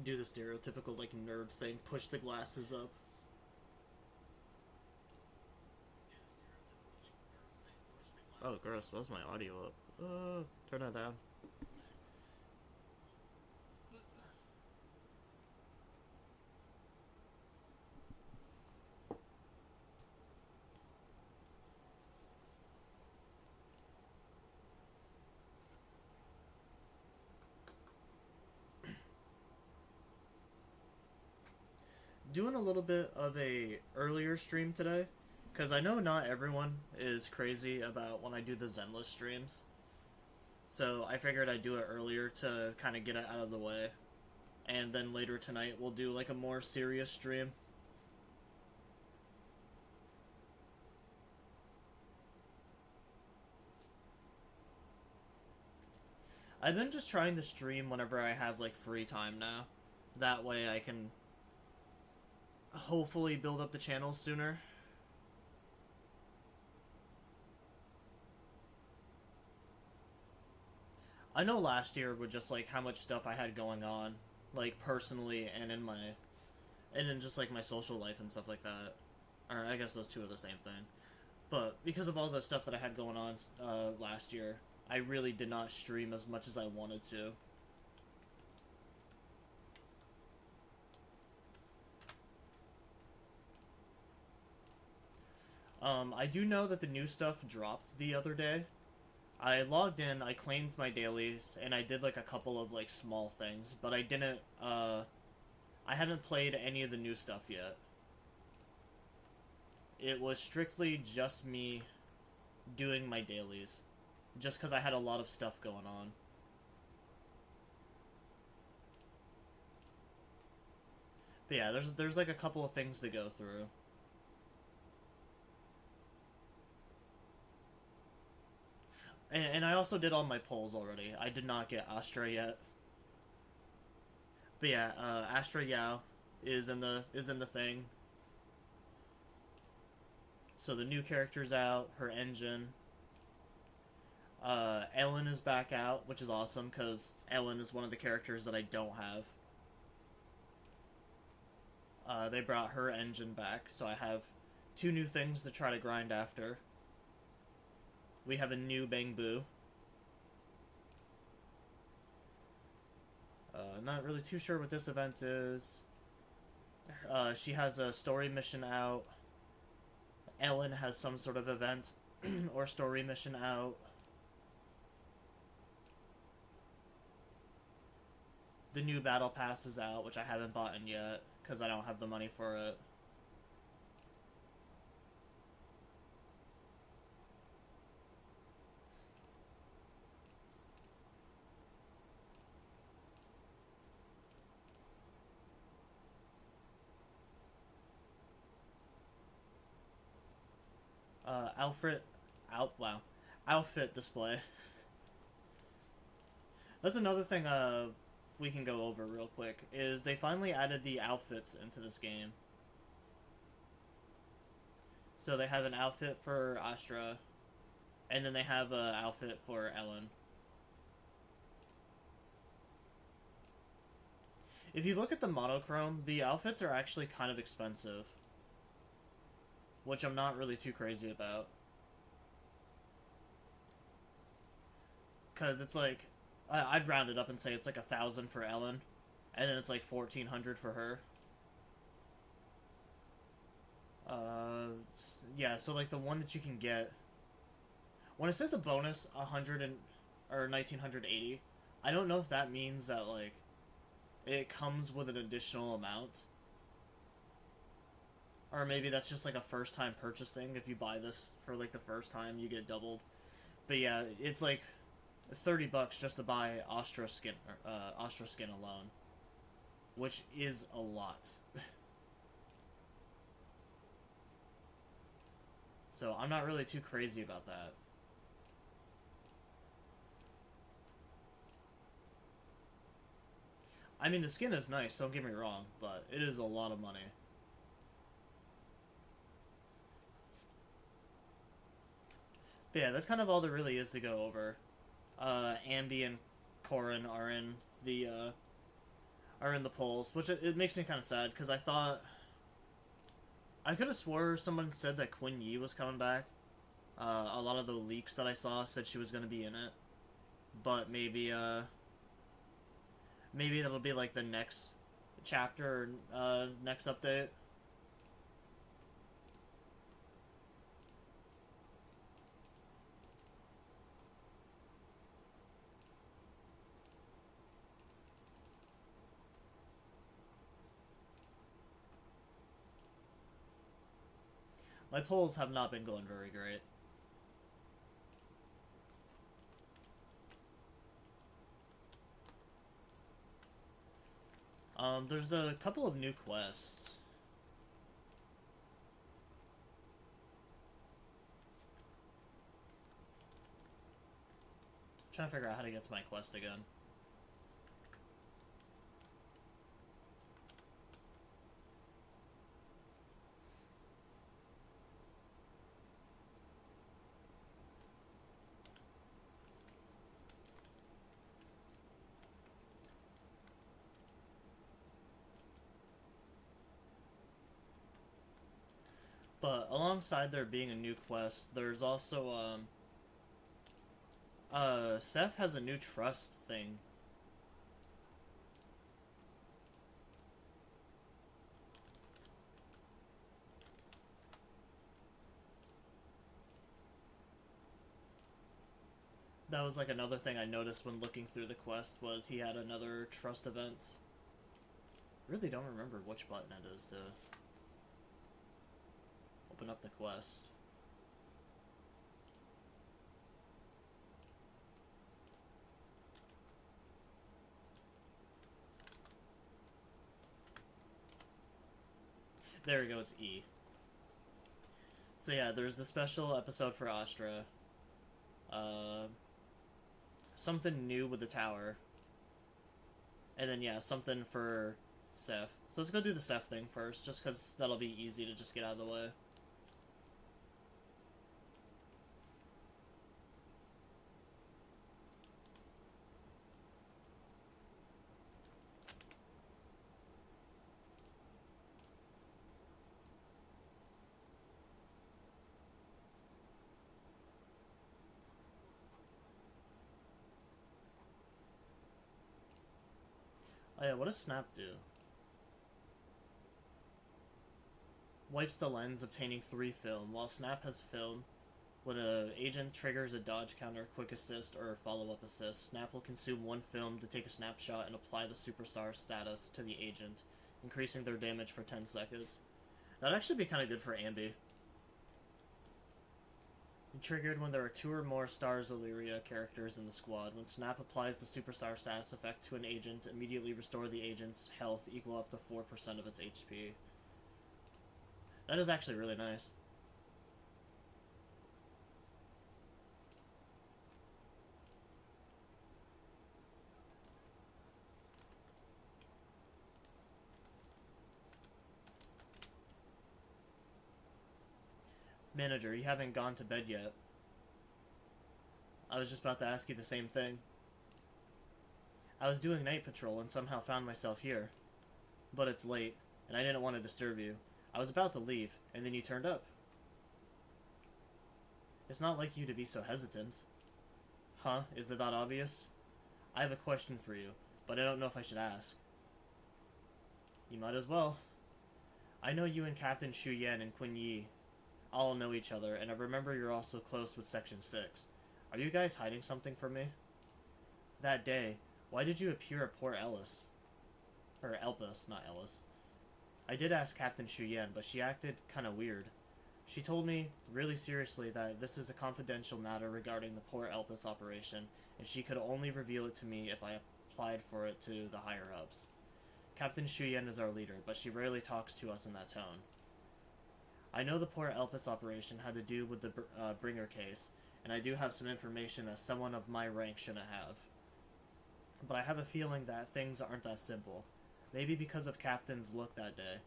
do the stereotypical, like, nerd thing, push the glasses up. Oh, gross. Why's my audio up? Turn that down. Doing a little bit of a earlier stream today, because I know not everyone is crazy about when I do the Zenless streams. So I figured I'd do it earlier to kind of get it out of the way. And then later tonight we'll do like a more serious stream. I've been just trying to stream whenever I have like free time now. That way I can hopefully build up the channel sooner. I know last year with just like how much stuff I had going on, like personally and in just like my social life and stuff like that. Or I guess those two are the same thing. But because of all the stuff that I had going on last year, I really did not stream as much as I wanted to. I do know that the new stuff dropped the other day. I logged in, I claimed my dailies, and I did like a couple of like small things, but I didn't, I haven't played any of the new stuff yet. It was strictly just me doing my dailies, just because I had a lot of stuff going on. But yeah, there's like a couple of things to go through. And I also did all my polls already. I did not get Astra yet. But yeah, Astra Yao is in the thing. So the new character's out, her engine. Ellen is back out, which is awesome because Ellen is one of the characters that I don't have. They brought her engine back, so I have 2 new things to try to grind after. We have a new Bang Boo. Not really too sure what this event is. She has a story mission out. Ellen has some sort of event or story mission out. The new battle pass is out, which I haven't bought in yet because I don't have the money for it. Outfit display. That's another thing we can go over real quick, is they finally added the outfits into this game. So they have an outfit for Astra, and then they have an outfit for Ellen. If you look at the monochrome, the outfits are actually kind of expensive, which I'm not really too crazy about. Because it's like, I'd round it up and say it's like 1,000 for Ellen, and then it's like 1,400 for her. Yeah, so like the one that you can get, when it says a bonus 1,980, I don't know if that means that like it comes with an additional amount, or maybe that's just like a first time purchase thing. If you buy this for like the first time, you get doubled. But yeah, it's like $30 just to buy Astra skin alone, which is a lot. So I'm not really too crazy about that. I mean, the skin is nice, don't get me wrong, but it is a lot of money. But yeah, that's kind of all there really is to go over. Ambi and Corin are in are in the polls, which it makes me kind of sad because I could have swore someone said that Quinn Yi was coming back. A lot of the leaks that I saw said she was going to be in it, but maybe that'll be like the next chapter, next update. My polls have not been going very great. There's a couple of new quests. I'm trying to figure out how to get to my quest again. But alongside there being a new quest, there's also Seth has a new trust thing. That was like another thing I noticed when looking through the quest was he had another trust event. Really don't remember which button it is to open up the quest. There we go, it's E. So yeah, there's the special episode for Astra. Something new with the tower. And then yeah, something for Seth. So let's go do the Seth thing first, just because that'll be easy to just get out of the way. Oh yeah, what does Snap do? Wipes the lens, obtaining 3 film. While Snap has film, when an agent triggers a dodge counter, quick assist, or follow-up assist, Snap will consume 1 film to take a snapshot and apply the superstar status to the agent, increasing their damage for 10 seconds. That'd actually be kind of good for Ambi. Triggered when there are 2 or more Stars Illyria characters in the squad. When Snap applies the superstar status effect to an agent, immediately restore the agent's health equal up to 4% of its HP. That is actually really nice. Manager, you haven't gone to bed yet. I was just about to ask you the same thing. I was doing night patrol and somehow found myself here. But it's late, and I didn't want to disturb you. I was about to leave, and then you turned up. It's not like you to be so hesitant. Huh? Is it that obvious? I have a question for you, but I don't know if I should ask. You might as well. I know you and Captain Shu Yan and Quinn Yi all know each other, and I remember you're also close with Section 6. Are you guys hiding something from me? That day, why did you appear at Port Ellis? Or Elpis, not Ellis. I did ask Captain Shu Yan, but she acted kinda weird. She told me, really seriously, that this is a confidential matter regarding the Port Elpis operation, and she could only reveal it to me if I applied for it to the higher-ups. Captain Shu Yan is our leader, but she rarely talks to us in that tone. I know the Port Elpis operation had to do with the Bringer case, and I do have some information that someone of my rank shouldn't have. But I have a feeling that things aren't that simple. Maybe because of Captain's look that day.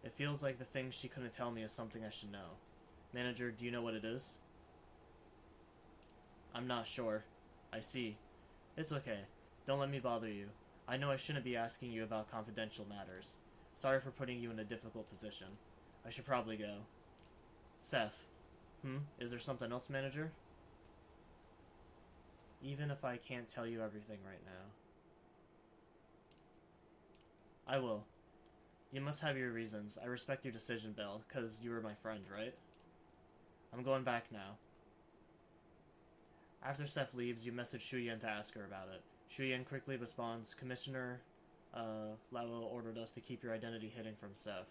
It feels like the things she couldn't tell me is something I should know. Manager, do you know what it is? I'm not sure. I see. It's okay. Don't let me bother you. I know I shouldn't be asking you about confidential matters. Sorry for putting you in a difficult position. I should probably go. Seth. Is there something else, manager? Even if I can't tell you everything right now. I will. You must have your reasons. I respect your decision, Bill, because you were my friend, right? I'm going back now. After Seth leaves, you message Shuyan to ask her about it. Shuyan quickly responds, Commissioner Lao ordered us to keep your identity hidden from Seth.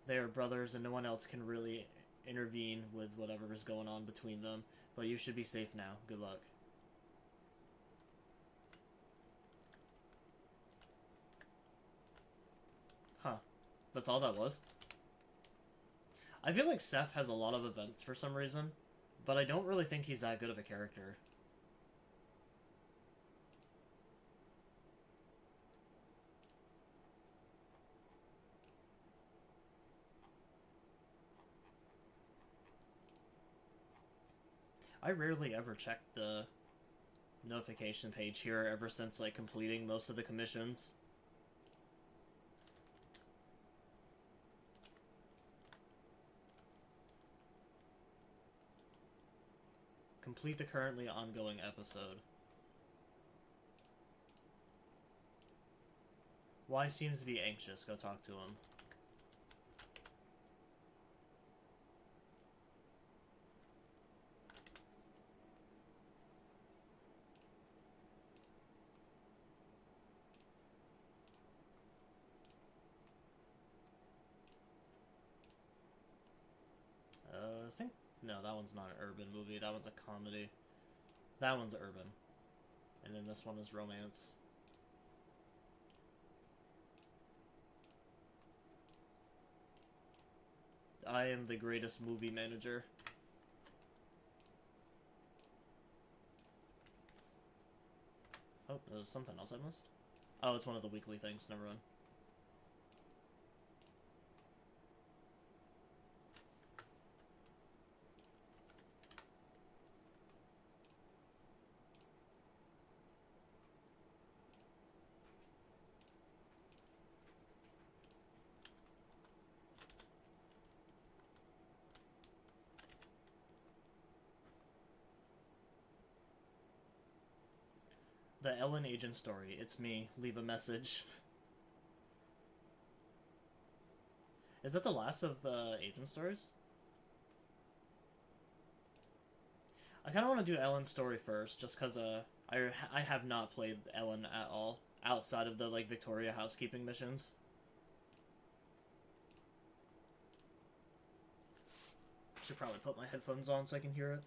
They are brothers and no one else can really intervene with whatever is going on between them, but you should be safe now. Good luck. Huh. That's all that was? I feel like Seth has a lot of events for some reason, but I don't really think he's that good of a character. I rarely ever check the notification page here ever since, like, completing most of the commissions. Complete the currently ongoing episode. Y seems to be anxious. Go talk to him. I think... No, that one's not an urban movie. That one's a comedy. That one's urban. And then this one is romance. I am the greatest movie manager. Oh, there's something else I missed? Oh, it's one of the weekly things. Never mind. The Ellen agent story. It's me. Leave a message. Is that the last of the agent stories? I kind of want to do Ellen's story first, just because I have not played Ellen at all, outside of the, like, Victoria housekeeping missions. Should probably put my headphones on so I can hear it.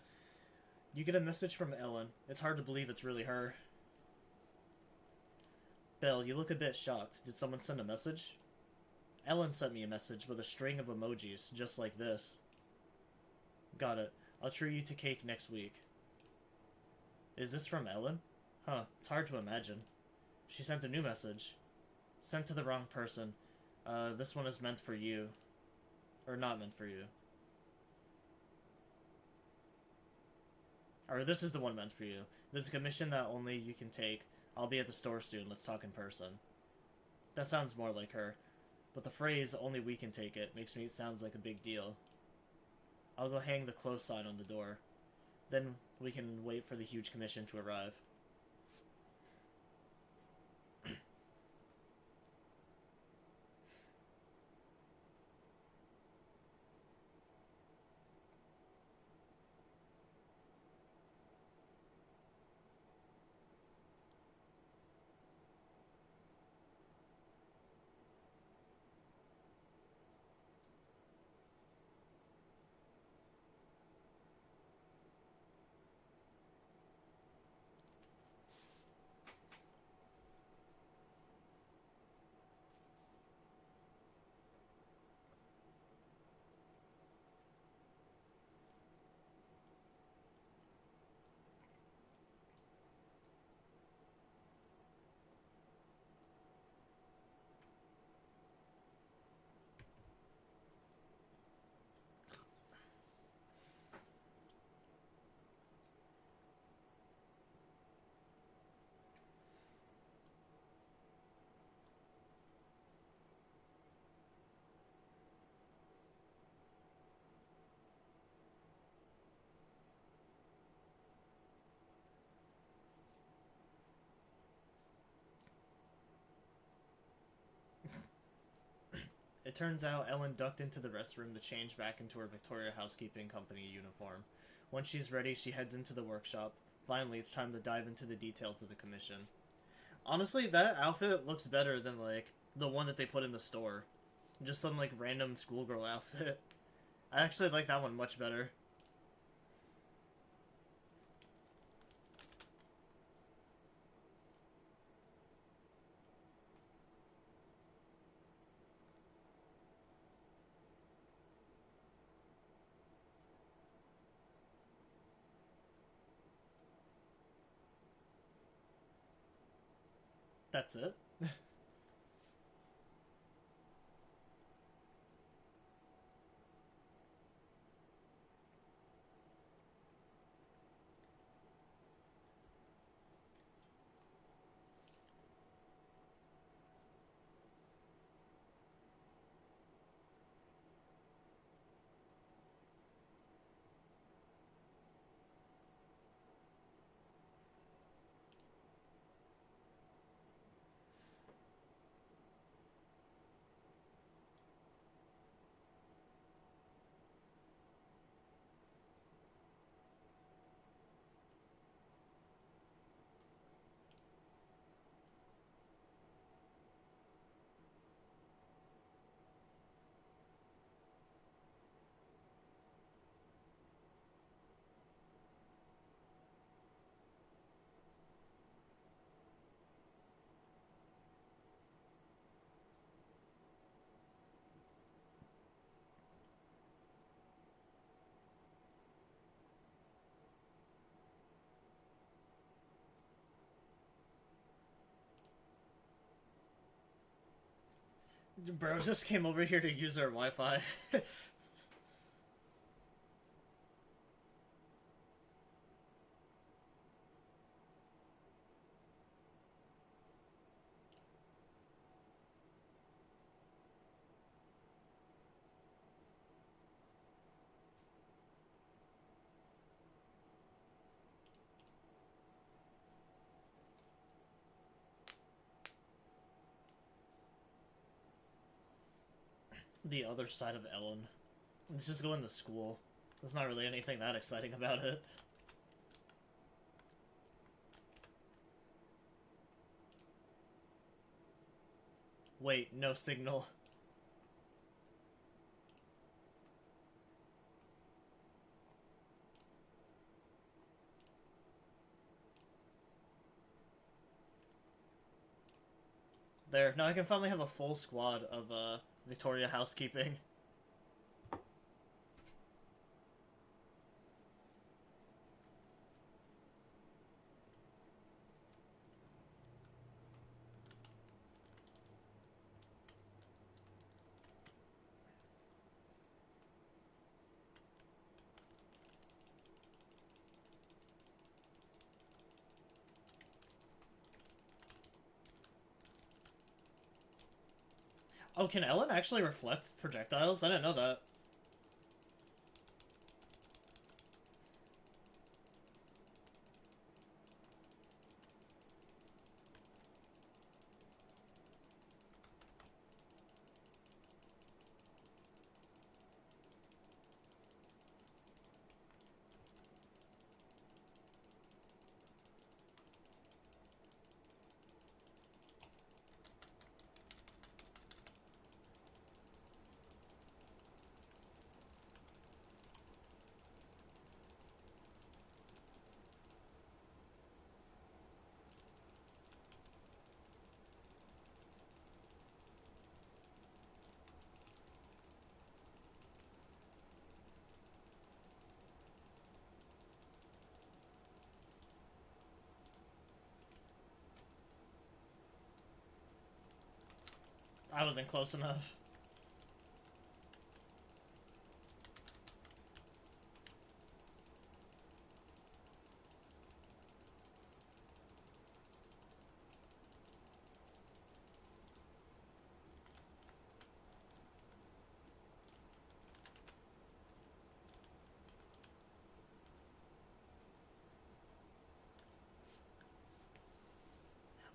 You get a message from Ellen. It's hard to believe it's really her. Bill, you look a bit shocked. Did someone send a message? Ellen sent me a message with a string of emojis, just like this. Got it. I'll treat you to cake next week. Is this from Ellen? Huh, it's hard to imagine. She sent a new message. Sent to the wrong person. This one is meant for you. Or not meant for you. Or this is the one meant for you. There's a commission that only you can take. I'll be at the store soon. Let's talk in person. That sounds more like her. But the phrase, only we can take it, makes me sound like a big deal. I'll go hang the close sign on the door. Then we can wait for the huge commission to arrive. It turns out Ellen ducked into the restroom to change back into her Victoria Housekeeping Company uniform. Once she's ready, she heads into the workshop. Finally, it's time to dive into the details of the commission. Honestly, that outfit looks better than, like, the one that they put in the store. Just some, like, random schoolgirl outfit. I actually like that one much better. That's it. Bro just came over here to use our Wi-Fi. The other side of Ellen. It's just going to school. There's not really anything that exciting about it. Wait, no signal. There, now I can finally have a full squad of, Victoria Housekeeping. Oh, can Ellen actually reflect projectiles? I didn't know that. I wasn't close enough.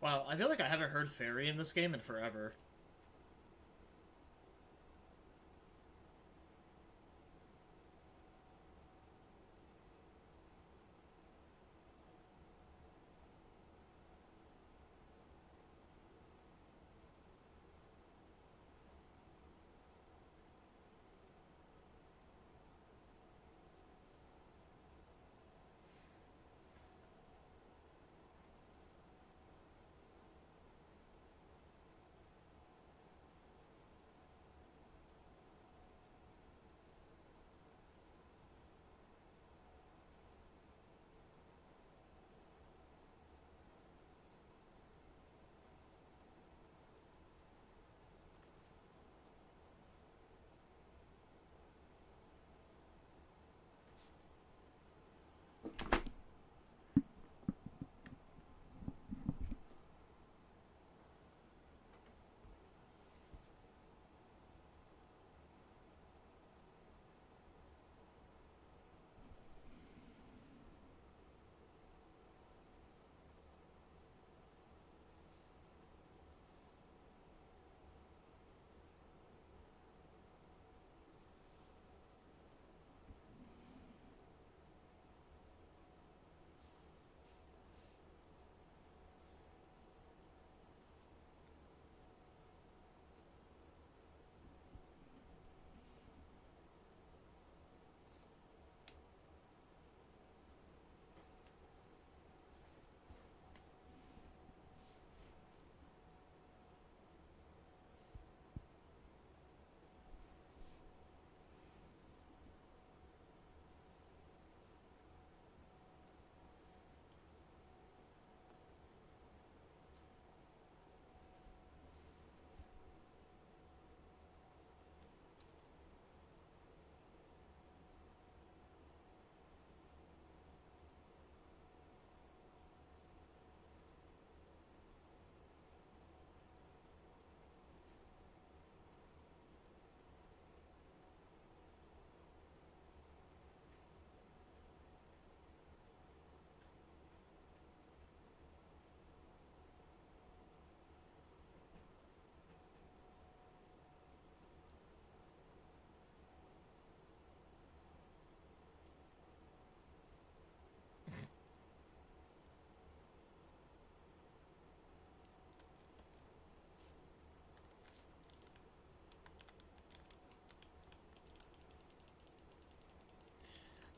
Wow, I feel like I haven't heard Fairy in this game in forever.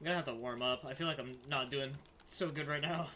I'm gonna have to warm up. I feel like I'm not doing so good right now.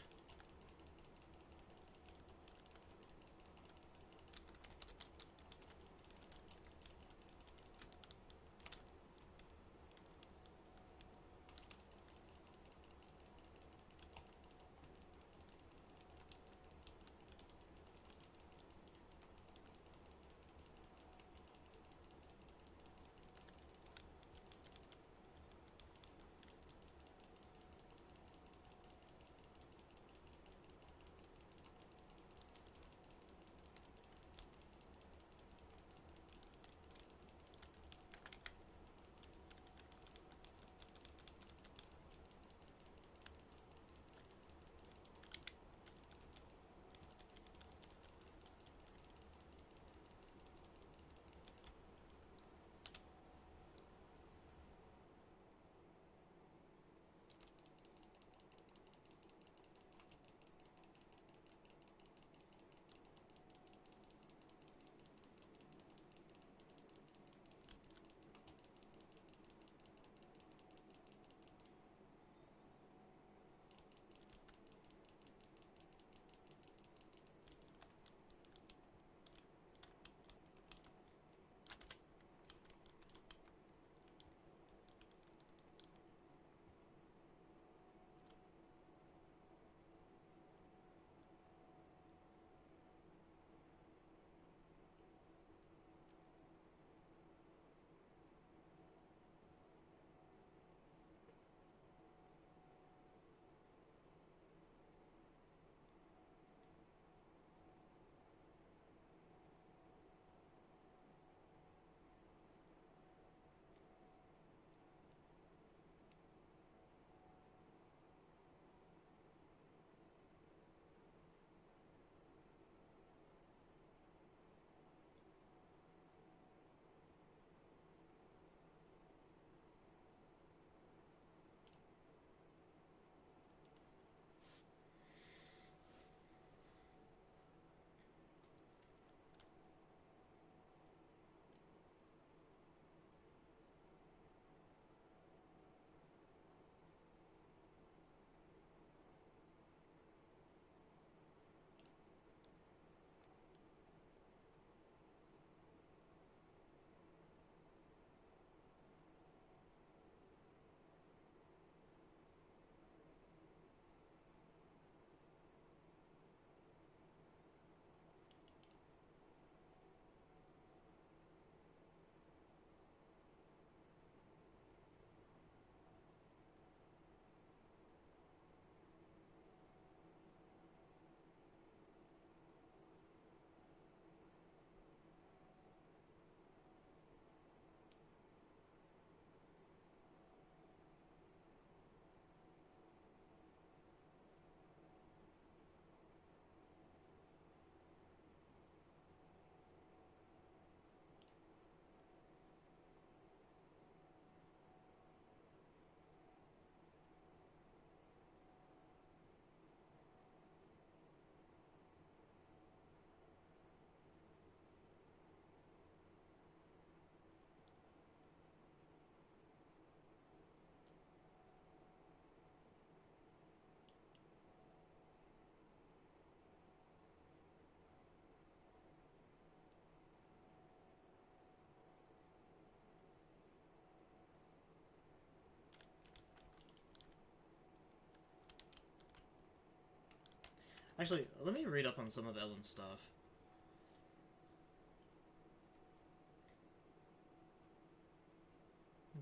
Actually, let me read up on some of Ellen's stuff.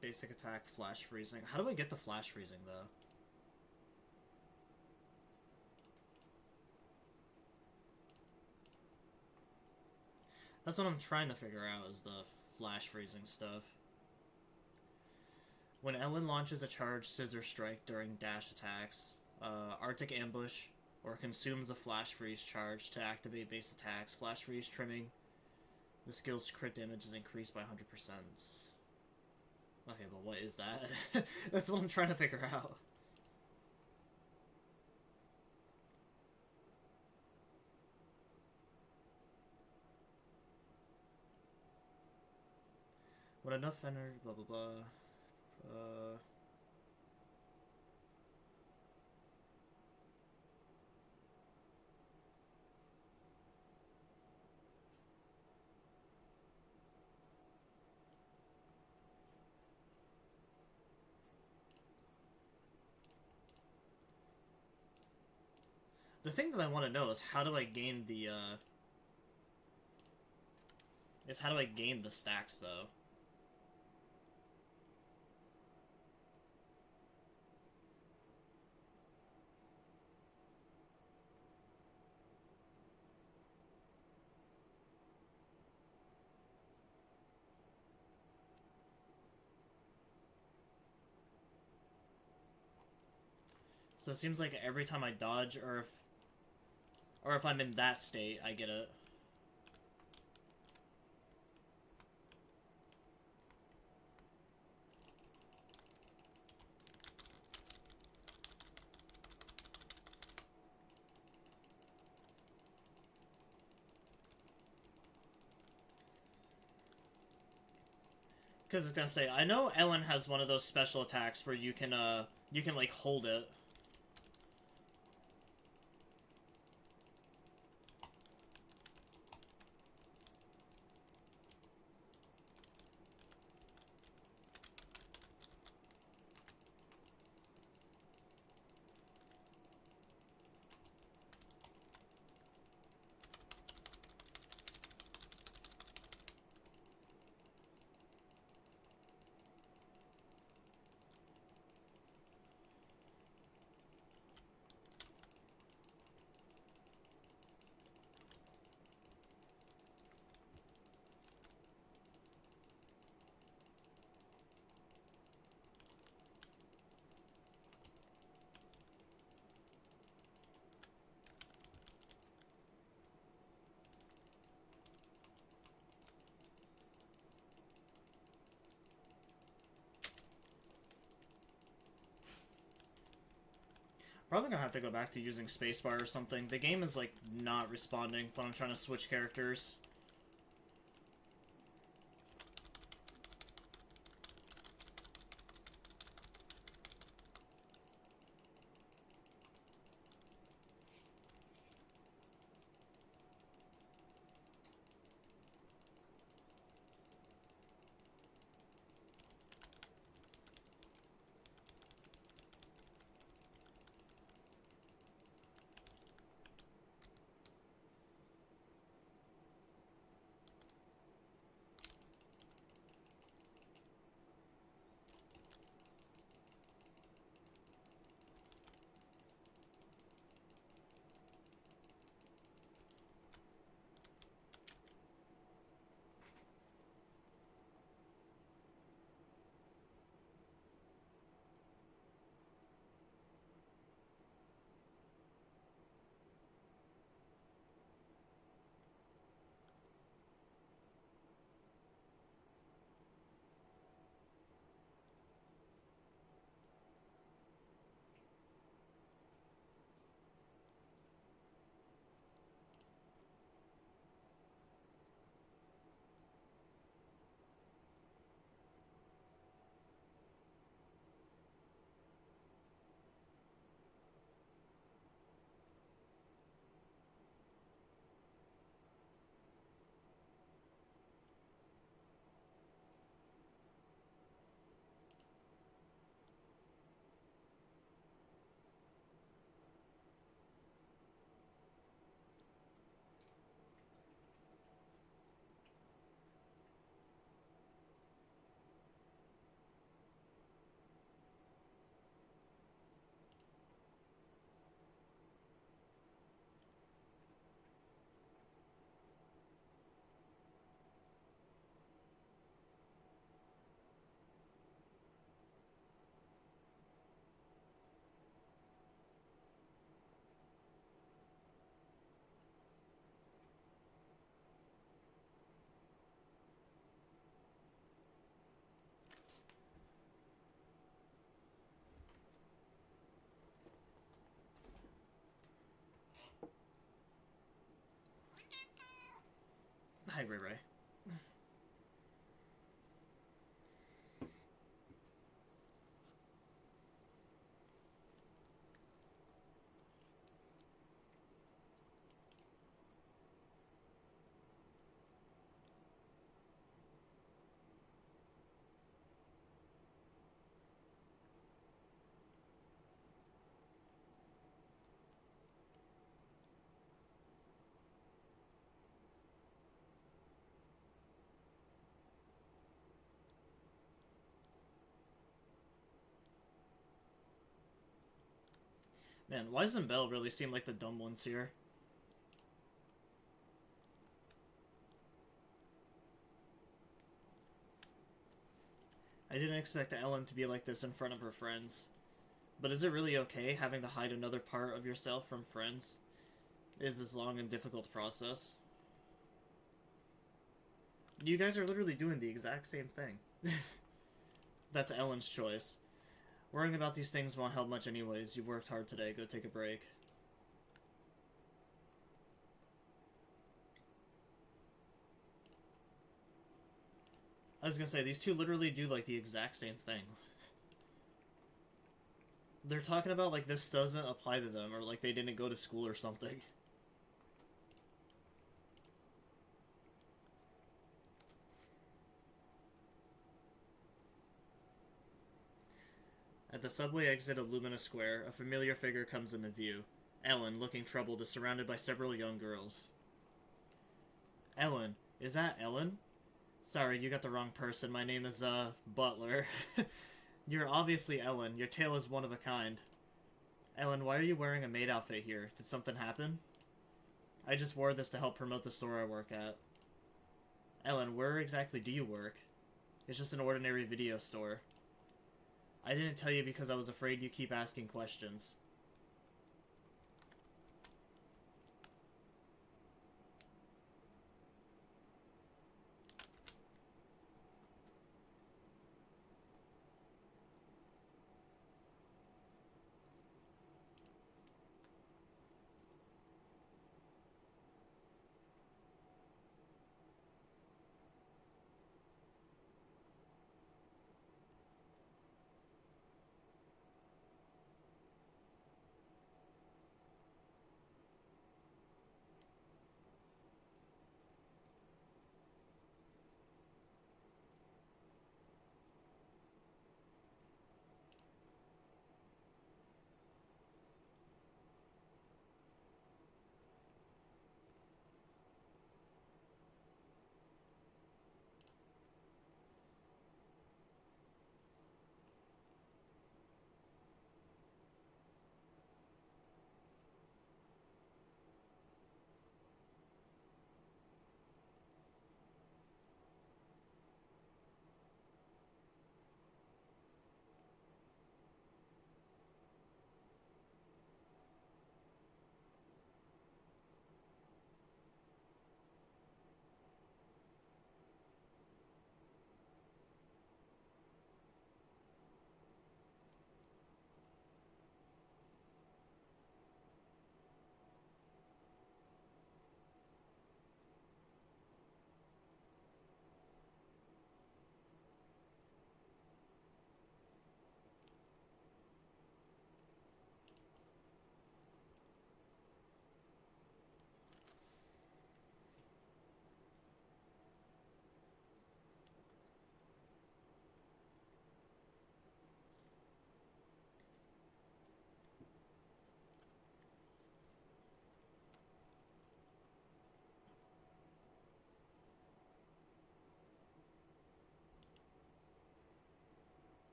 Basic attack, flash freezing. How do I get the flash freezing, though? That's what I'm trying to figure out, is the flash freezing stuff. When Ellen launches a charged scissor strike during dash attacks, Arctic ambush, or consumes a flash freeze charge to activate base attacks, flash freeze trimming, the skill's crit damage is increased by 100%. Okay, but what is that? That's what I'm trying to figure out. When enough energy, blah blah blah. The thing that I want to know is how do I gain the, how do I gain the stacks, though? So it seems like every time I dodge, or if I'm in that state, I get it. Because it's gonna say, I know Ellen has one of those special attacks where you can like hold it. Probably gonna have to go back to using spacebar or something. The game is, like, not responding when I'm trying to switch characters. Hi, Ray Ray. Man, Wise and Bell really seem like the dumb ones here. I didn't expect Ellen to be like this in front of her friends. But is it really okay having to hide another part of yourself from friends? Is this long and difficult process? You guys are literally doing the exact same thing. That's Ellen's choice. Worrying about these things won't help much anyways. You've worked hard today. Go take a break. I was gonna say, these two literally do, like, the exact same thing. They're talking about, like, this doesn't apply to them, or, like, they didn't go to school or something. At the subway exit of Lumina Square, a familiar figure comes into view. Ellen, looking troubled, is surrounded by several young girls. Ellen. Is that Ellen? Sorry, you got the wrong person. My name is, Butler. You're obviously Ellen. Your tail is one of a kind. Ellen, why are you wearing a maid outfit here? Did something happen? I just wore this to help promote the store I work at. Ellen, where exactly do you work? It's just an ordinary video store. I didn't tell you because I was afraid you keep asking questions.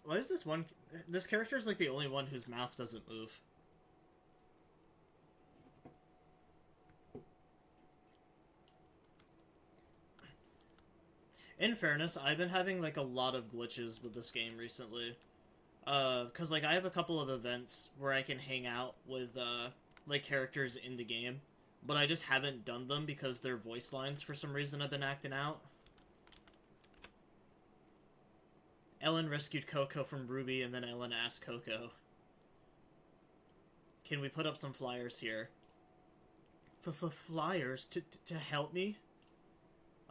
Why is this one... This character's like the only one whose mouth doesn't move. In fairness, I've been having like a lot of glitches with this game recently. Cause like I have a couple of events where I can hang out with like characters in the game, but I just haven't done them because their voice lines for some reason have been acting out. Ellen rescued Coco from Ruby, and then Ellen asked Coco, "Can we put up some flyers here?" Flyers? To help me?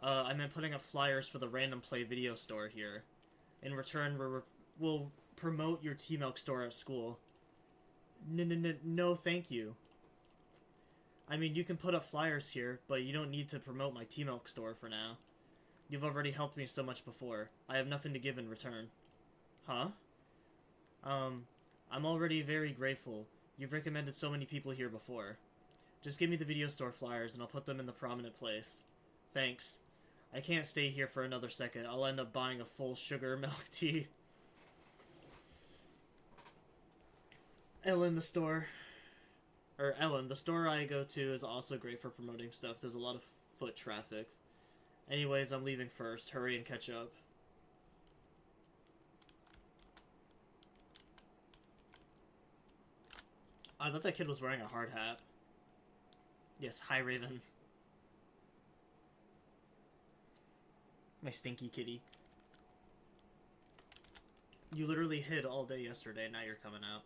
I meant putting up flyers for the Random Play video store here. In return, we'll promote your T-Milk store at school. No, thank you. I mean, you can put up flyers here, but you don't need to promote my T-Milk store for now. You've already helped me so much before. I have nothing to give in return. Huh? Um, I'm already very grateful. You've recommended so many people here before. Just give me the video store flyers and I'll put them in the prominent place. Thanks. I can't stay here for another second. I'll end up buying a full sugar milk tea. Ellen, the store I go to is also great for promoting stuff. There's a lot of foot traffic. Anyways, I'm leaving first. Hurry and catch up. I thought that kid was wearing a hard hat. Yes, hi Raven. My stinky kitty. You literally hid all day yesterday, now you're coming out.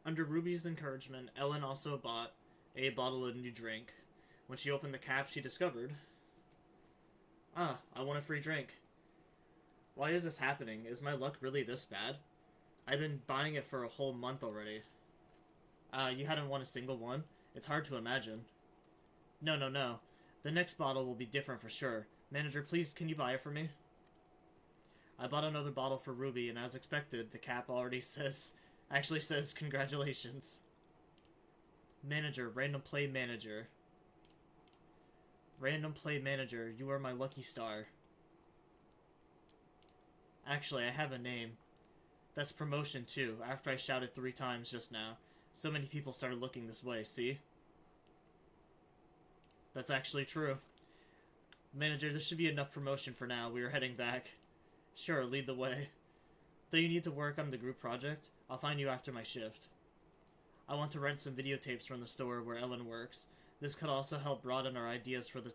Under Ruby's encouragement, Ellen also bought a bottle of new drink. When she opened the cap, she discovered... Ah, I want a free drink. Why is this happening? Is my luck really this bad? I've been buying it for a whole month already. You hadn't won a single one? It's hard to imagine. No. The next bottle will be different for sure. Manager, please, can you buy it for me? I bought another bottle for Ruby, and as expected, the cap already actually says congratulations. Manager, random play manager. Random play manager, you are my lucky star. Actually, I have a name. That's promotion too, after I shouted 3 times just now. So many people started looking this way, see? That's actually true. Manager, this should be enough promotion for now. We are heading back. Sure, lead the way. Though you need to work on the group project, I'll find you after my shift. I want to rent some videotapes from the store where Ellen works. This could also help broaden our ideas for the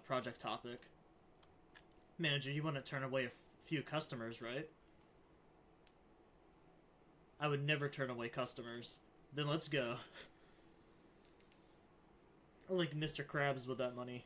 project topic. Manager, you want to turn away a few customers, right? I would never turn away customers. Then let's go. Like Mr. Krabs with that money.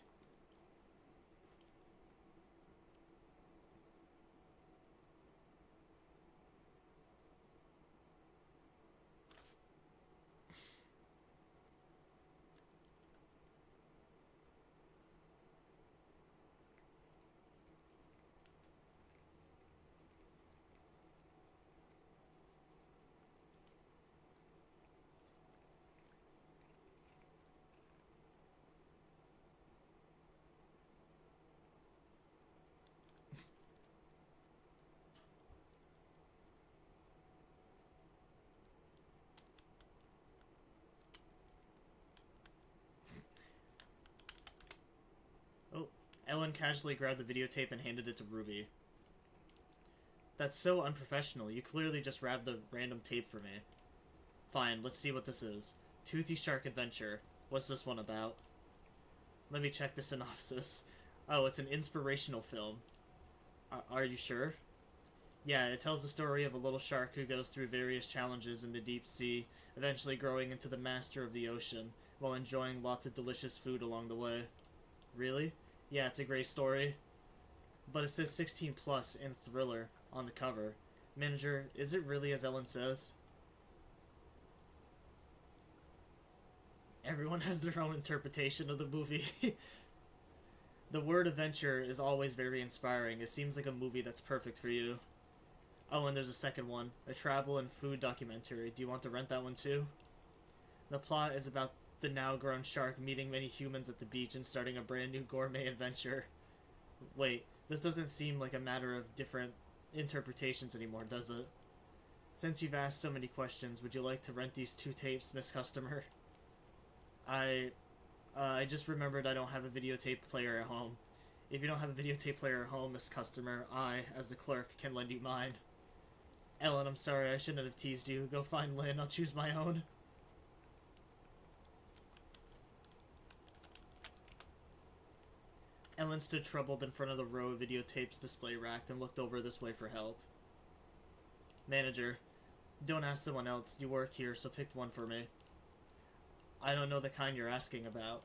Oh, Ellen casually grabbed the videotape and handed it to Ruby. That's so unprofessional. You clearly just grabbed the random tape for me. Fine, let's see what this is. Toothy Shark Adventure. What's this one about? Let me check the synopsis. Oh, it's an inspirational film. Are you sure? Yeah, it tells the story of a little shark who goes through various challenges in the deep sea, eventually growing into the master of the ocean, while enjoying lots of delicious food along the way. Really? Yeah, it's a great story. But it says 16 plus and thriller on the cover. Manager, is it really as Ellen says? Everyone has their own interpretation of the movie. The word adventure is always very inspiring. It seems like a movie that's perfect for you. Oh, and there's a second one. A travel and food documentary. Do you want to rent that one too? The plot is about the now-grown shark meeting many humans at the beach and starting a brand new gourmet adventure. Wait, this doesn't seem like a matter of different interpretations anymore, does it? Since you've asked so many questions, would you like to rent these 2 tapes, Miss Customer? I just remembered I don't have a videotape player at home. If you don't have a videotape player at home, Miss Customer, I, as the clerk, can lend you mine. Ellen, I'm sorry, I shouldn't have teased you. Go find Lynn, I'll choose my own. Ellen stood troubled in front of the row of videotapes display rack and looked over this way for help. Manager, don't ask someone else. You work here, so pick one for me. I don't know the kind you're asking about.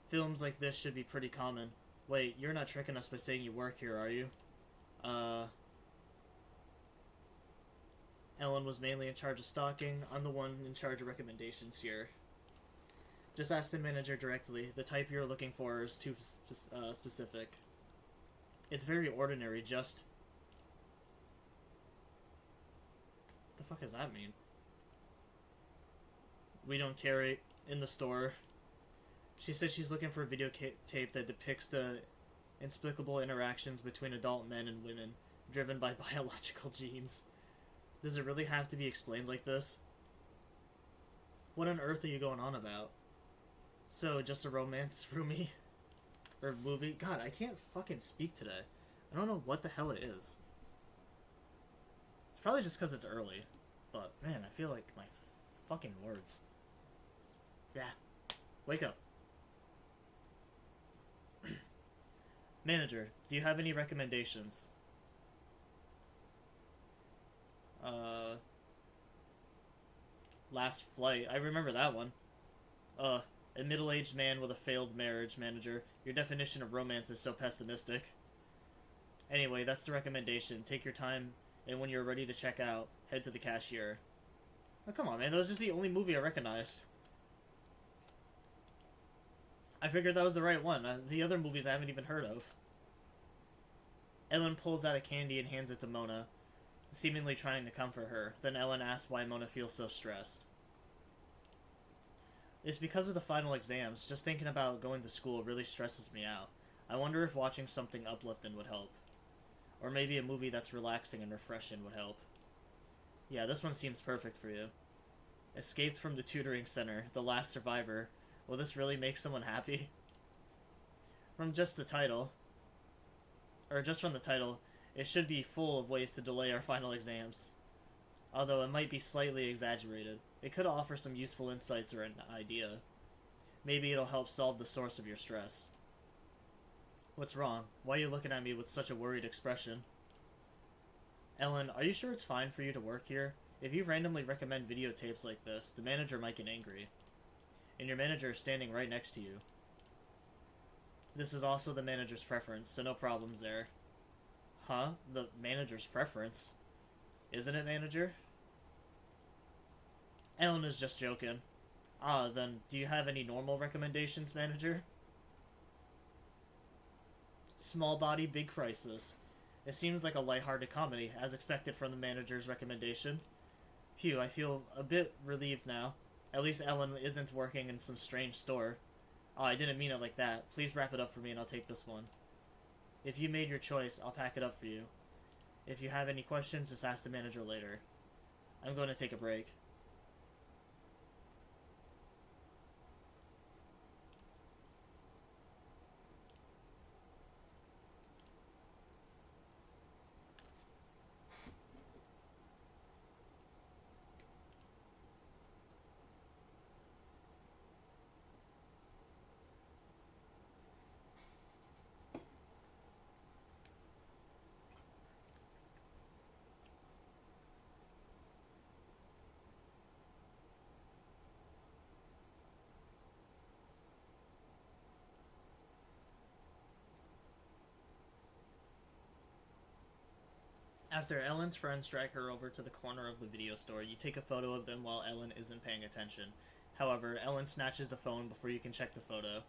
Films like this should be pretty common. Wait, you're not tricking us by saying you work here, are you? Ellen was mainly in charge of stocking. I'm the one in charge of recommendations here. Just ask the manager directly. The type you're looking for is too specific. It's very ordinary, just... the fuck does that mean? We don't carry in the store. She says she's looking for a videotape that depicts the inexplicable interactions between adult men and women, driven by biological genes. Does it really have to be explained like this? What on earth are you going on about? So, just a romance roomie? Or movie? God, I can't fucking speak today. I don't know what the hell it is. It's probably just because it's early. But, man, I feel like my fucking words. Yeah. Wake up. Manager, do you have any recommendations? Last Flight. I remember that one. A middle-aged man with a failed marriage, manager. Your definition of romance is so pessimistic. Anyway, that's the recommendation. Take your time, and when you're ready to check out, head to the cashier. Oh, come on, man. That was just the only movie I recognized. I figured that was the right one. The other movies I haven't even heard of. Ellen pulls out a candy and hands it to Mona, seemingly trying to comfort her. Then Ellen asks why Mona feels so stressed. It's because of the final exams. Just thinking about going to school really stresses me out. I wonder if watching something uplifting would help. Or maybe a movie that's relaxing and refreshing would help. Yeah, this one seems perfect for you. Escaped from the tutoring center, the last survivor. Will this really make someone happy? From just the title, it should be full of ways to delay our final exams. Although it might be slightly exaggerated. It could offer some useful insights or an idea. Maybe it'll help solve the source of your stress. What's wrong? Why are you looking at me with such a worried expression? Ellen, are you sure it's fine for you to work here? If you randomly recommend videotapes like this, the manager might get angry. And your manager is standing right next to you. This is also the manager's preference, so no problems there. Huh? The manager's preference? Isn't it, manager? Ellen is just joking. Ah, then, do you have any normal recommendations, manager? Small body, big crisis. It seems like a lighthearted comedy, as expected from the manager's recommendation. Phew, I feel a bit relieved now. At least Ellen isn't working in some strange store. Oh, I didn't mean it like that. Please wrap it up for me and I'll take this one. If you made your choice, I'll pack it up for you. If you have any questions, just ask the manager later. I'm going to take a break. After Ellen's friends drag her over to the corner of the video store, you take a photo of them while Ellen isn't paying attention. However, Ellen snatches the phone before you can check the photo.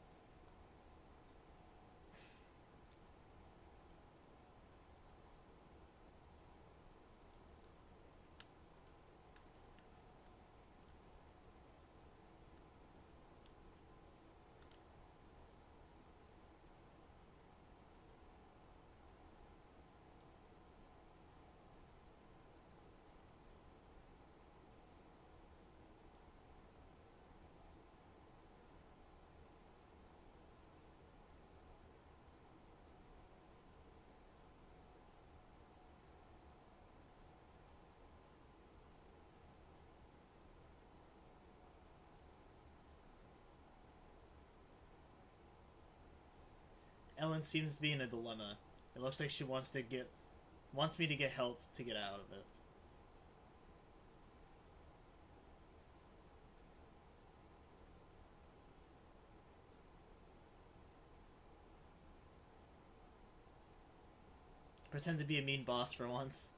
Ellen seems to be in a dilemma. It looks like she wants me to get help to get out of it. Pretend to be a mean boss for once.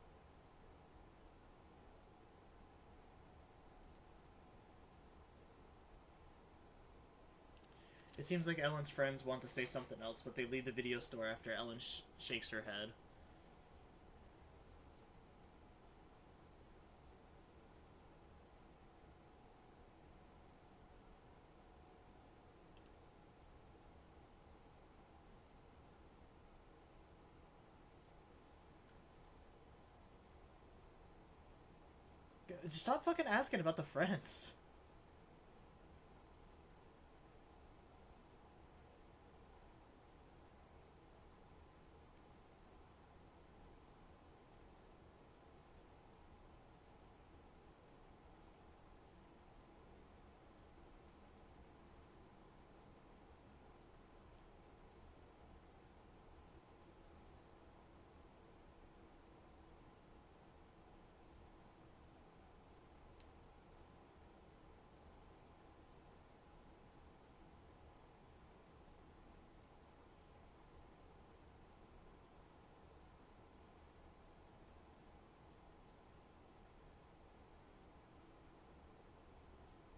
It seems like Ellen's friends want to say something else, but they leave the video store after Ellen shakes her head. Just stop fucking asking about the friends.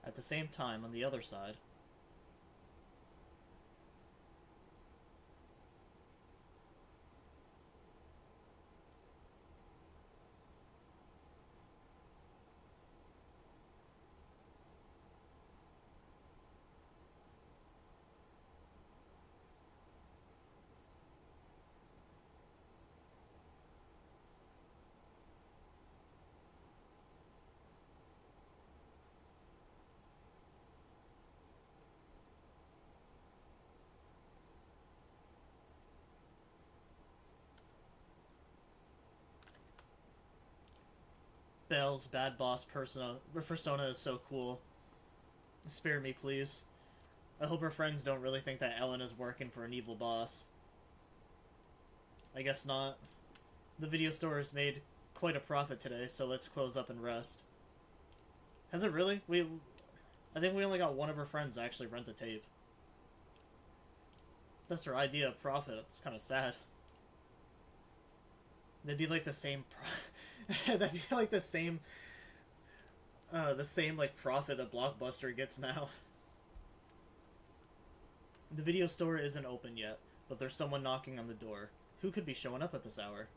At the same time, on the other side, Belle's bad boss persona is so cool. Spare me, please. I hope her friends don't really think that Ellen is working for an evil boss. I guess not. The video store has made quite a profit today, so let's close up and rest. Has it really? I think we only got one of her friends to actually rent the tape. That's her idea of profit. It's kind of sad. They'd be like the same that'd be like the same like profit that Blockbuster gets now. The video store isn't open yet, but there's someone knocking on the door. Who could be showing up at this hour?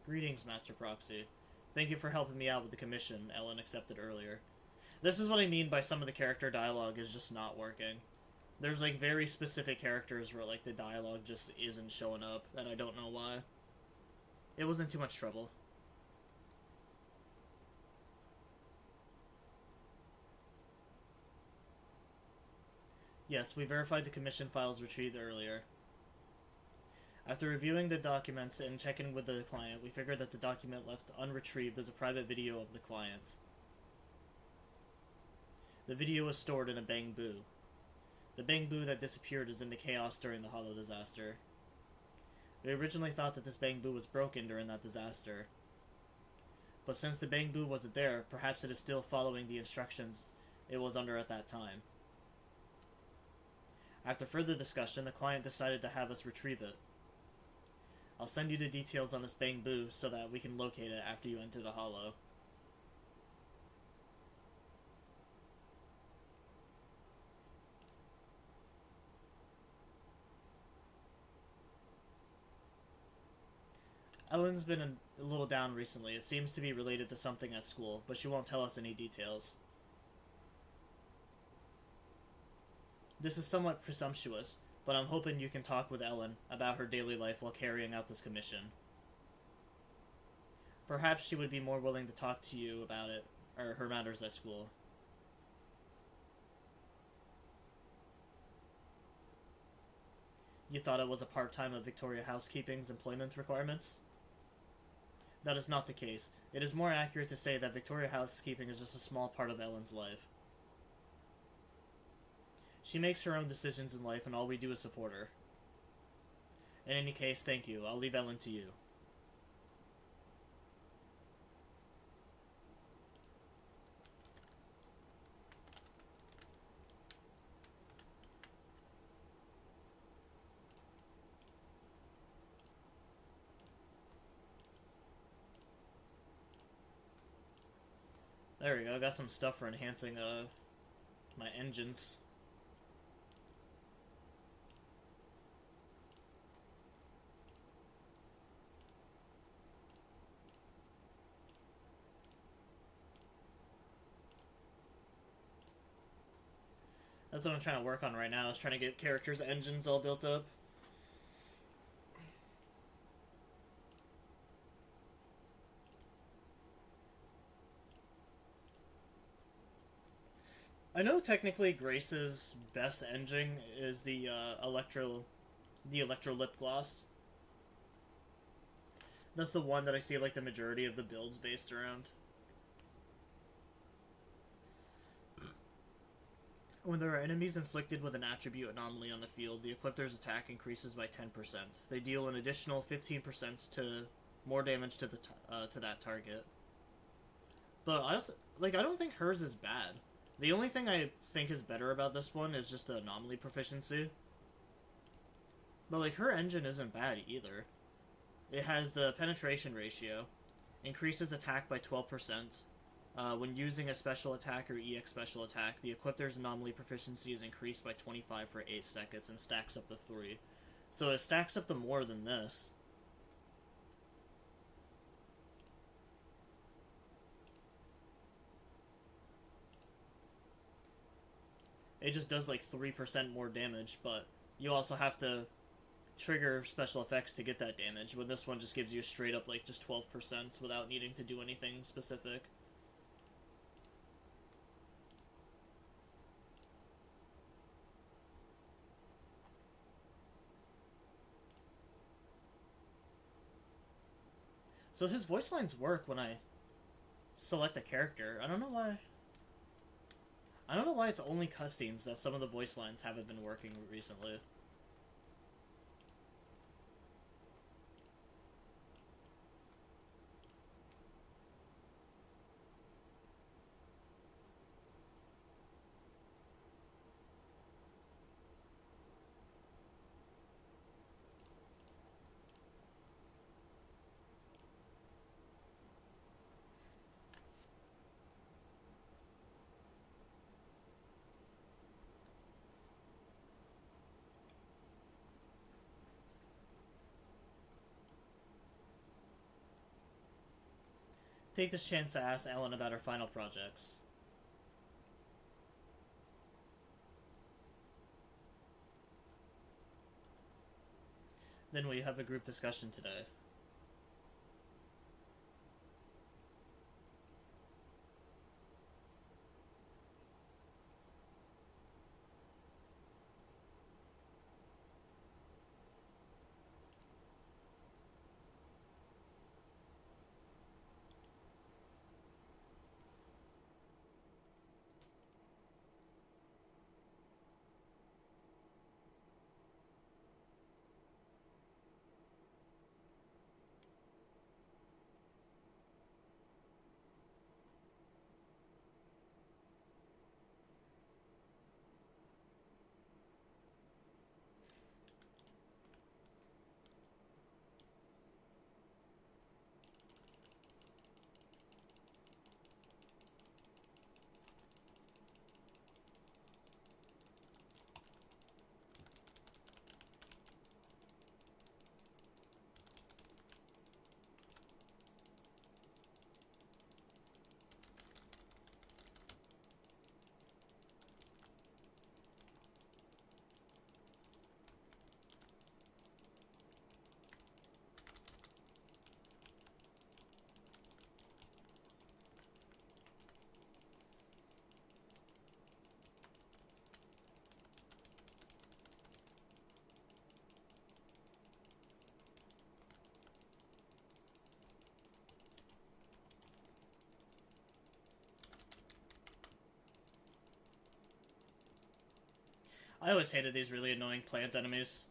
Greetings, Master Proxy. Thank you for helping me out with the commission Ellen accepted earlier. This is what I mean by some of the character dialogue is just not working. There's like very specific characters where like the dialogue just isn't showing up, and I don't know why. It wasn't too much trouble. Yes, we verified the commission files retrieved earlier. After reviewing the documents and checking with the client, we figured that the document left unretrieved is a private video of the client. The video was stored in a bamboo. The bamboo that disappeared is in the chaos during the Hollow disaster. We originally thought that this bamboo was broken during that disaster. But since the bamboo wasn't there, perhaps it is still following the instructions it was under at that time. After further discussion, the client decided to have us retrieve it. I'll send you the details on this bamboo so that we can locate it after you enter the Hollow. Ellen's been a little down recently. It seems to be related to something at school, but she won't tell us any details. This is somewhat presumptuous, but I'm hoping you can talk with Ellen about her daily life while carrying out this commission. Perhaps she would be more willing to talk to you about it, or her matters at school. You thought it was a part-time of Victoria Housekeeping's employment requirements? That is not the case. It is more accurate to say that Victoria Housekeeping is just a small part of Ellen's life. She makes her own decisions in life, and all we do is support her. In any case, thank you. I'll leave Ellen to you. There we go. I got some stuff for enhancing my engines. That's what I'm trying to work on right now, is trying to get characters' engines all built up. I know technically Grace's best engine is the Electro Lip Gloss. That's the one that I see like the majority of the builds based around. When there are enemies inflicted with an attribute anomaly on the field, the Ecliptor's attack increases by 10%. They deal an additional 15% to more damage to the to that target. But I don't think hers is bad. The only thing I think is better about this one is just the anomaly proficiency. But like her engine isn't bad either. It has the penetration ratio, increases attack by 12%. When using a special attack or EX special attack, the Ecliptor's anomaly proficiency is increased by 25 for 8 seconds and stacks up to 3. So it stacks up to more than this. It just does like 3% more damage, but you also have to trigger special effects to get that damage, when this one just gives you straight up like just 12% without needing to do anything specific. So his voice lines work when I select a character. I don't know why. I don't know why it's only cutscenes that some of the voice lines haven't been working recently. Take this chance to ask Ellen about her final projects. Then we have a group discussion today. I always hated these really annoying plant enemies.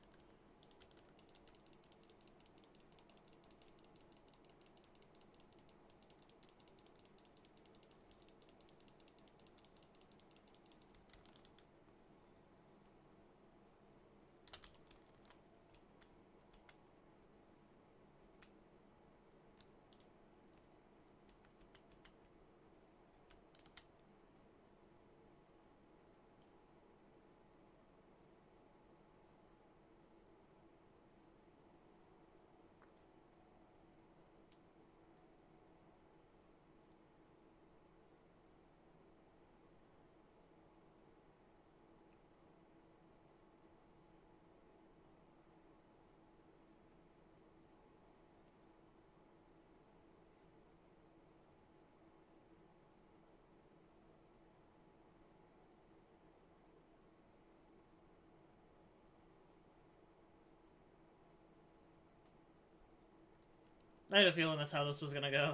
I had a feeling that's how this was gonna go.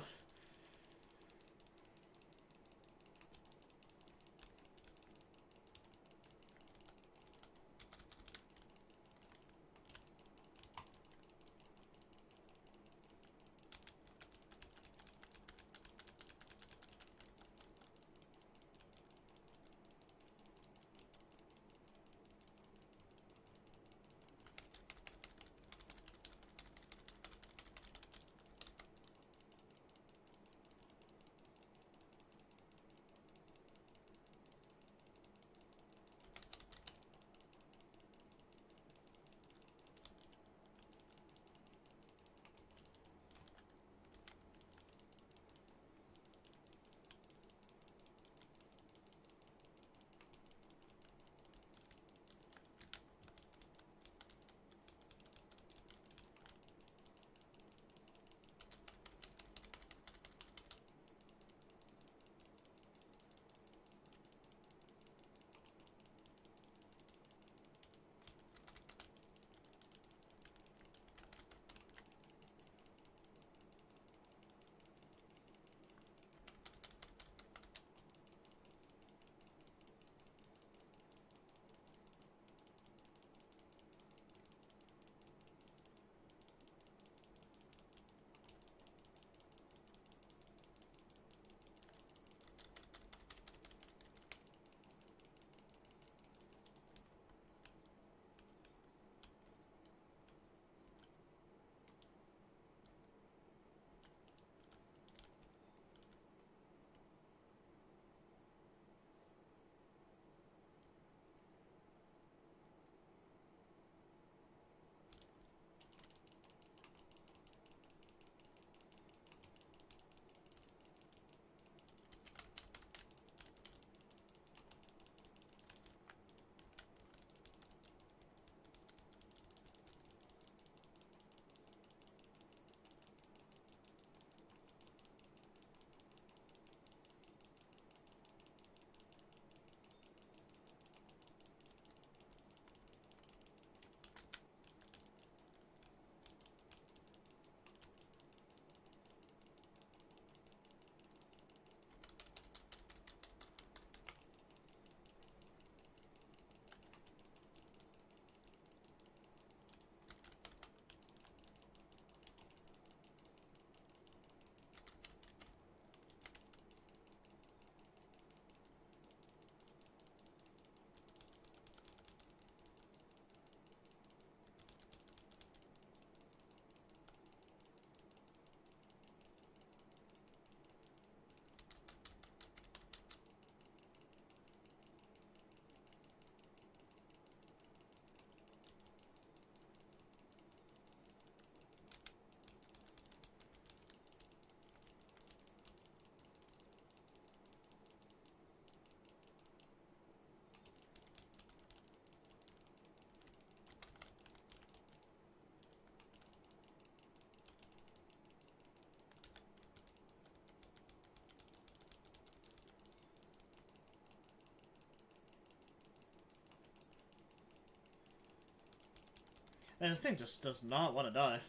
And this thing just does not want to die.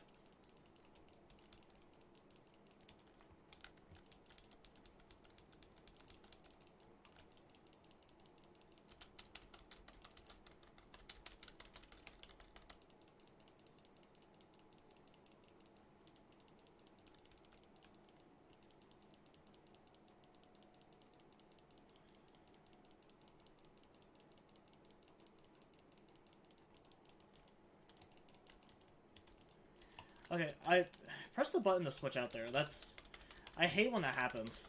Okay, I press the button to switch out there. That's... I hate when that happens.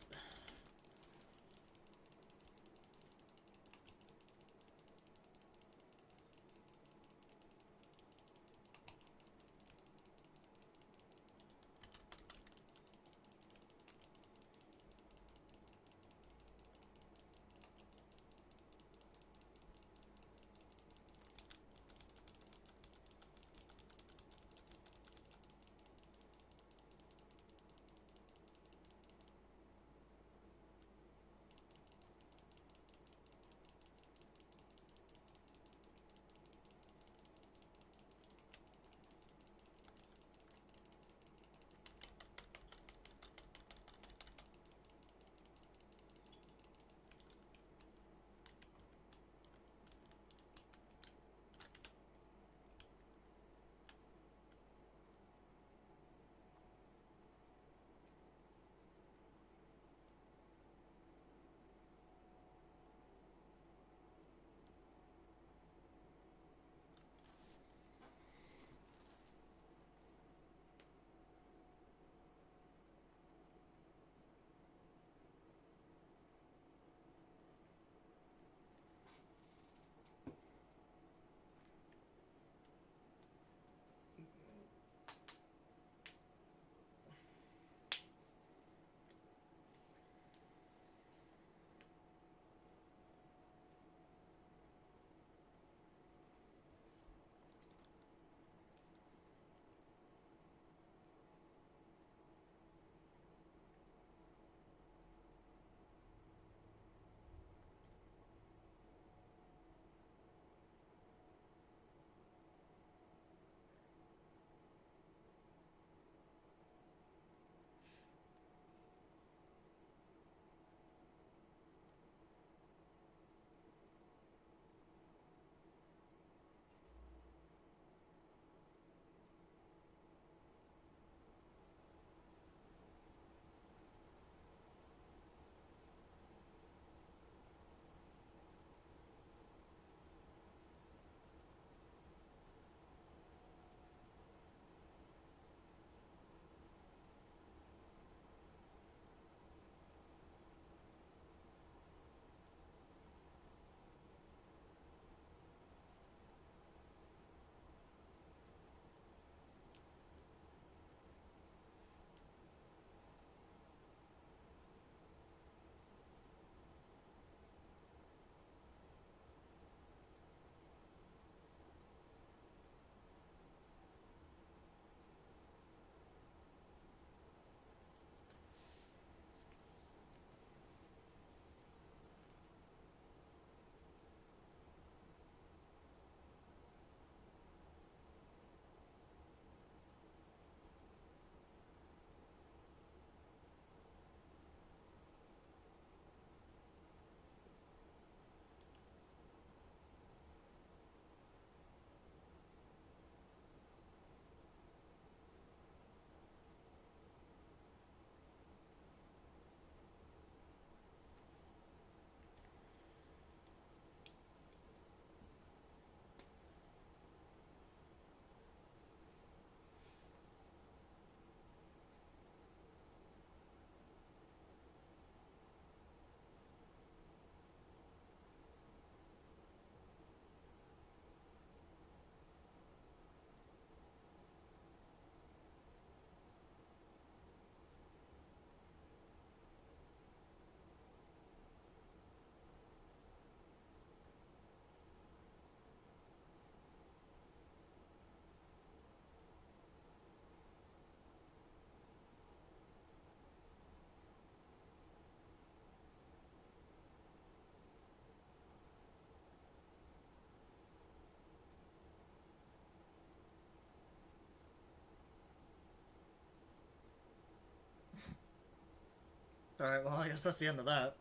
Alright, well, I guess that's the end of that.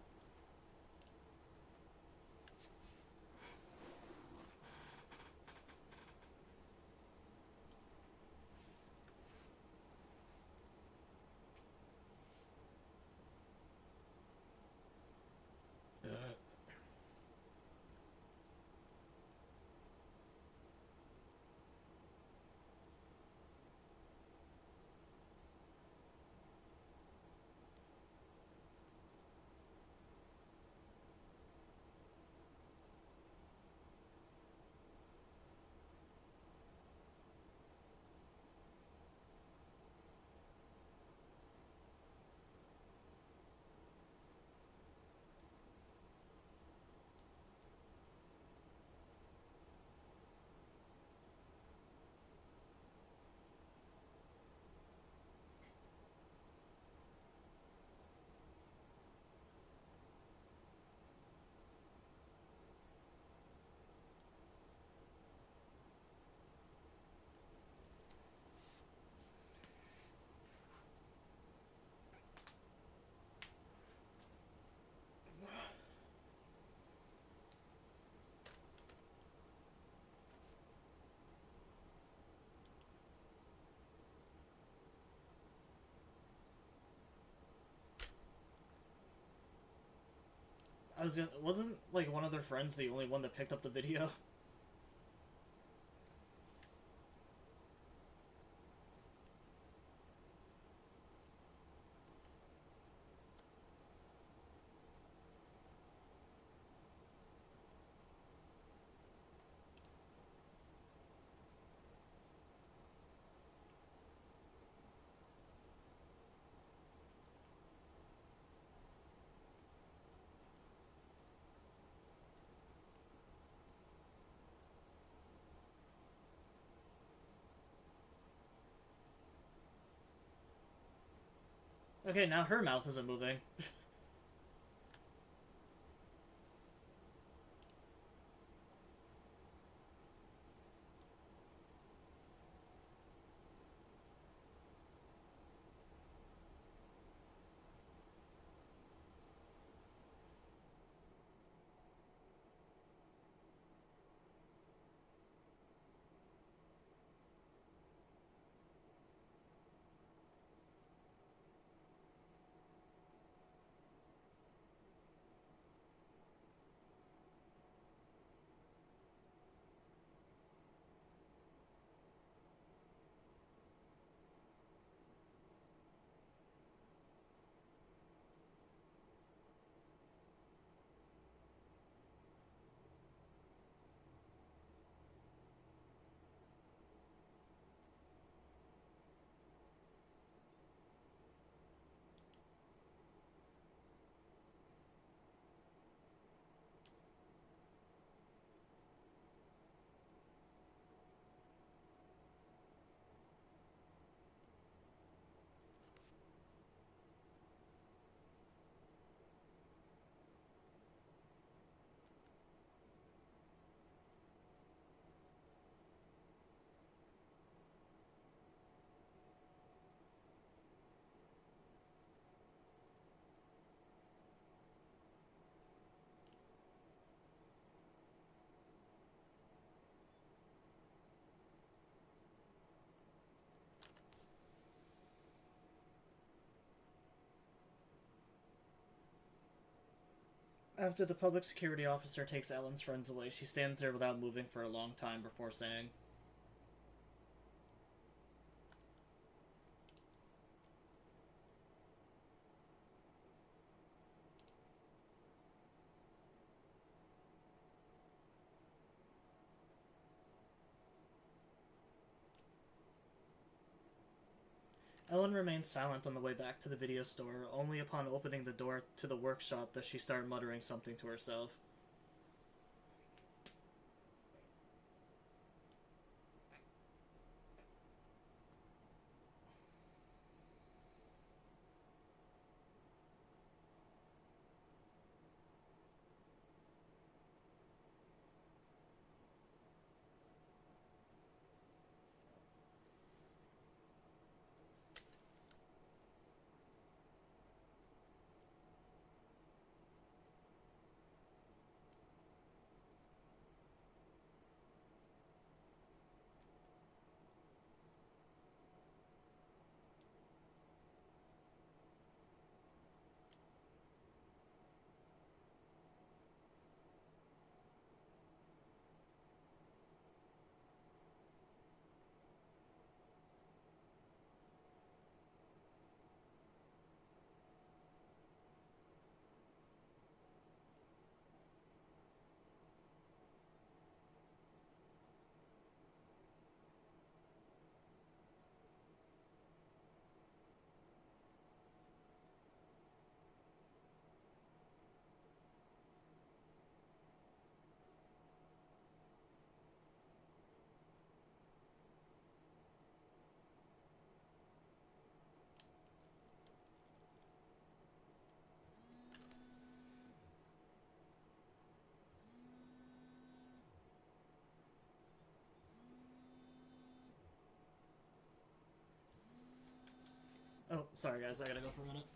Wasn't, like, one of their friends the only one that picked up the video? Okay, now her mouth isn't moving. After the public security officer takes Ellen's friends away, she stands there without moving for a long time before saying, Ellen remained silent on the way back to the video store. Only upon opening the door to the workshop does she start muttering something to herself. Sorry guys, I gotta go for a minute.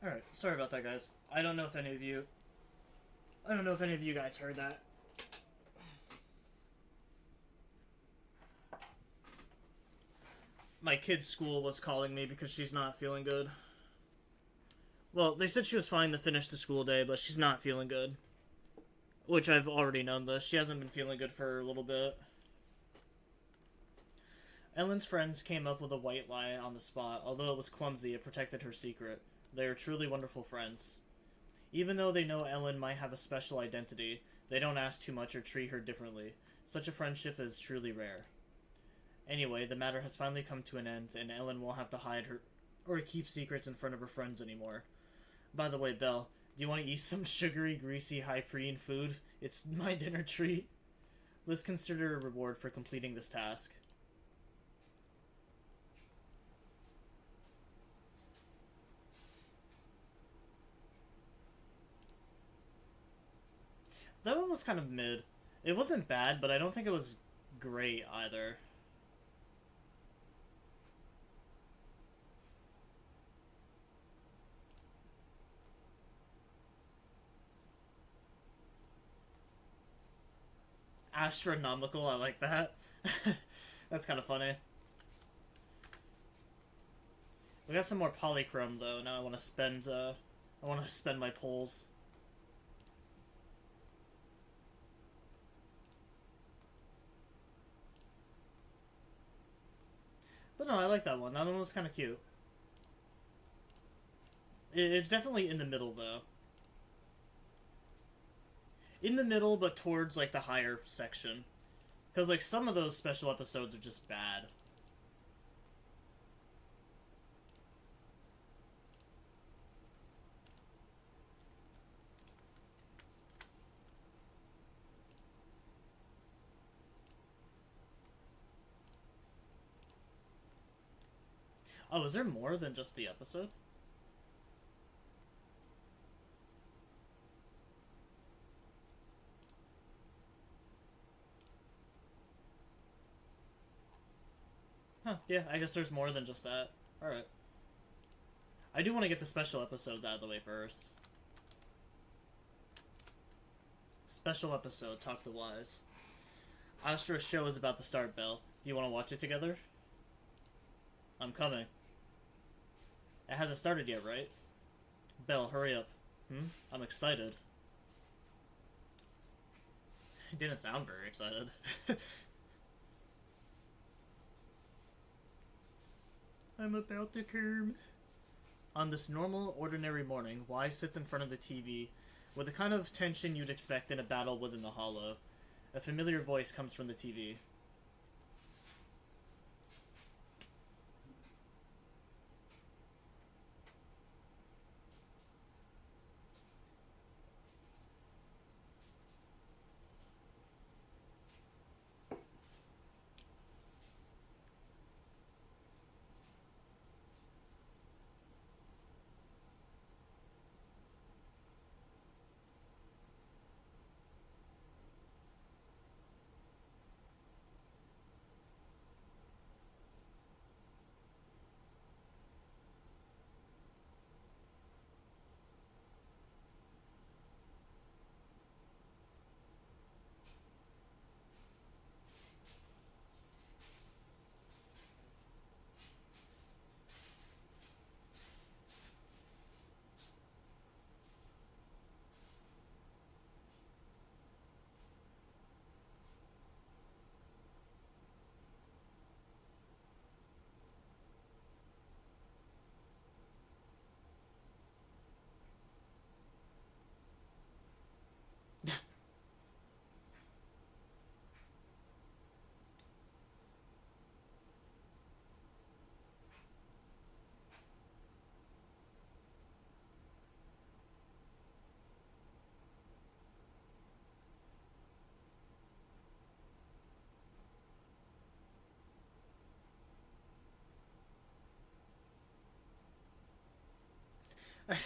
Alright, sorry about that, guys. I don't know if any of you guys heard that. My kid's school was calling me because she's not feeling good. Well, they said she was fine to finish the school day, but she's not feeling good. Which I've already known this. She hasn't been feeling good for a little bit. Ellen's friends came up with a white lie on the spot. Although it was clumsy, it protected her secret. They are truly wonderful friends. Even though they know Ellen might have a special identity, they don't ask too much or treat her differently. Such a friendship is truly rare. Anyway, the matter has finally come to an end, and Ellen won't have to hide her or keep secrets in front of her friends anymore. By the way, Belle, do you want to eat some sugary, greasy, high-protein food? It's my dinner treat. Let's consider a reward for completing this task. That one was kind of mid. It wasn't bad, but I don't think it was great either. Astronomical, I like that. That's kind of funny. We got some more polychrome though. Now I want to spend. I want to spend my pulls. But no, I like that one. That one was kind of cute. It's definitely in the middle though. In the middle, but towards like the higher section. Because like some of those special episodes are just bad. Oh, is there more than just the episode? Huh, yeah, I guess there's more than just that. Alright. I do want to get the special episodes out of the way first. Special episode, Talk to Wise. Astra's show is about to start, Belle. Do you want to watch it together? I'm coming. It hasn't started yet, right? Belle, hurry up. I'm excited. He didn't sound very excited. I'm about to come. On this normal, ordinary morning, Wise sits in front of the TV with the kind of tension you'd expect in a battle within the Hollow. A familiar voice comes from the TV.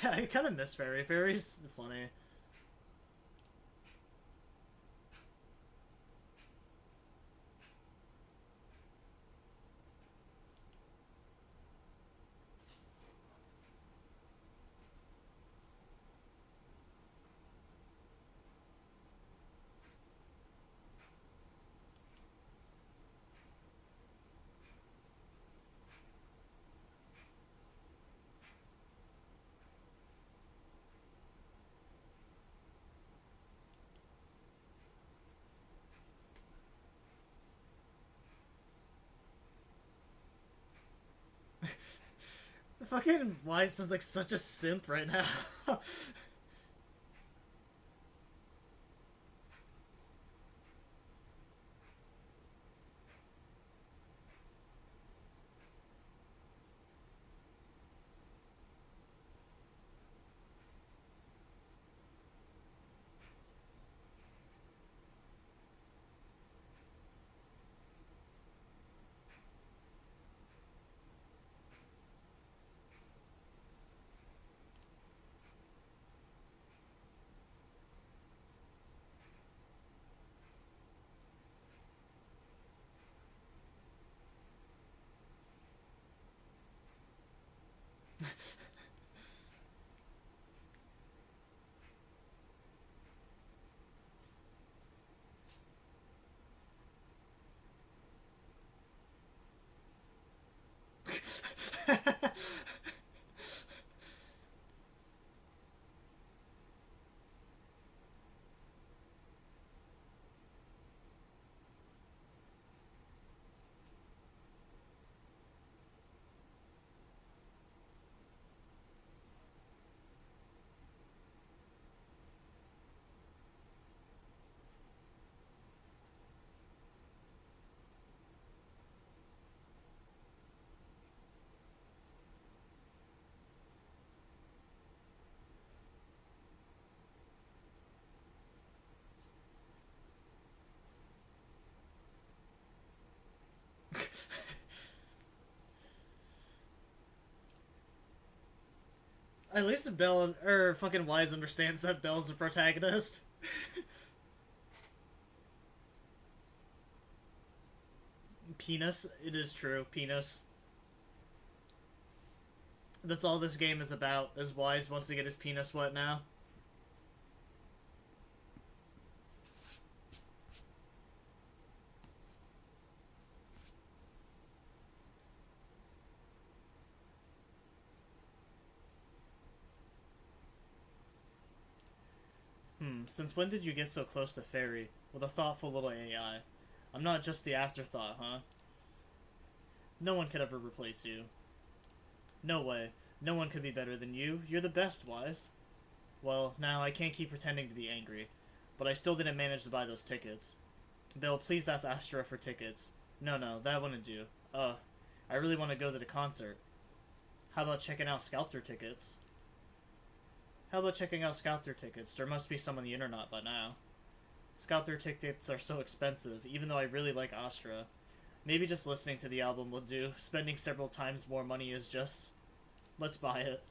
I kind of miss Fairy. Fairy's funny. The fucking Wise sounds like such a simp right now. At least Belle or fucking Wise understands that Belle's the protagonist. Penis. It is true. Penis. That's all this game is about, is Wise wants to get his penis wet now. Since when did you get so close to Fairy? With a thoughtful little AI. I'm not just the afterthought, huh? No one could ever replace you. No way. No one could be better than you. You're the best, Wise. Well, now I can't keep pretending to be angry. But I still didn't manage to buy those tickets. Bill, please ask Astra for tickets. No, that wouldn't do. I really want to go to the concert. How about checking out Sculptor tickets? How about checking out Sculptor tickets? There must be some on the internet by now. Sculptor tickets are so expensive, even though I really like Astra. Maybe just listening to the album will do. Spending several times more money is just... Let's buy it.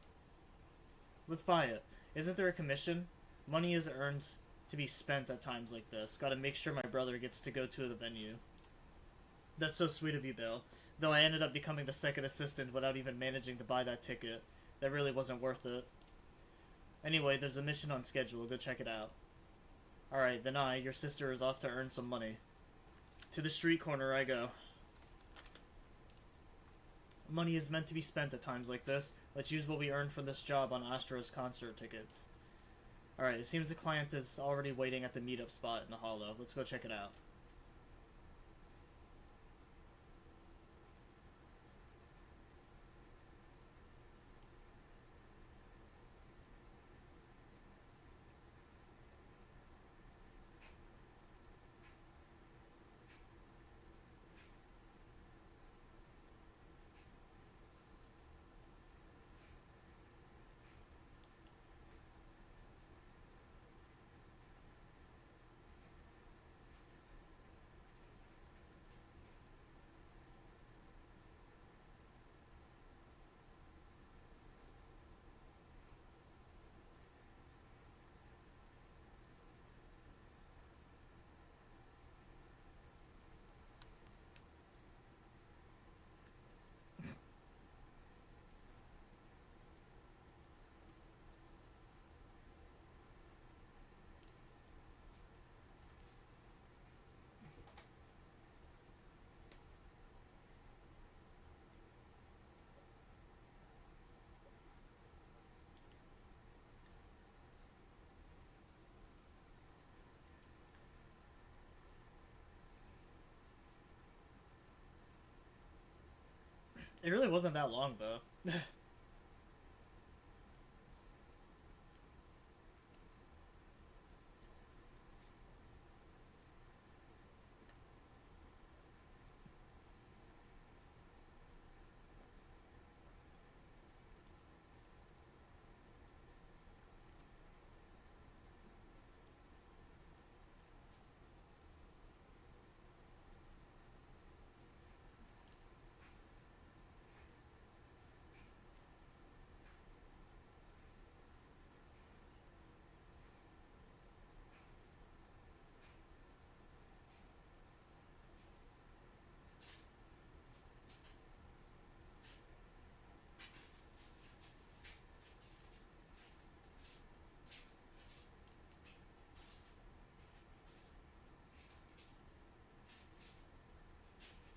Let's buy it. Isn't there a commission? Money is earned to be spent at times like this. Gotta make sure my brother gets to go to the venue. That's so sweet of you, Bill. Though I ended up becoming the second assistant without even managing to buy that ticket. That really wasn't worth it. Anyway, there's a mission on schedule. Go check it out. Alright, then your sister, is off to earn some money. To the street corner I go. Money is meant to be spent at times like this. Let's use what we earned from this job on Astra's concert tickets. Alright, it seems the client is already waiting at the meetup spot in the hollow. Let's go check it out. It really wasn't that long, though.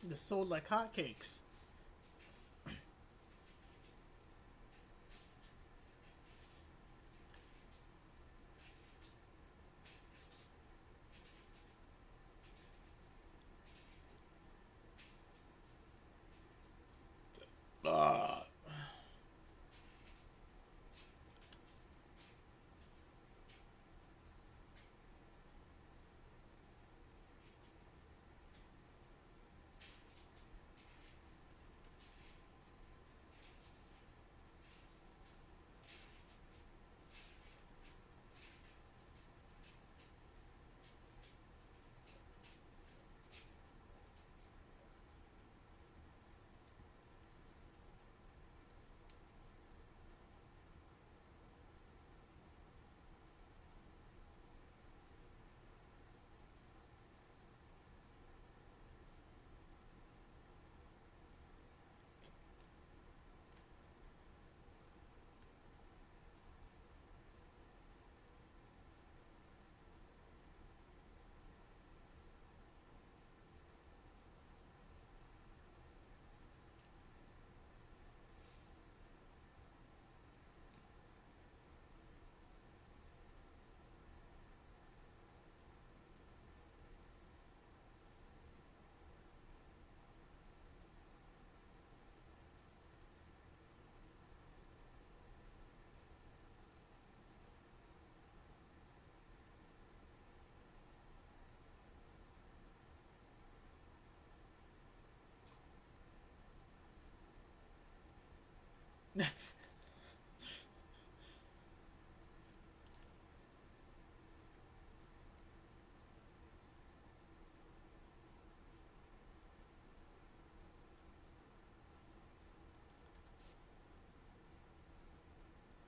They sold like hotcakes.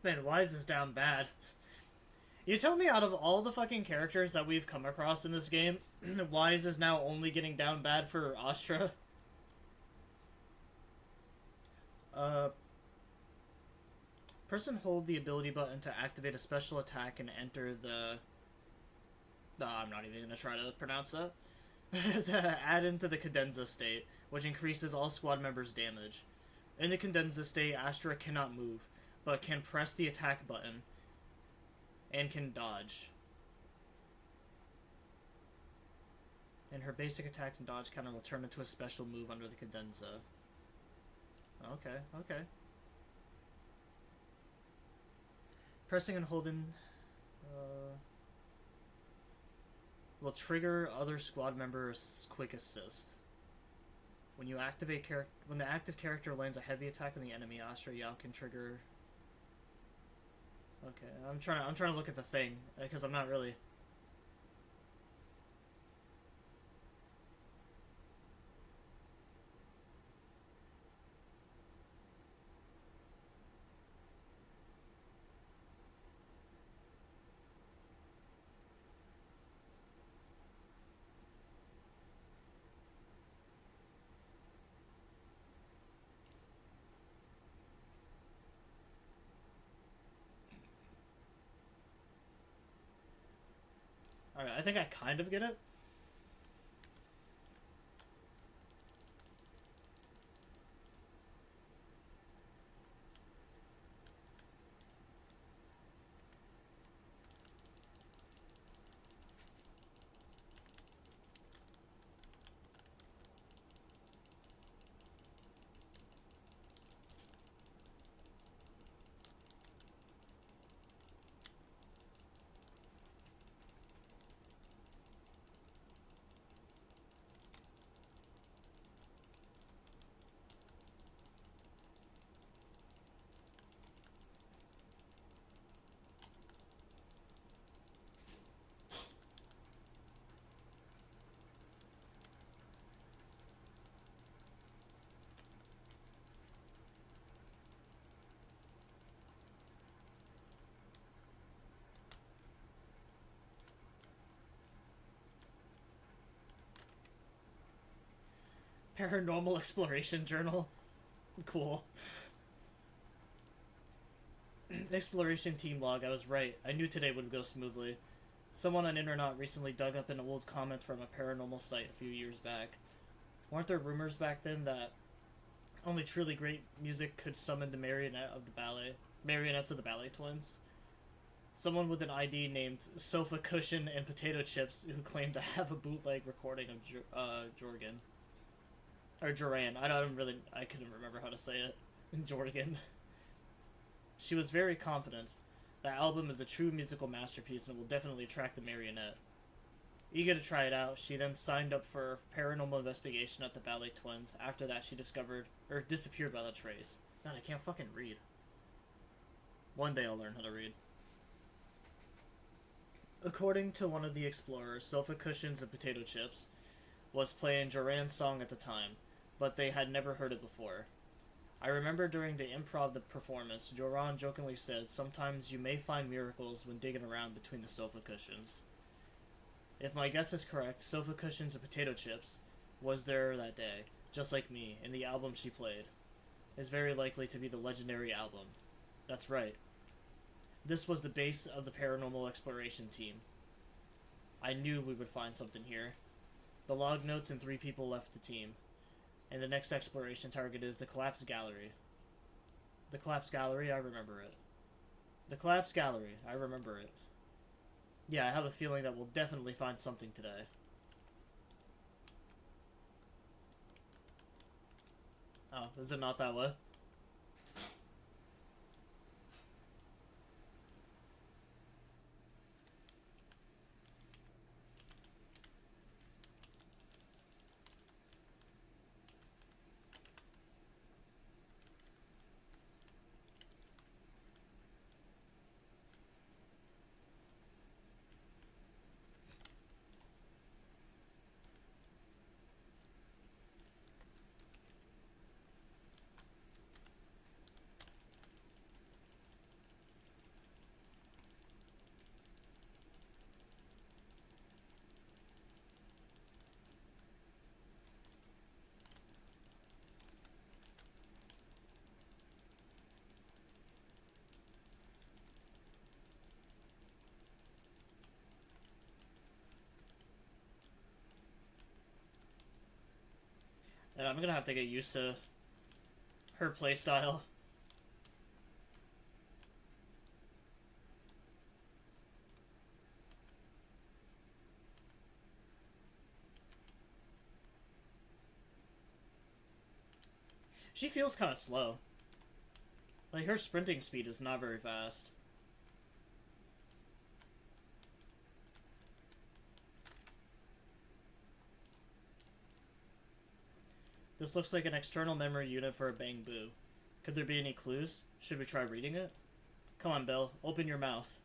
Man, why is this down bad? You tell me out of all the fucking characters that we've come across in this game, why is this now only getting down bad for Astra? Uh, person hold the ability button to activate a special attack and enter the... No, I'm not even gonna try to pronounce that. To add into the cadenza state, which increases all squad members' damage. In the cadenza state, Astra cannot move, but can press the attack button and can dodge. And her basic attack and dodge counter will turn into a special move under the cadenza. Okay, okay. Pressing and holding will trigger other squad members' quick assist. When you activate when the active character lands a heavy attack on the enemy, Astra Yao can trigger. Okay, I'm trying to look at the thing because I'm not really. Alright, I think I kind of get it. Paranormal Exploration Journal. Cool. Exploration team log. I was right. I knew today would go smoothly. Someone on Internet recently dug up an old comment from a paranormal site a few years back. Weren't there rumors back then that only truly great music could summon the marionettes of the ballet twins? Someone with an ID named Sofa Cushion and Potato Chips who claimed to have a bootleg recording of Jorgen. Or Joran. I couldn't remember how to say it. Jorgen. She was very confident. The album is a true musical masterpiece and will definitely attract the marionette. Eager to try it out, she then signed up for paranormal investigation at the Ballet Twins. After that, she disappeared without a trace. God, I can't fucking read. One day I'll learn how to read. According to one of the explorers, Sofa Cushions and Potato Chips was playing Joran's song at the time, but they had never heard it before. I remember during the improv performance, Joran jokingly said, "Sometimes you may find miracles when digging around between the sofa cushions." If my guess is correct, Sofa Cushions and Potato Chips was there that day, just like me, and the album she played is very likely to be the legendary album. That's right. This was the base of the paranormal exploration team. I knew we would find something here. The log notes and 3 people left the team. And the next exploration target is the Collapse Gallery. The Collapse Gallery, I remember it. The Collapse Gallery, I remember it. Yeah, I have a feeling that we'll definitely find something today. Oh, is it not that way? I'm gonna have to get used to her playstyle. She feels kind of slow. Like, her sprinting speed is not very fast. This looks like an external memory unit for a Bang Boo. Could there be any clues? Should we try reading it? Come on, Bill. Open your mouth.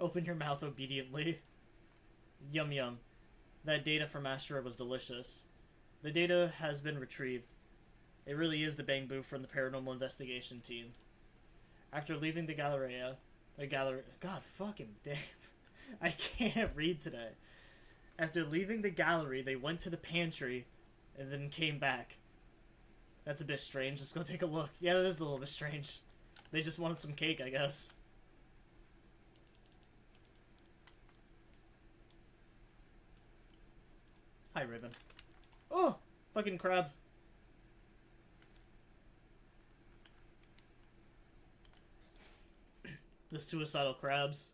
Open your mouth obediently. Yum yum. That data from Astra was delicious. The data has been retrieved. It really is the Bang Boo from the paranormal investigation team. After leaving the Galleria... God fucking damn. I can't read today. After leaving the gallery, they went to the pantry and then came back. That's a bit strange. Let's go take a look. Yeah, it is a little bit strange. They just wanted some cake, I guess. Hi, Raven. Oh! Fucking crab. The suicidal crabs.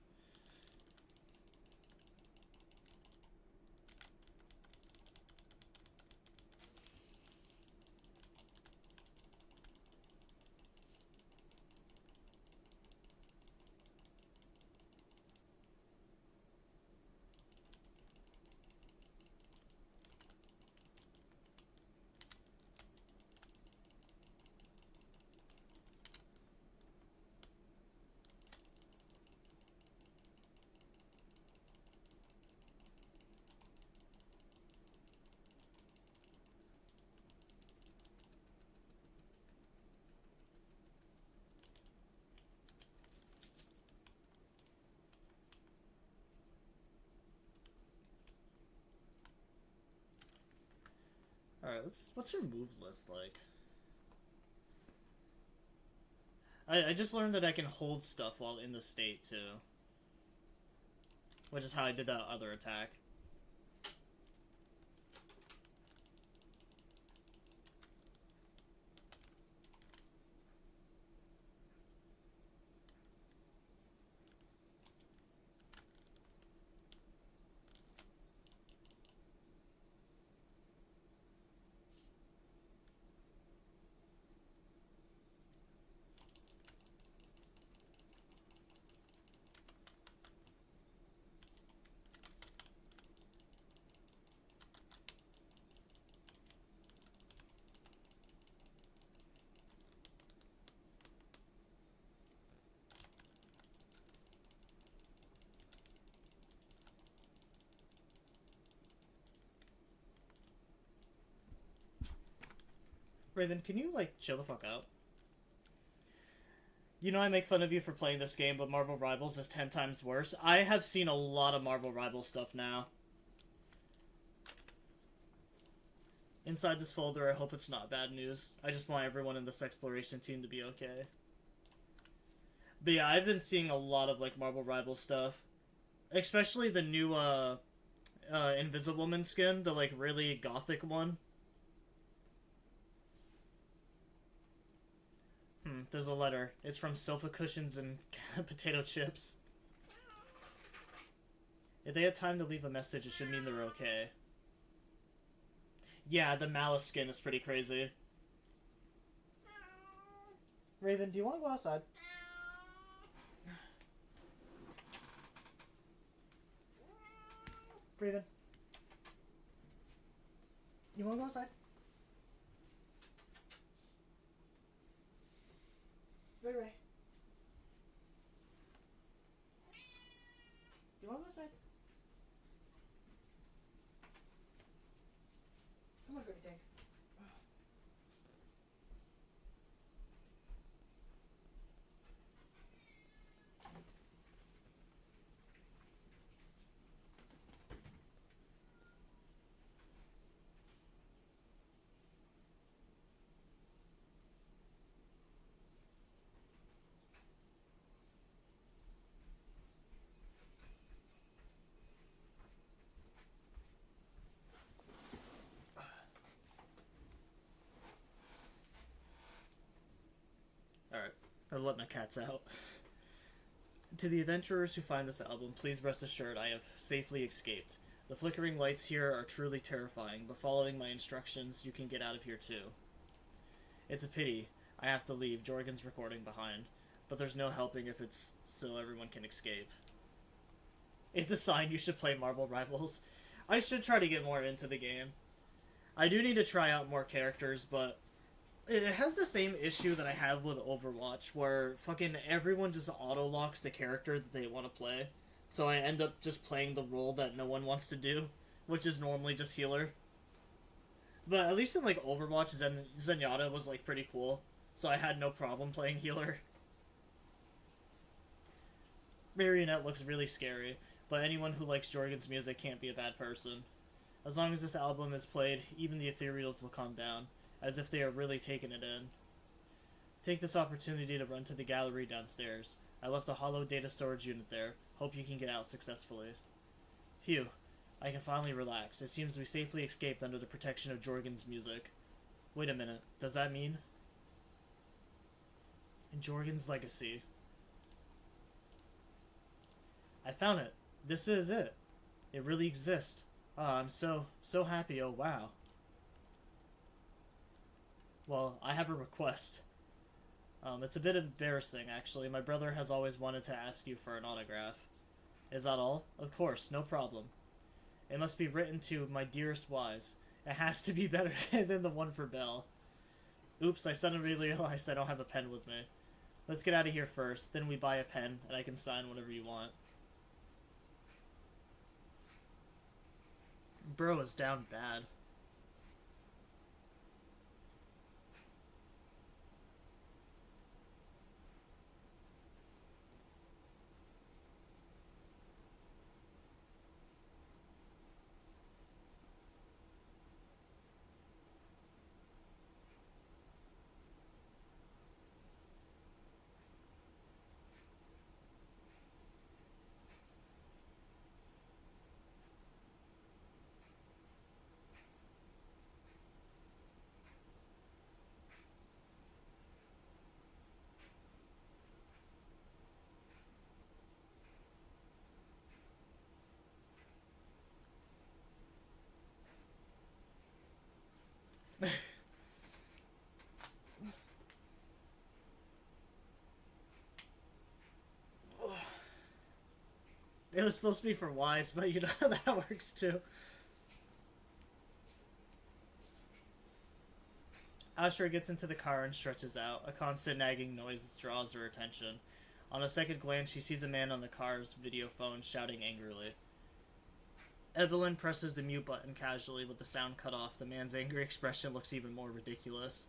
Alright, what's your move list like? I just learned that I can hold stuff while in the state, too. Which is how I did that other attack. Raven, can you, like, chill the fuck out? You know I make fun of you for playing this game, but Marvel Rivals is 10 times worse. I have seen a lot of Marvel Rivals stuff now. Inside this folder, I hope it's not bad news. I just want everyone in this exploration team to be okay. But yeah, I've been seeing a lot of, like, Marvel Rivals stuff. Especially the new, Invisible-Woman skin, the, like, really gothic one. There's a letter. It's from sofa cushions and potato chips. If they had time to leave a message, it should mean they're okay. Yeah, the Malice skin is pretty crazy. Raven, do you want to go outside? Raven? You want to go outside? Ray Ray. You want to go outside? Come on, Gravy Tank. gonna let my cats out. To the adventurers who find this album, please rest assured I have safely escaped. The flickering lights here are truly terrifying, but following my instructions, you can get out of here too. It's a pity I have to leave Jorgen's recording behind, but there's no helping if it's so everyone can escape. It's a sign you should play Marble Rivals. I should try to get more into the game. I do need to try out more characters, but it has the same issue that I have with Overwatch, where fucking everyone just auto-locks the character that they want to play. So I end up just playing the role that no one wants to do, which is normally just healer. But at least in like Overwatch, Zenyatta was like pretty cool, so I had no problem playing healer. Marionette looks really scary, but anyone who likes Jorgen's music can't be a bad person. As long as this album is played, even the ethereals will calm down, as if they are really taking it in. Take this opportunity to run to the gallery downstairs. I left a hollow data storage unit there. Hope you can get out successfully. Phew. I can finally relax. It seems we safely escaped under the protection of Jorgen's music. Wait a minute. Does that mean? In Jorgen's legacy. I found it. This is it. It really exists. Ah, I'm so happy. Oh, wow. Well, I have a request. It's a bit embarrassing, actually. My brother has always wanted to ask you for an autograph. Is that all? Of course, no problem. It must be written to my dearest Wise. It has to be better than the one for Belle. Oops, I suddenly realized I don't have a pen with me. Let's get out of here first, then we buy a pen, and I can sign whatever you want. Bro is down bad. It was supposed to be for Wise, but you know how that works too. Astra gets into the car and stretches out. A constant nagging noise draws her attention. On a second glance, she sees a man on the car's video phone shouting angrily. Evelyn presses the mute button casually with the sound cut off. The man's angry expression looks even more ridiculous.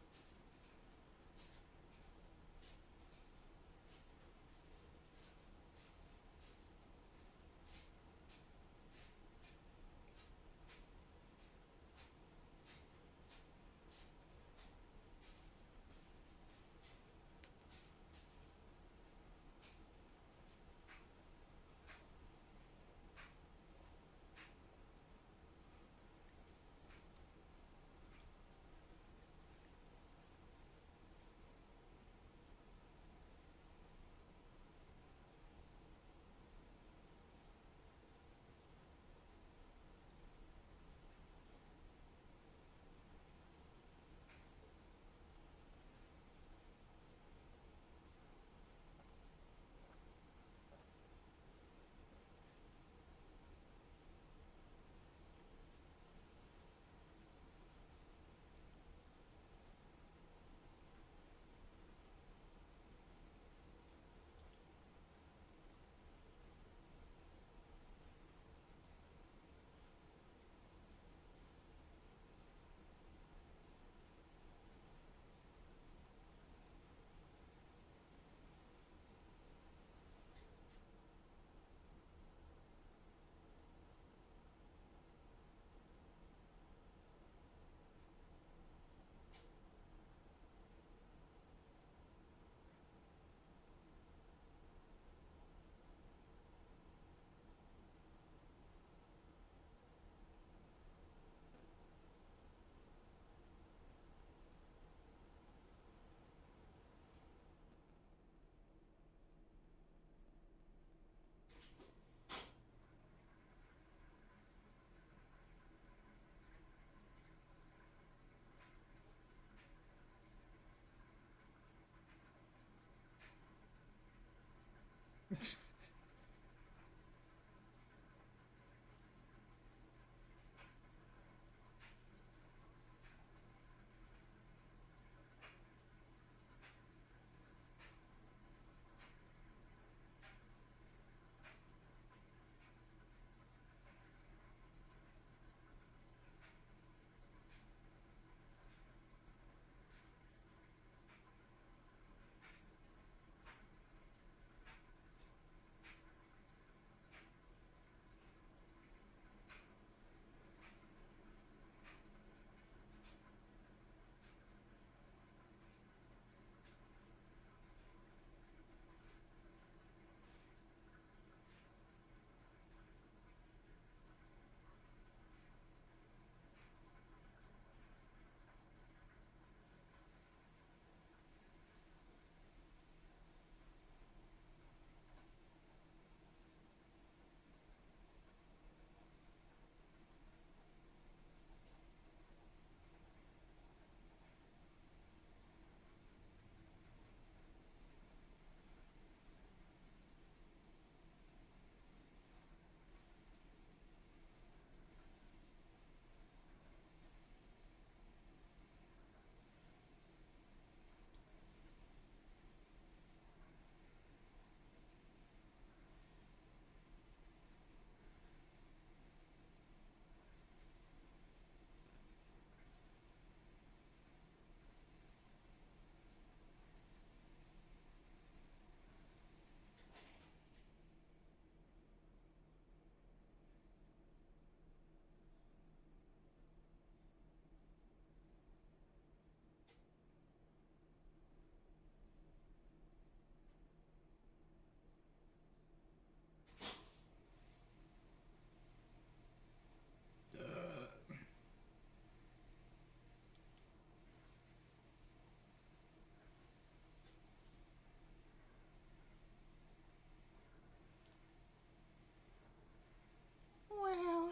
Wow.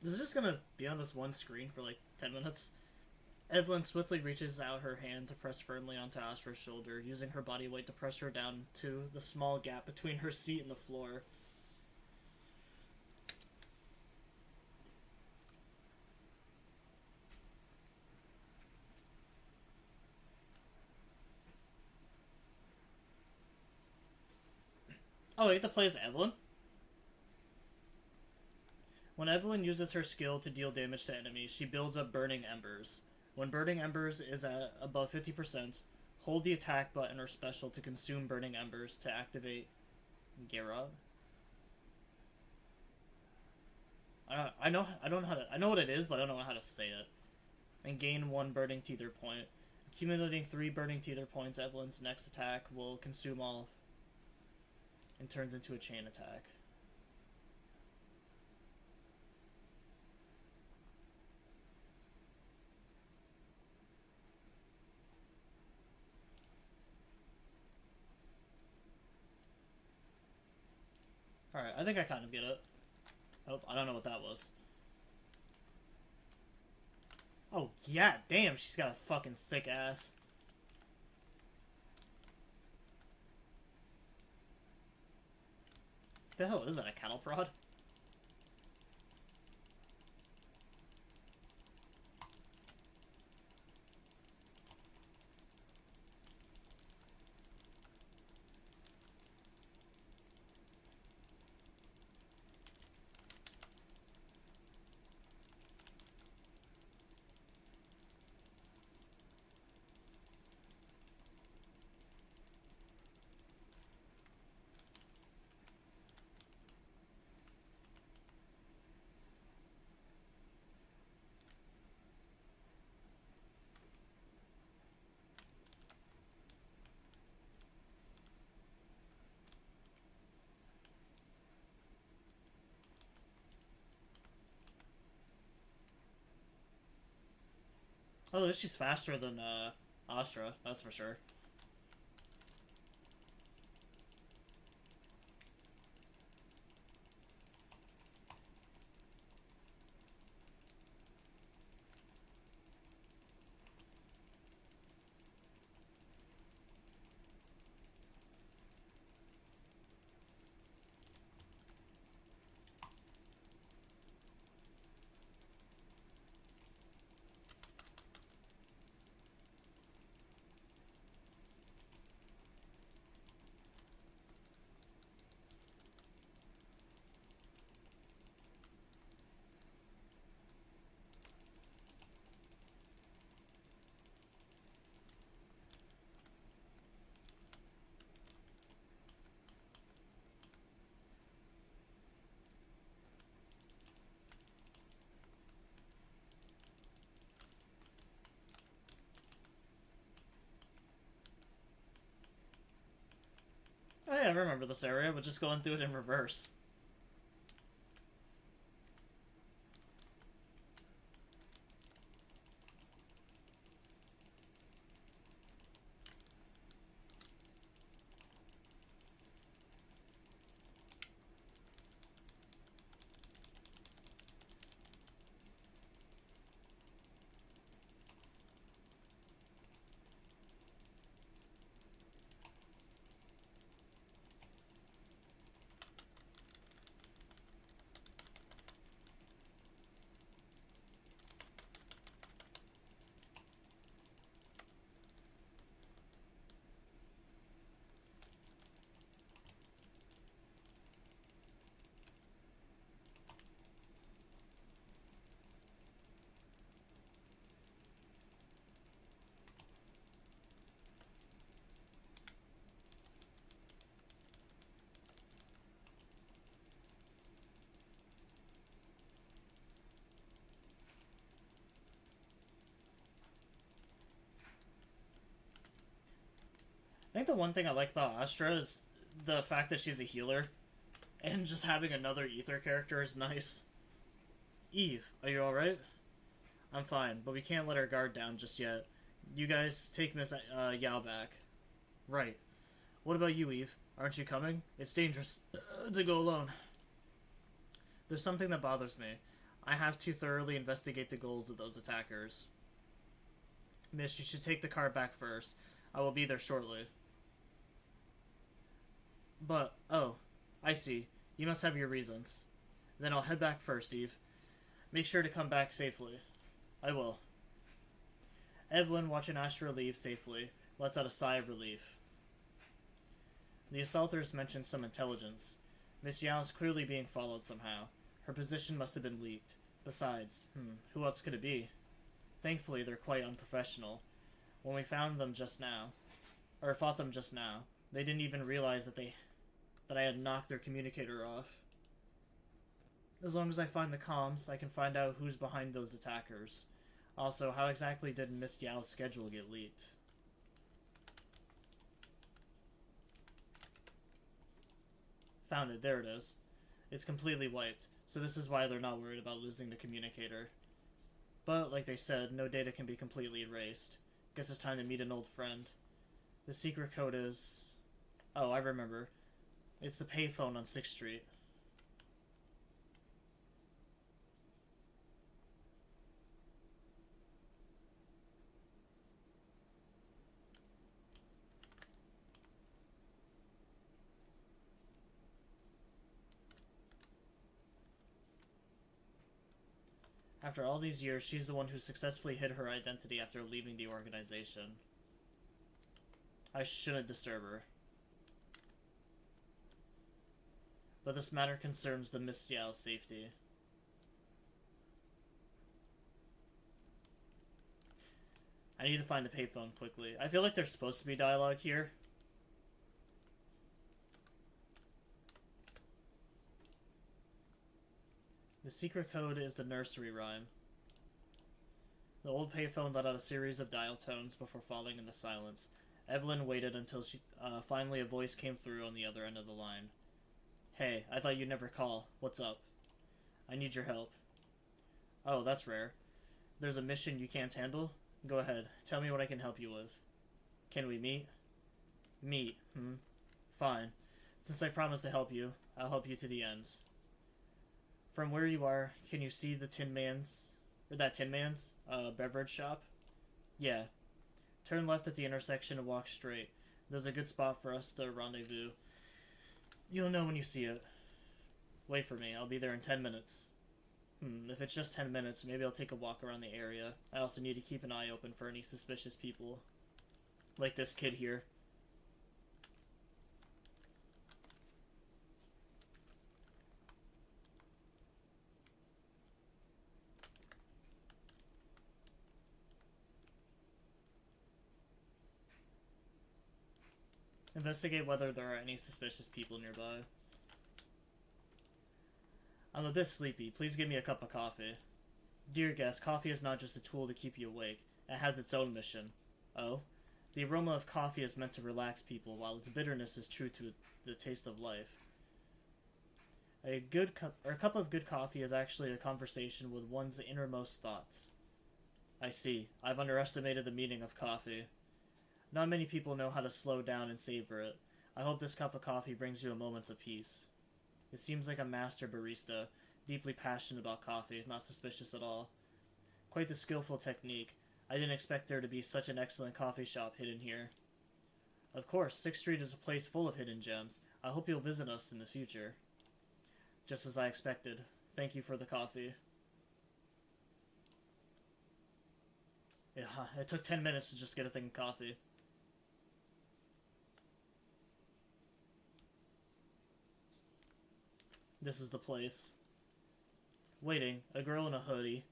This is just gonna be on this one screen for like 10 minutes. Evelyn swiftly reaches out her hand to press firmly onto Astra's shoulder, using her body weight to press her down to the small gap between her seat and the floor. Oh, you get to play as Evelyn? When Evelyn uses her skill to deal damage to enemies, she builds up Burning Embers. When Burning Embers is at above 50%, hold the attack button or special to consume Burning Embers to activate Gera. I know what it is, but I don't know how to say it. And gain 1 Burning Tether point. Accumulating 3 Burning Tether points, Evelyn's next attack will consume all and turns into a chain attack. Alright, I think I kind of get it. Oh, I don't know what that was. Oh, yeah, damn, she's got a fucking thick ass. The hell is that, a cattle prod? Oh, at least she's faster than, Astra, that's for sure. I remember this area, but just going through it in reverse. I think the one thing I like about Astra is the fact that she's a healer, and just having another ether character is nice. Eve, are you alright? I'm fine, but we can't let our guard down just yet. You guys take Miss Yao back. Right. What about you, Eve? Aren't you coming? It's dangerous to go alone. There's something that bothers me. I have to thoroughly investigate the goals of those attackers. Miss, you should take the car back first. I will be there shortly. But, oh, I see. You must have your reasons. Then I'll head back first, Eve. Make sure to come back safely. I will. Evelyn, watching Astra leave safely, lets out a sigh of relief. The assaulters mentioned some intelligence. Miss Yao is clearly being followed somehow. Her position must have been leaked. Besides, who else could it be? Thankfully, they're quite unprofessional. When we found them just now, or fought them just now, they didn't even realize that I had knocked their communicator off. As long as I find the comms, I can find out who's behind those attackers. Also, how exactly did Miss Yao's schedule get leaked? Found it, there it is. It's completely wiped, so this is why they're not worried about losing the communicator. But, like they said, no data can be completely erased. Guess it's time to meet an old friend. The secret code is... Oh, I remember. It's the payphone on 6th Street. After all these years, she's the one who successfully hid her identity after leaving the organization. I shouldn't disturb her. But this matter concerns the Miss Yao's safety. I need to find the payphone quickly. I feel like there's supposed to be dialogue here. The secret code is the nursery rhyme. The old payphone let out a series of dial tones before falling into silence. Evelyn waited until finally a voice came through on the other end of the line. Hey, I thought you'd never call. What's up? I need your help. Oh, that's rare. There's a mission you can't handle? Go ahead. Tell me what I can help you with. Can we meet? Meet, Fine. Since I promised to help you, I'll help you to the end. From where you are, can you see the Tin Man's beverage shop? Yeah. Turn left at the intersection and walk straight. There's a good spot for us to rendezvous. You'll know when you see it. Wait for me, I'll be there in 10 minutes. If it's just 10 minutes, maybe I'll take a walk around the area. I also need to keep an eye open for any suspicious people. Like this kid here. Investigate whether there are any suspicious people nearby. I'm a bit sleepy. Please give me a cup of coffee. Dear guest, coffee is not just a tool to keep you awake. It has its own mission. Oh? The aroma of coffee is meant to relax people, while its bitterness is true to the taste of life. A cup of good coffee is actually a conversation with one's innermost thoughts. I see. I've underestimated the meaning of coffee. Not many people know how to slow down and savor it. I hope this cup of coffee brings you a moment of peace. It seems like a master barista, deeply passionate about coffee, not suspicious at all. Quite the skillful technique. I didn't expect there to be such an excellent coffee shop hidden here. Of course, 6th Street is a place full of hidden gems. I hope you'll visit us in the future. Just as I expected. Thank you for the coffee. Yeah, it took 10 minutes to just get a thing of coffee. This is the place. Waiting, a girl in a hoodie,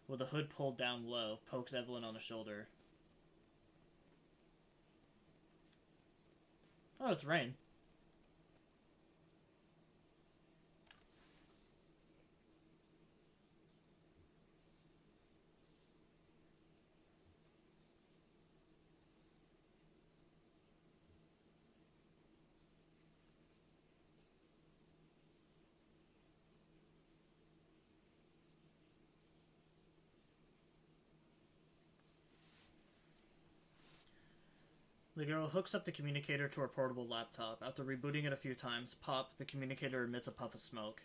with the hood pulled down low, pokes Evelyn on the shoulder. Oh, it's Rain. The girl hooks up the communicator to her portable laptop. After rebooting it a few times, pop, the communicator emits a puff of smoke.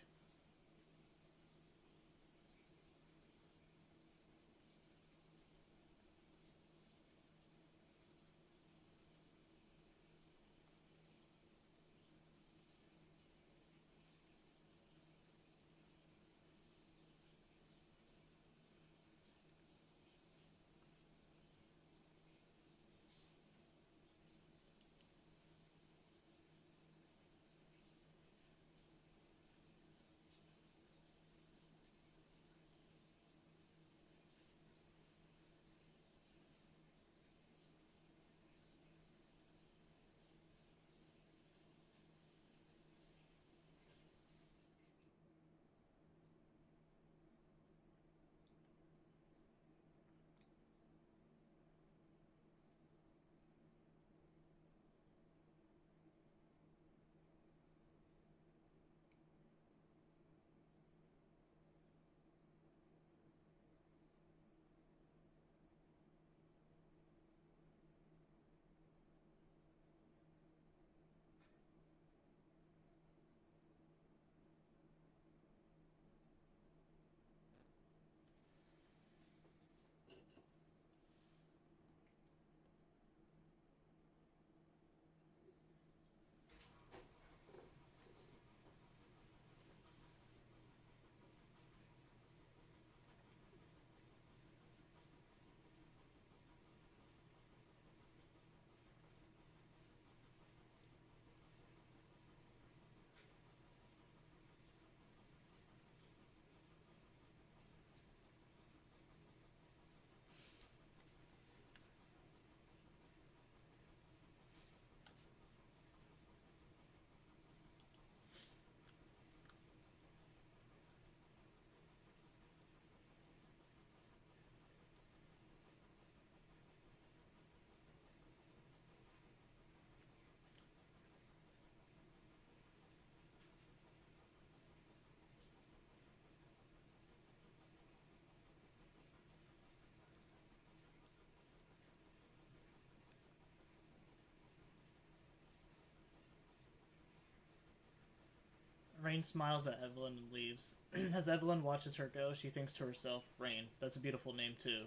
Rain smiles at Evelyn and leaves. As Evelyn watches her go, she thinks to herself, Rain, that's a beautiful name too.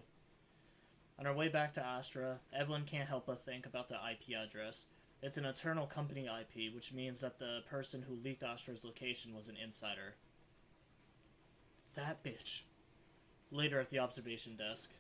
On her way back to Astra, Evelyn can't help but think about the IP address. It's an eternal company IP, which means that the person who leaked Astra's location was an insider. That bitch. Later at the observation desk.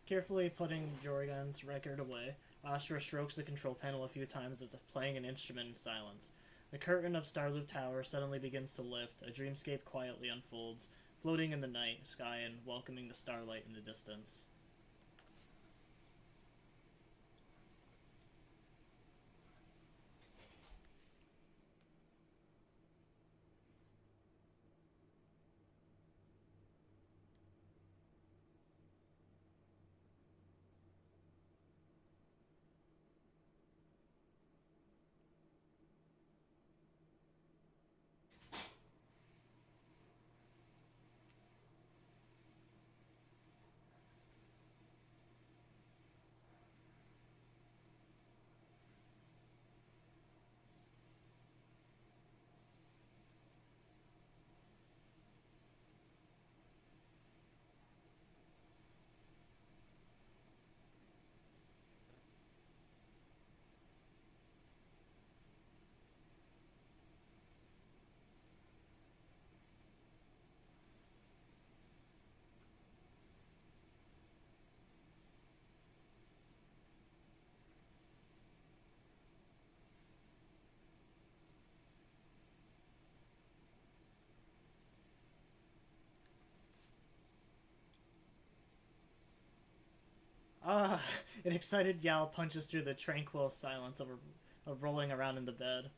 Carefully putting Jorgen's record away, Astra strokes the control panel a few times as if playing an instrument in silence. The curtain of Starloop Tower suddenly begins to lift, a dreamscape quietly unfolds, floating in the night sky and welcoming the starlight in the distance. Ah, an excited Yao punches through the tranquil silence of rolling around in the bed.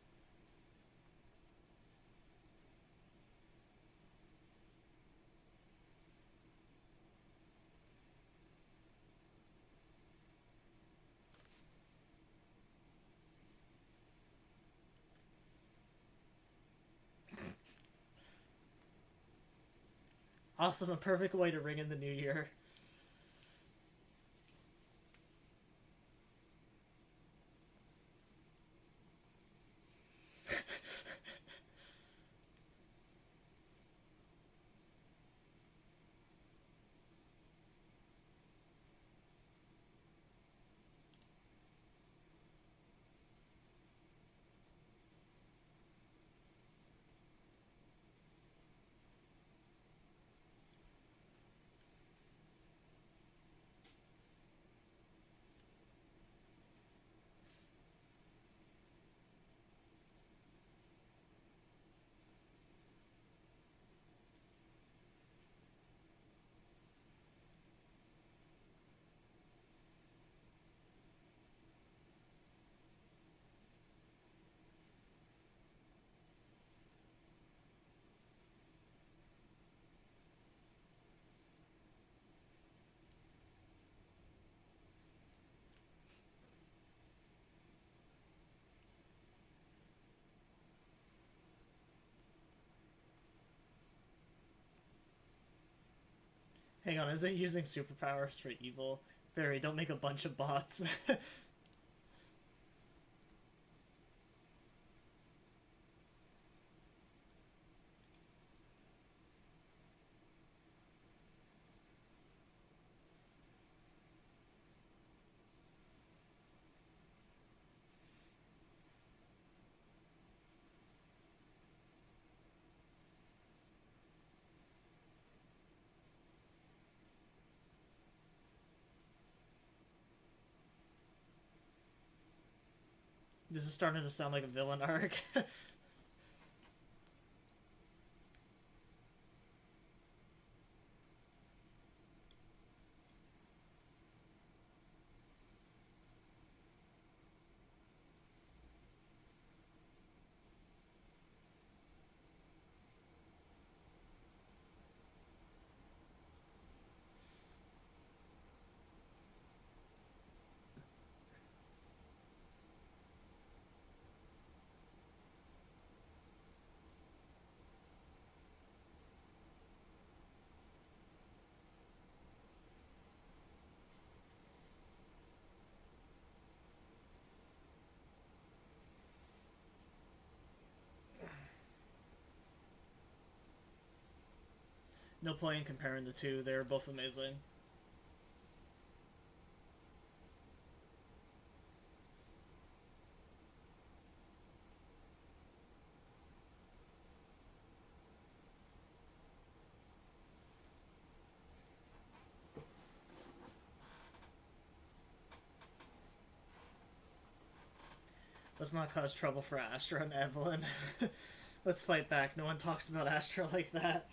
Awesome, a perfect way to ring in the new year. Hang on, is it using superpowers for evil? Fairy, don't make a bunch of bots. This is starting to sound like a villain arc. No point in comparing the two, they're both amazing. Let's not cause trouble for Astra and Evelyn. Let's fight back. No one talks about Astra like that.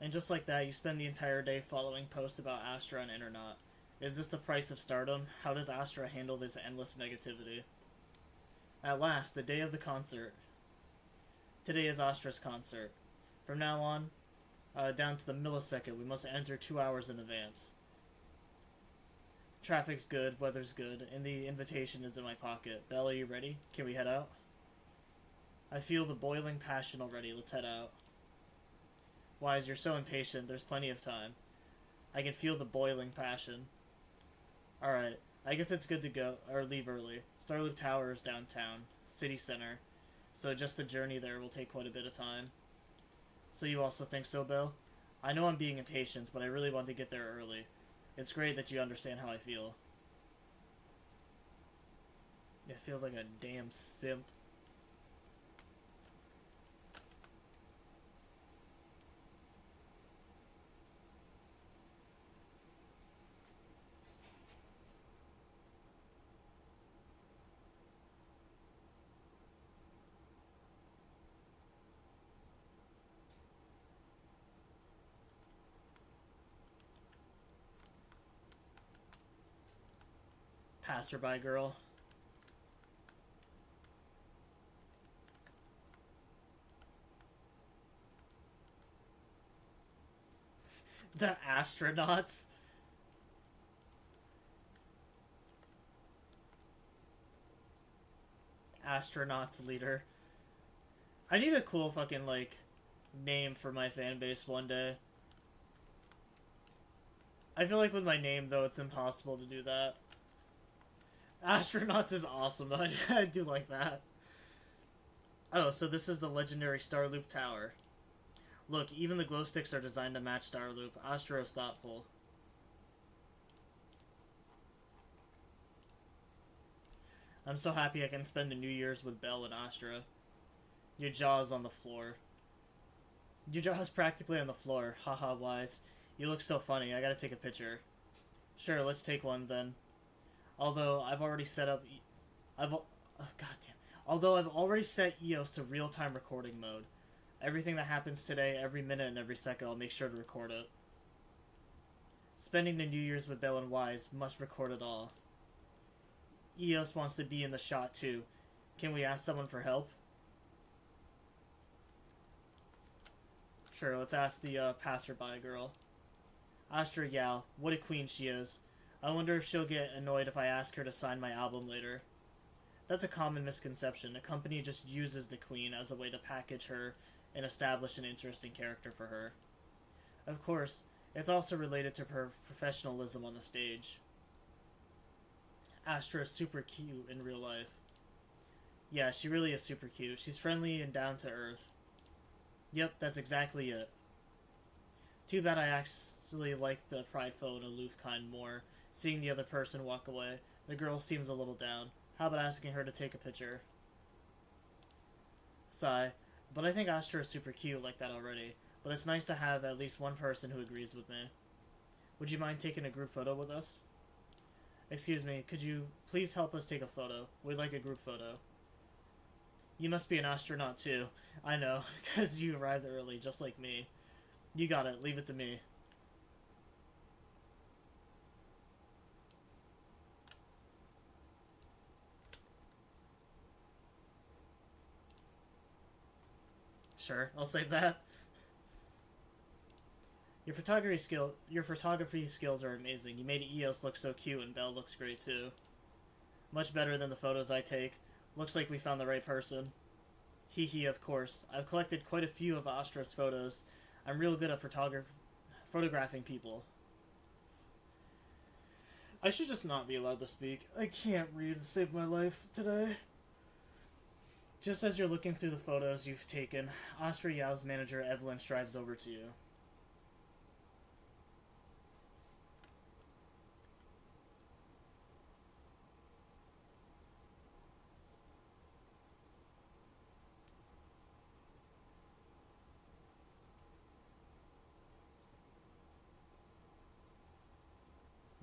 And just like that, you spend the entire day following posts about Astra and Internet. Is this the price of stardom? How does Astra handle this endless negativity? At last, the day of the concert. Today is Astra's concert. From now on, down to the millisecond, we must enter 2 hours in advance. Traffic's good, weather's good, and the invitation is in my pocket. Belle, are you ready? Can we head out? I feel the boiling passion already. Let's head out. Wise, you're so impatient. There's plenty of time. I can feel the boiling passion. Alright, I guess it's good to go, or leave early. Starloop Tower is downtown, city center, so just the journey there will take quite a bit of time. So you also think so, Bill? I know I'm being impatient, but I really want to get there early. It's great that you understand how I feel. It feels like a damn simp. Passerby girl. The astronauts. Astronauts leader. I need a cool fucking, like, name for my fan base one day. I feel like with my name, though, it's impossible to do that. Astronauts is awesome, though. I do like that. Oh, so this is the legendary Starloop Tower. Look, even the glow sticks are designed to match Starloop. Astra is thoughtful. I'm so happy I can spend a New Year's with Belle and Astra. Your jaw's on the floor. Your jaw's practically on the floor. Haha, Wise. You look so funny. I gotta take a picture. Sure, let's take one then. Although I've already set up... goddamn. Although I've already set EOS to real-time recording mode. Everything that happens today, every minute and every second, I'll make sure to record it. Spending the New Year's with Belle and Wise, must record it all. EOS wants to be in the shot too. Can we ask someone for help? Sure, let's ask the passerby girl. Astra Yao, what a queen she is. I wonder if she'll get annoyed if I ask her to sign my album later. That's a common misconception. A company just uses the queen as a way to package her and establish an interesting character for her. Of course, it's also related to her professionalism on the stage. Astra is super cute in real life. Yeah, she really is super cute. She's friendly and down to earth. Yep, that's exactly it. Too bad I actually like the prideful and aloof kind more. Seeing the other person walk away, the girl seems a little down. How about asking her to take a picture? Sigh. But I think Astra is super cute like that already. But it's nice to have at least one person who agrees with me. Would you mind taking a group photo with us? Excuse me, could you please help us take a photo? We'd like a group photo. You must be an astronaut too. I know, because you arrived early, just like me. You got it, leave it to me. Sure, I'll save that. Your photography skills are amazing. You made EOS look so cute, and Belle looks great too. Much better than the photos I take. Looks like we found the right person. Hee hee, of course. I've collected quite a few of Astra's photos. I'm real good at photographing people. I should just not be allowed to speak. I can't read to save my life today. Just as you're looking through the photos you've taken, Astra Yao's manager Evelyn strides over to you.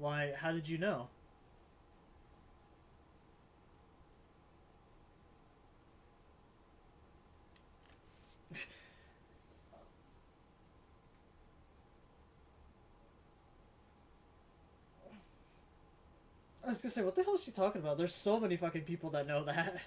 Why? How did you know? I was gonna say, what the hell is she talking about? There's so many fucking people that know that.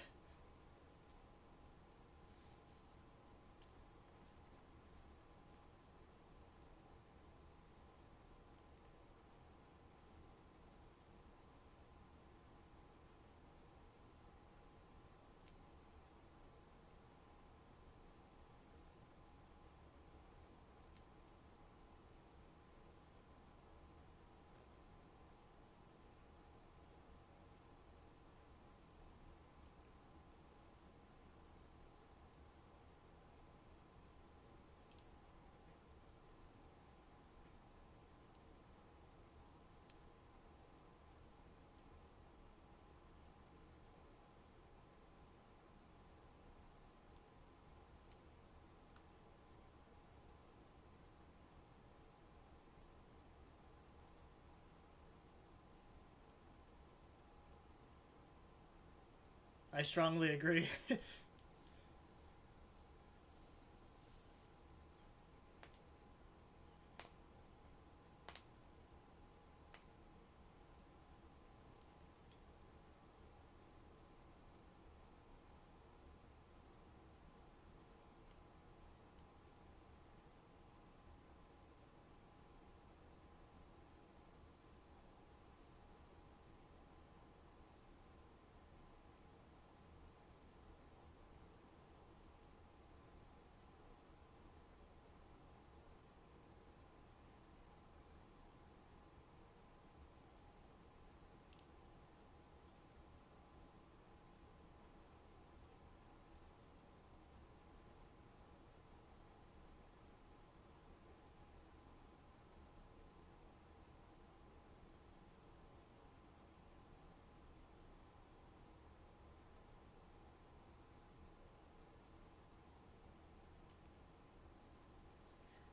I strongly agree.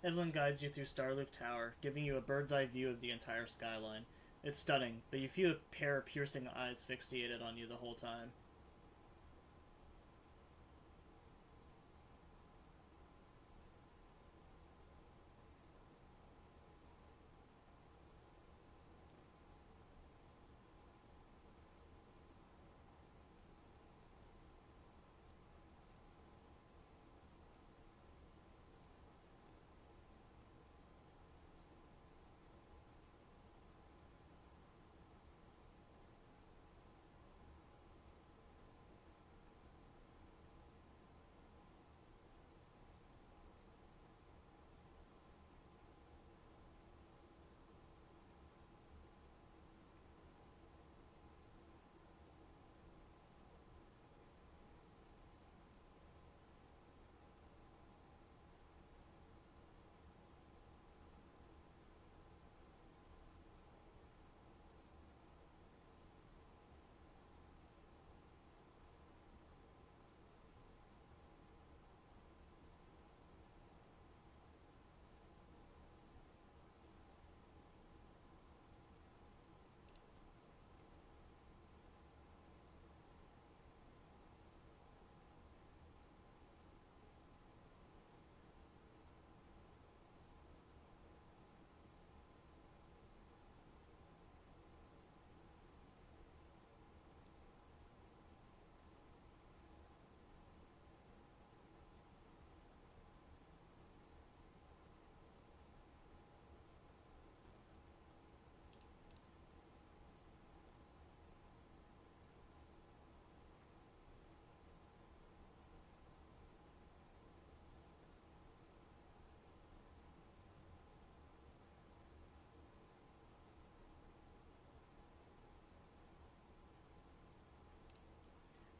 Evelyn guides you through Starloop Tower, giving you a bird's eye view of the entire skyline. It's stunning, but you feel a pair of piercing eyes fixated on you the whole time.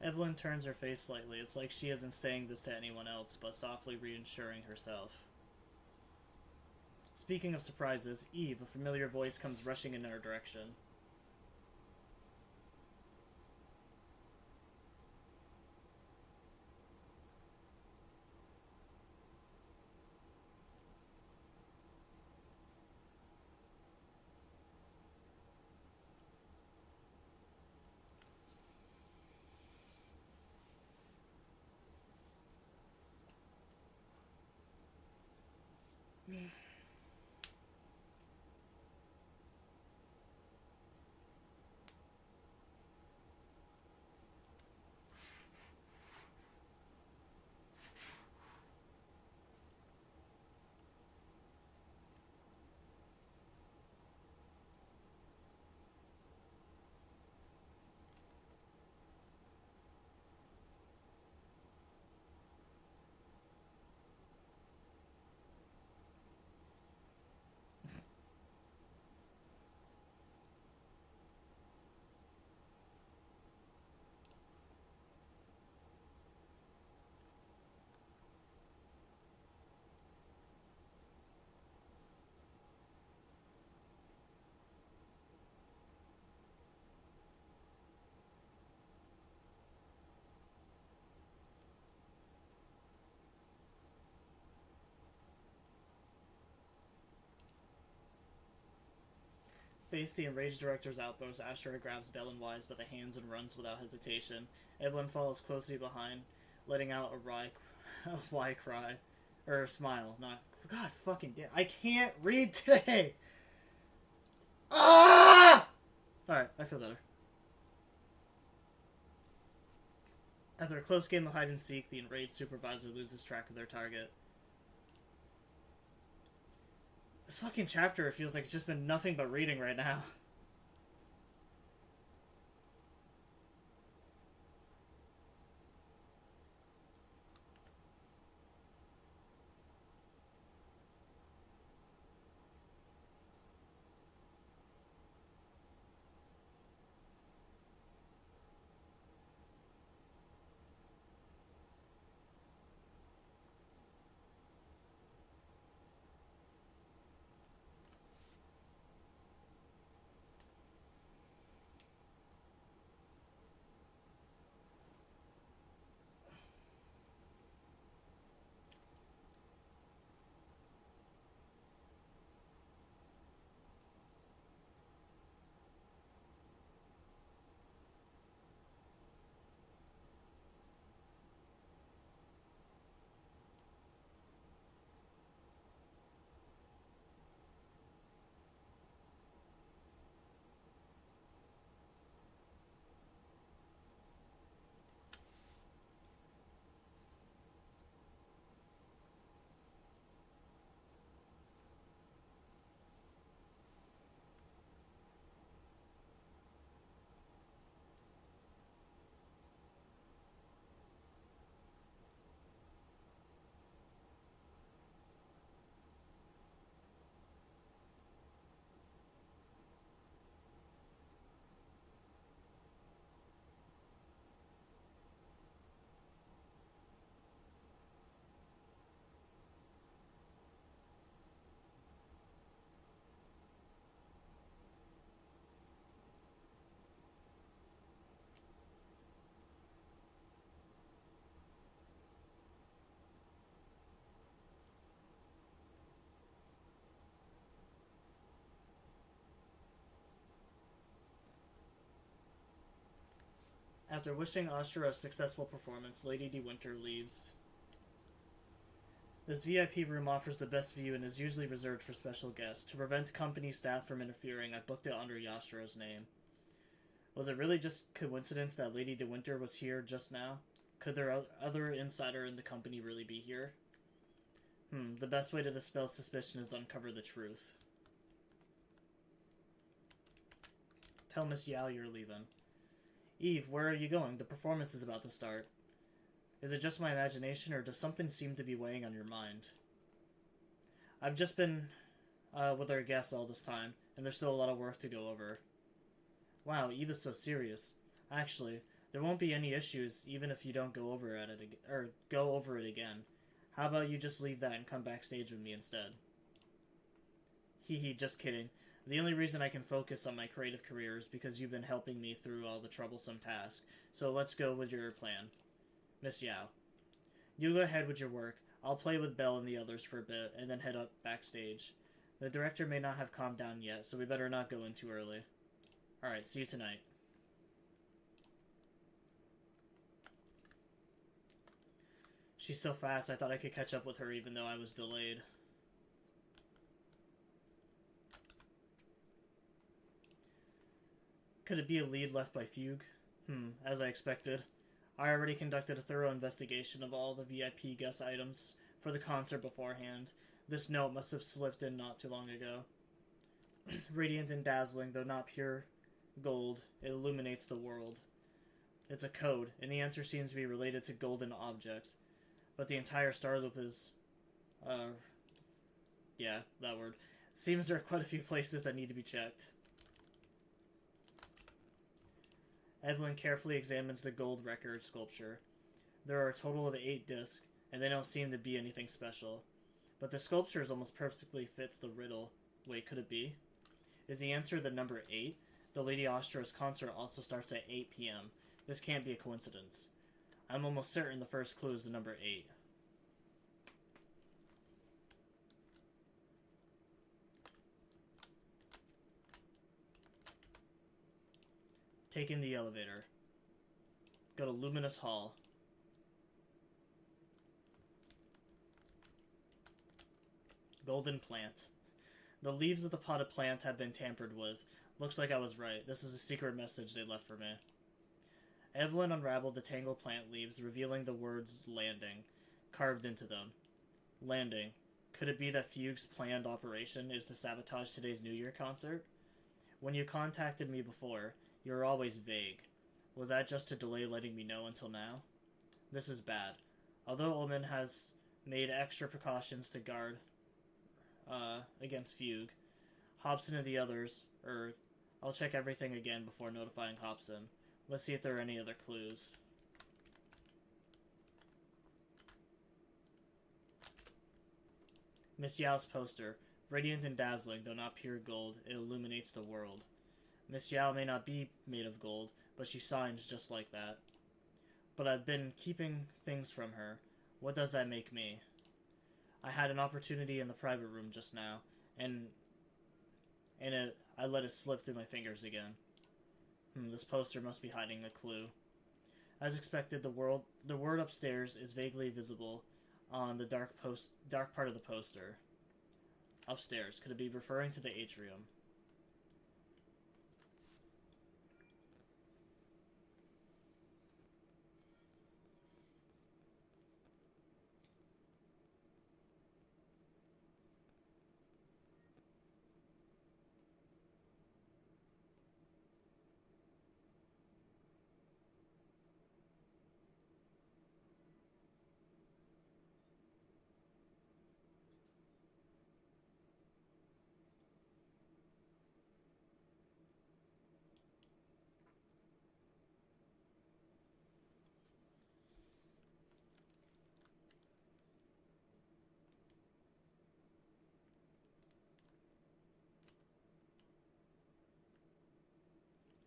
Evelyn turns her face slightly. It's like she isn't saying this to anyone else, but softly reassuring herself. Speaking of surprises, Eve, a familiar voice, comes rushing in her direction. Face the enraged director's outburst, Astra grabs Bell and Wise by the hands and runs without hesitation. Evelyn follows closely behind, letting out a why cry. Or smile, not... God fucking damn. I can't read today! Ah! Alright, I feel better. After a close game of hide-and-seek, the enraged supervisor loses track of their target. This fucking chapter, it feels like it's just been nothing but reading right now. After wishing Astra a successful performance, Lady De Winter leaves. This VIP room offers the best view and is usually reserved for special guests. To prevent company staff from interfering, I booked it under Yastra's name. Was it really just coincidence that Lady De Winter was here just now? Could their other insider in the company really be here? The best way to dispel suspicion is uncover the truth. Tell Miss Yao you're leaving. Eve, where are you going? The performance is about to start. Is it just my imagination, or does something seem to be weighing on your mind? I've just been with our guests all this time, and there's still a lot of work to go over. Wow, Eve is so serious. Actually, there won't be any issues even if you don't go over it again. How about you just leave that and come backstage with me instead? Hee, just kidding. The only reason I can focus on my creative career is because you've been helping me through all the troublesome tasks. So let's go with your plan. Miss Yao. You go ahead with your work. I'll play with Belle and the others for a bit, and then head up backstage. The director may not have calmed down yet, so we better not go in too early. Alright, see you tonight. She's so fast, I thought I could catch up with her even though I was delayed. Could it be a lead left by Fugue? As I expected. I already conducted a thorough investigation of all the VIP guest items for the concert beforehand. This note must have slipped in not too long ago. Radiant and dazzling, though not pure gold, it illuminates the world. It's a code, and the answer seems to be related to golden objects. But the entire star loop is... yeah, that word. Seems there are quite a few places that need to be checked. Evelyn carefully examines the gold record sculpture. There are a total of 8 discs, and they don't seem to be anything special. But the sculpture almost perfectly fits the riddle. Wait, could it be? Is the answer the number 8? The Lady Astra's concert also starts at 8 p.m. This can't be a coincidence. I'm almost certain the first clue is the number 8. Taking the elevator. Go to Luminous Hall. Golden plant. The leaves of the potted plant have been tampered with. Looks like I was right. This is a secret message they left for me. Evelyn unraveled the tangled plant leaves, revealing the words landing, carved into them. Landing. Could it be that Fugue's planned operation is to sabotage today's New Year concert? When you contacted me before, you were always vague. Was that just to delay letting me know until now? This is bad. Although Omen has made extra precautions to guard against Fugue, Hobson and the others, I'll check everything again before notifying Hobson. Let's see if there are any other clues. Miss Yao's poster. Radiant and dazzling, though not pure gold, it illuminates the world. Miss Yao may not be made of gold, but she shines just like that. But I've been keeping things from her. What does that make me? I had an opportunity in the private room just now, and I let it slip through my fingers again. This poster must be hiding a clue. As expected, the word upstairs is vaguely visible on the dark part of the poster. Upstairs. Could it be referring to the atrium?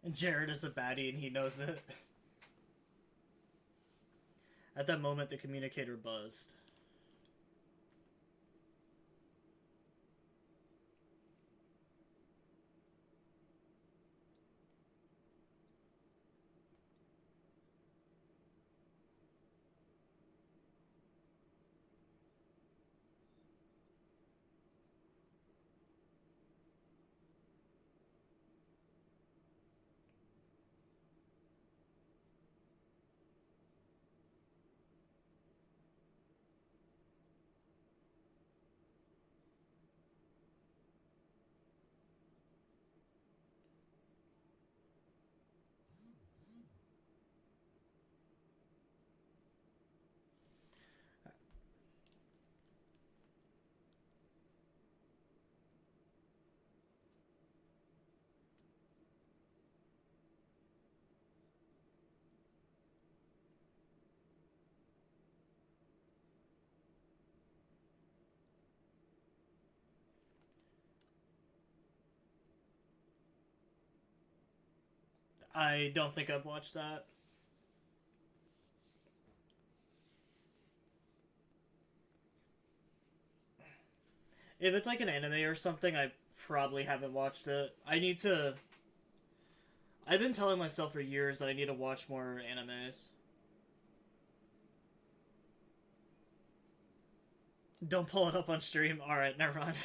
And Jared is a baddie and he knows it. At that moment, the communicator buzzed. I don't think I've watched that. If it's like an anime or something, I probably haven't watched it. I need to. I've been telling myself for years that I need to watch more animes. Don't pull it up on stream. Alright, never mind.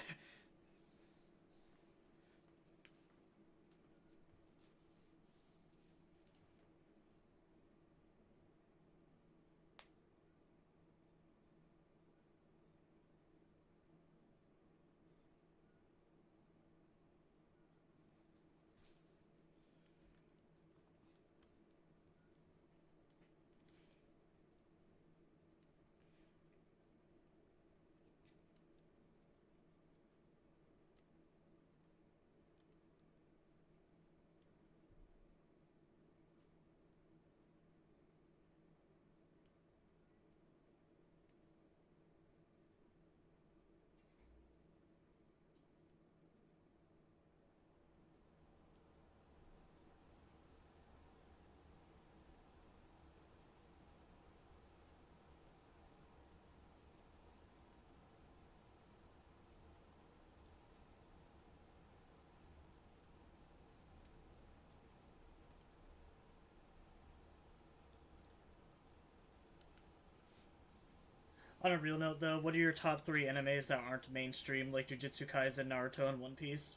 On a real note, though, what are your top 3 animes that aren't mainstream, like Jujutsu Kaisen, Naruto, and One Piece?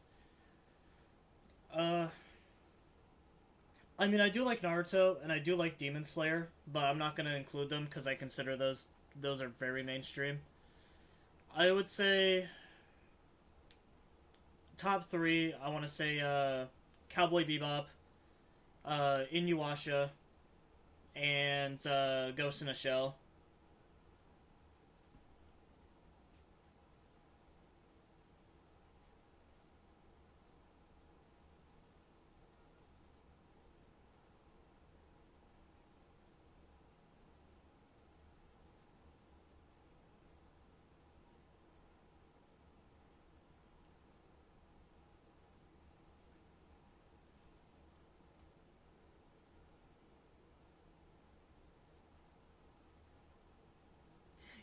Uh, I mean, I do like Naruto and I do like Demon Slayer, but I'm not gonna include them because I consider those are very mainstream. I would say top 3. I want to say Cowboy Bebop, Inuyasha, and Ghost in a Shell.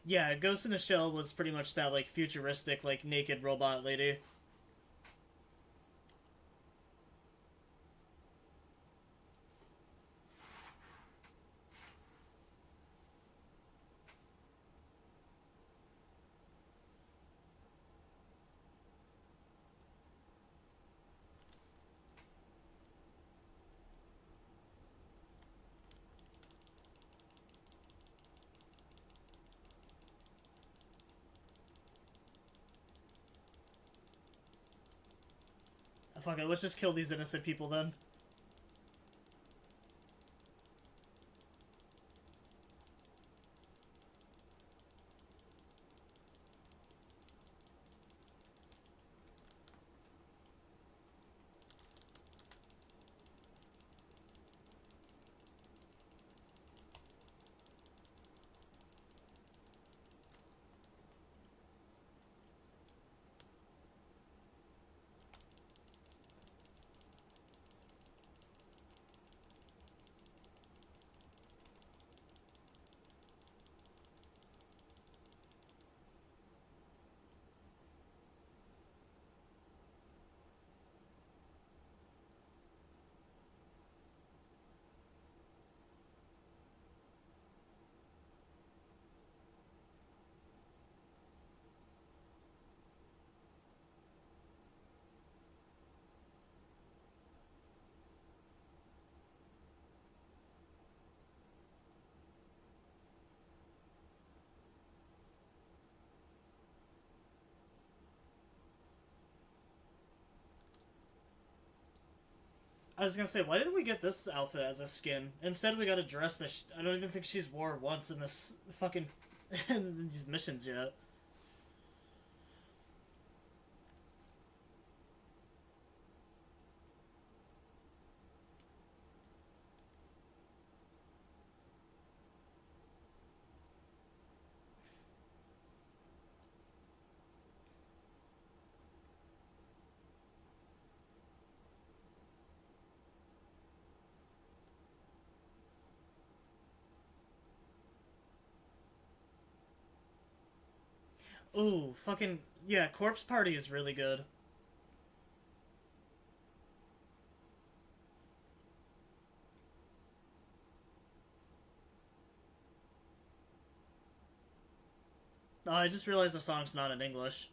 Yeah, Ghost in a Shell was pretty much that like futuristic like naked robot lady. Fuck it, let's just kill these innocent people then. I was gonna say, why didn't we get this outfit as a skin? Instead, we got a dress that I don't even think she's wore once in this fucking in these missions yet. Ooh, fucking yeah, Corpse Party is really good. Oh, I just realized the song's not in English.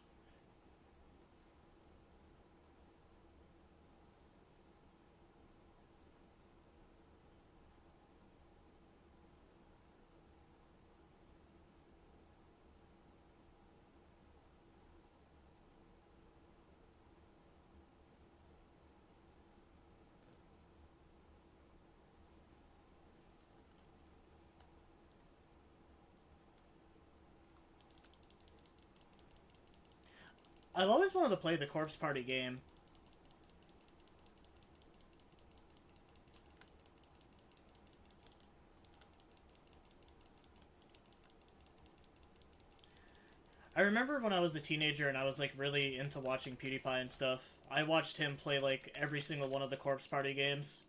I've always wanted to play the Corpse Party game. I remember when I was a teenager and I was like really into watching PewDiePie and stuff. I watched him play like every single one of the Corpse Party games.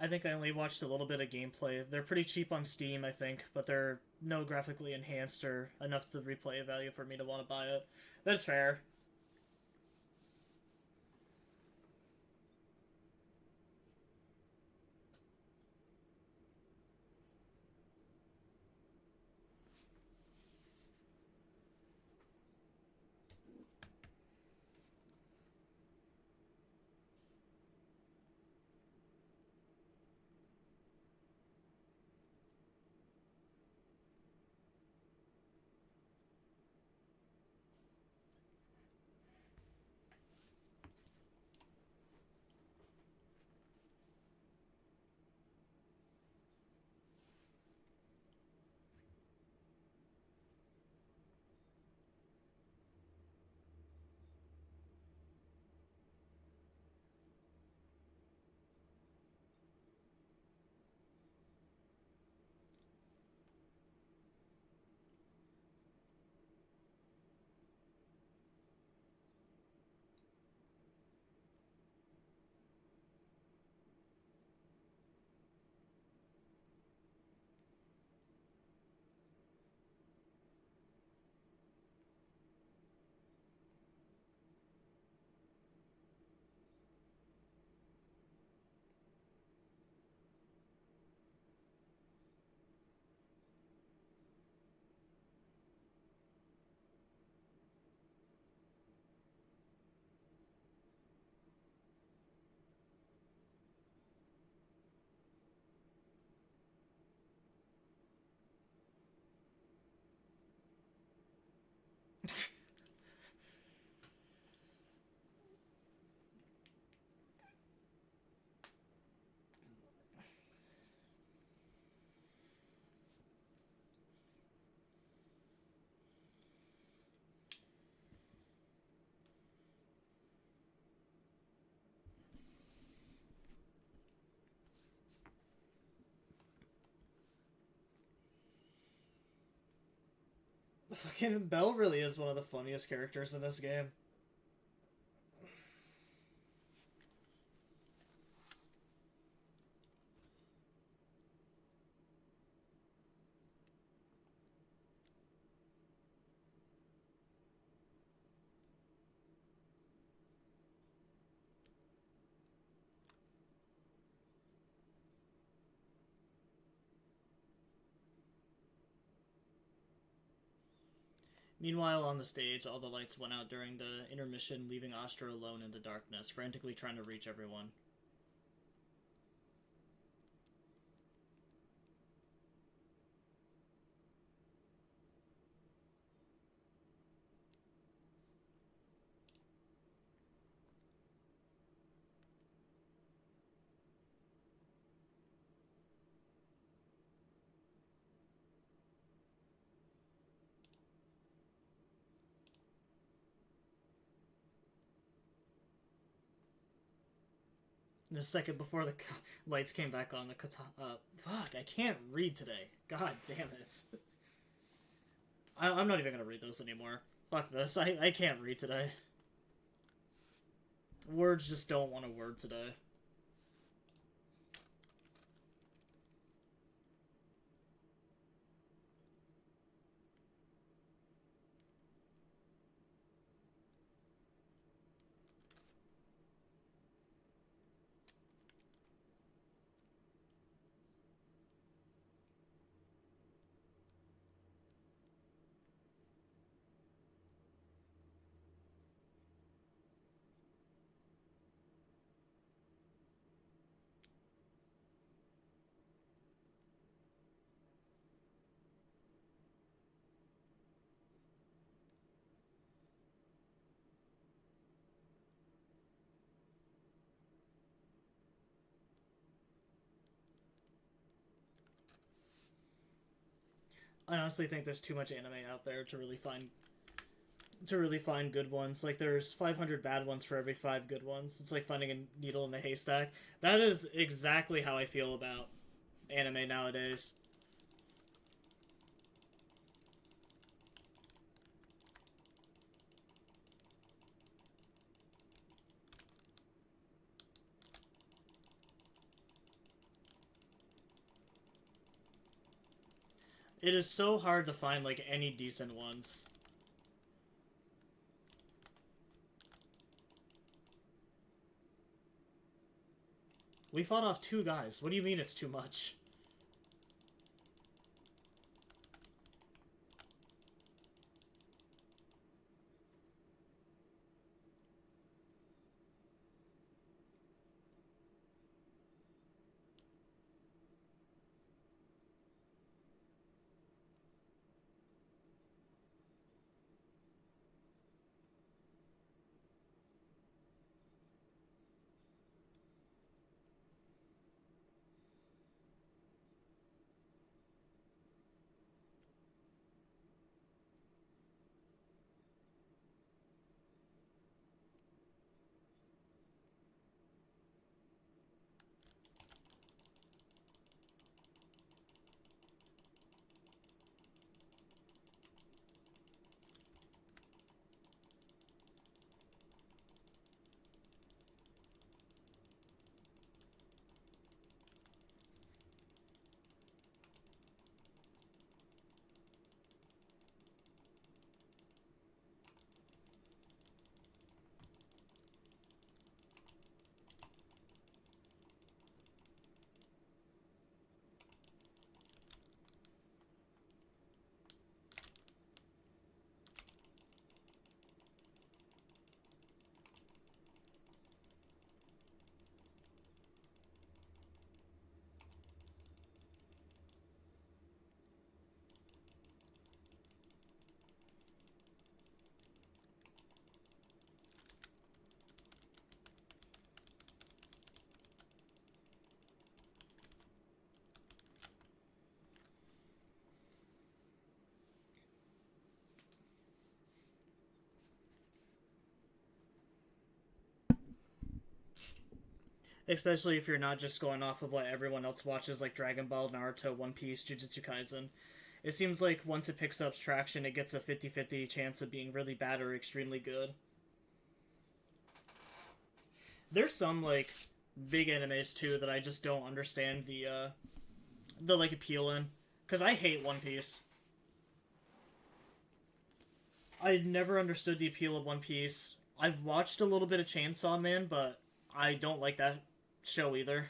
I think I only watched a little bit of gameplay. They're pretty cheap on Steam, I think, but they're no graphically enhanced or enough to replay value for me to want to buy it. That's fair. Fucking Belle really is one of the funniest characters in this game. Meanwhile, on the stage, all the lights went out during the intermission, leaving Astra alone in the darkness, frantically trying to reach everyone. And a second before the lights came back on, the fuck, I can't read today. God damn it. I'm not even gonna read those anymore. Fuck this. I can't read today. Words just don't want to word today. I honestly think there's too much anime out there to really find good ones. Like there's 500 bad ones for every 5 good ones. It's like finding a needle in the haystack. That is exactly how I feel about anime nowadays. It is so hard to find, like, any decent ones. We fought off 2 guys. What do you mean it's too much? Especially if you're not just going off of what everyone else watches, like Dragon Ball, Naruto, One Piece, Jujutsu Kaisen. It seems like once it picks up traction, it gets a 50-50 chance of being really bad or extremely good. There's some, like, big animes, too, that I just don't understand the like, appeal in. Because I hate One Piece. I never understood the appeal of One Piece. I've watched a little bit of Chainsaw Man, but I don't like that show either.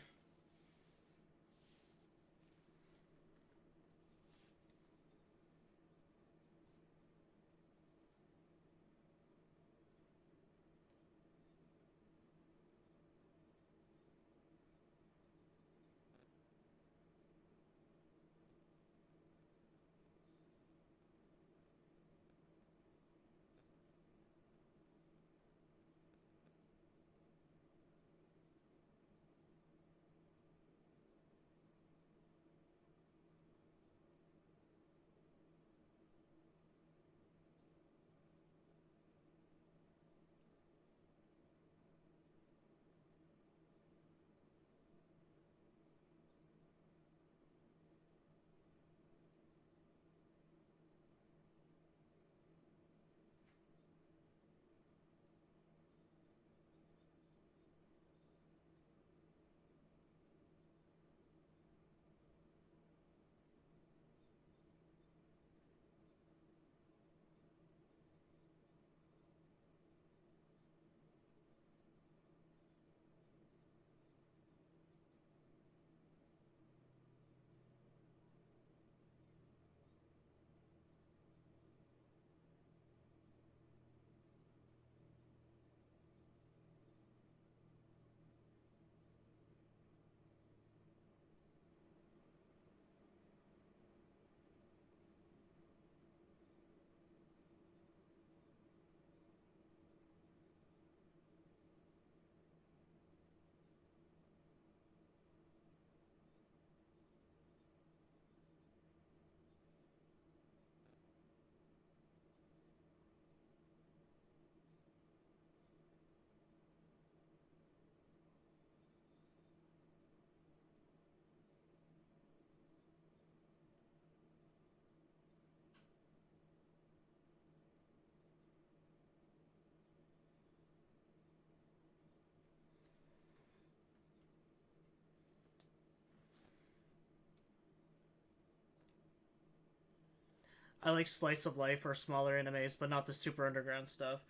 I like slice of life or smaller animes, but not the super underground stuff.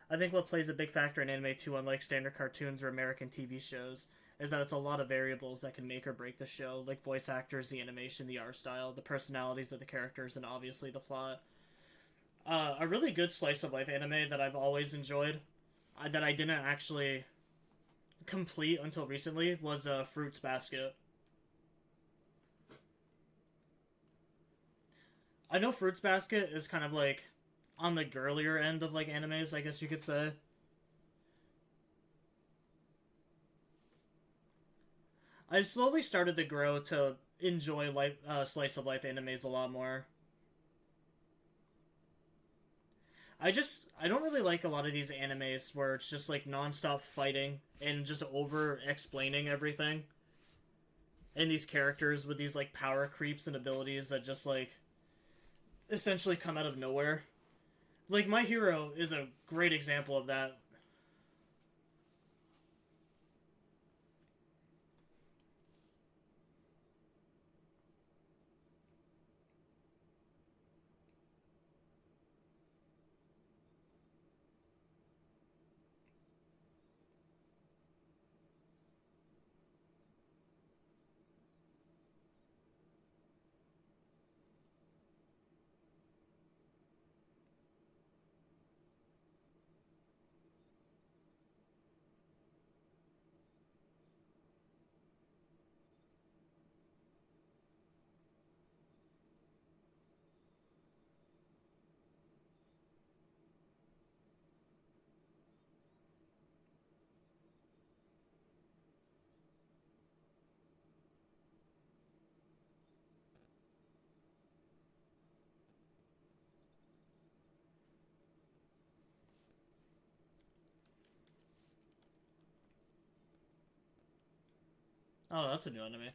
I think what plays a big factor in anime too, unlike standard cartoons or American TV shows, is that it's a lot of variables that can make or break the show, like voice actors, the animation, the art style, the personalities of the characters, and obviously the plot. A really good slice of life anime that I've always enjoyed, that I didn't actually complete until recently, was Fruits Basket. I know Fruits Basket is kind of like on the girlier end of like animes, I guess you could say. I've slowly started to grow to enjoy slice of life animes a lot more. I don't really like a lot of these animes where it's just like nonstop fighting and just over explaining everything. And these characters with these like power creeps and abilities that just like essentially come out of nowhere. Like My Hero is a great example of that. Oh, that's a new anime.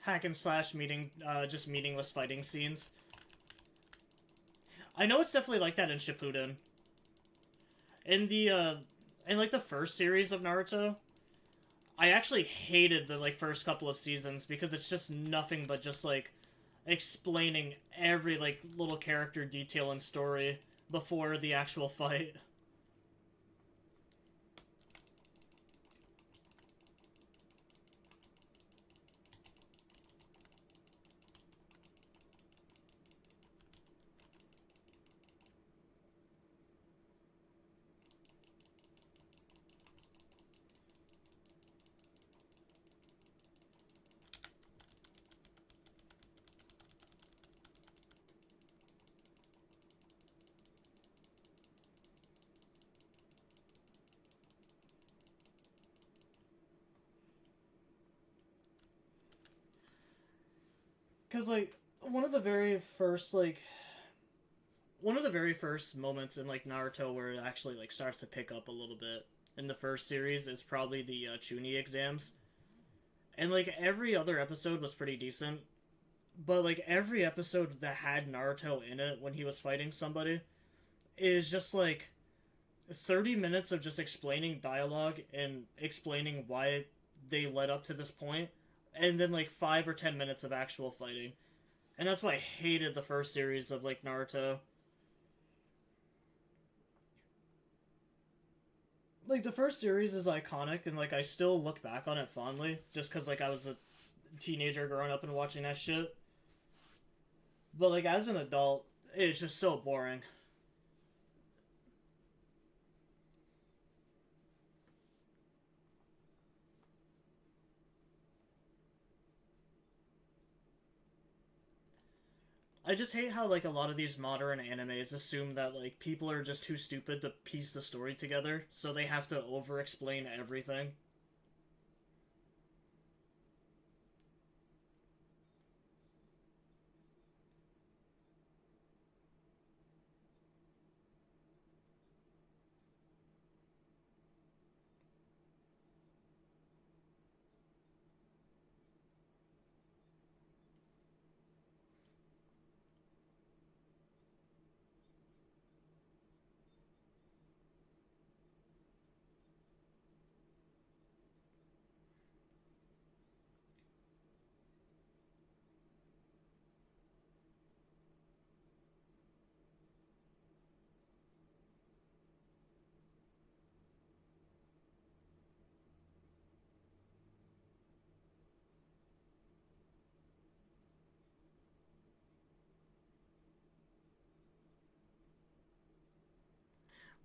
Hack and slash just meaningless fighting scenes. I know it's definitely like that in Shippuden. In in like the first series of Naruto, I actually hated the like first couple of seasons because it's just nothing but just like explaining every like little character detail and story before the actual fight. Cause like one of the very first like one of the very first moments in like Naruto where it actually like starts to pick up a little bit in the first series is probably the Chunin exams. And like every other episode was pretty decent, but like every episode that had Naruto in it when he was fighting somebody is just like 30 minutes of just explaining dialogue and explaining why they led up to this point, and then like 5 or 10 minutes of actual fighting. And that's why I hated the first series of like Naruto. Like the first series is iconic and like I still look back on it fondly just cuz like I was a teenager growing up and watching that shit. But like as an adult, it's just so boring. I just hate how like a lot of these modern animes assume that like people are just too stupid to piece the story together, so they have to over explain everything.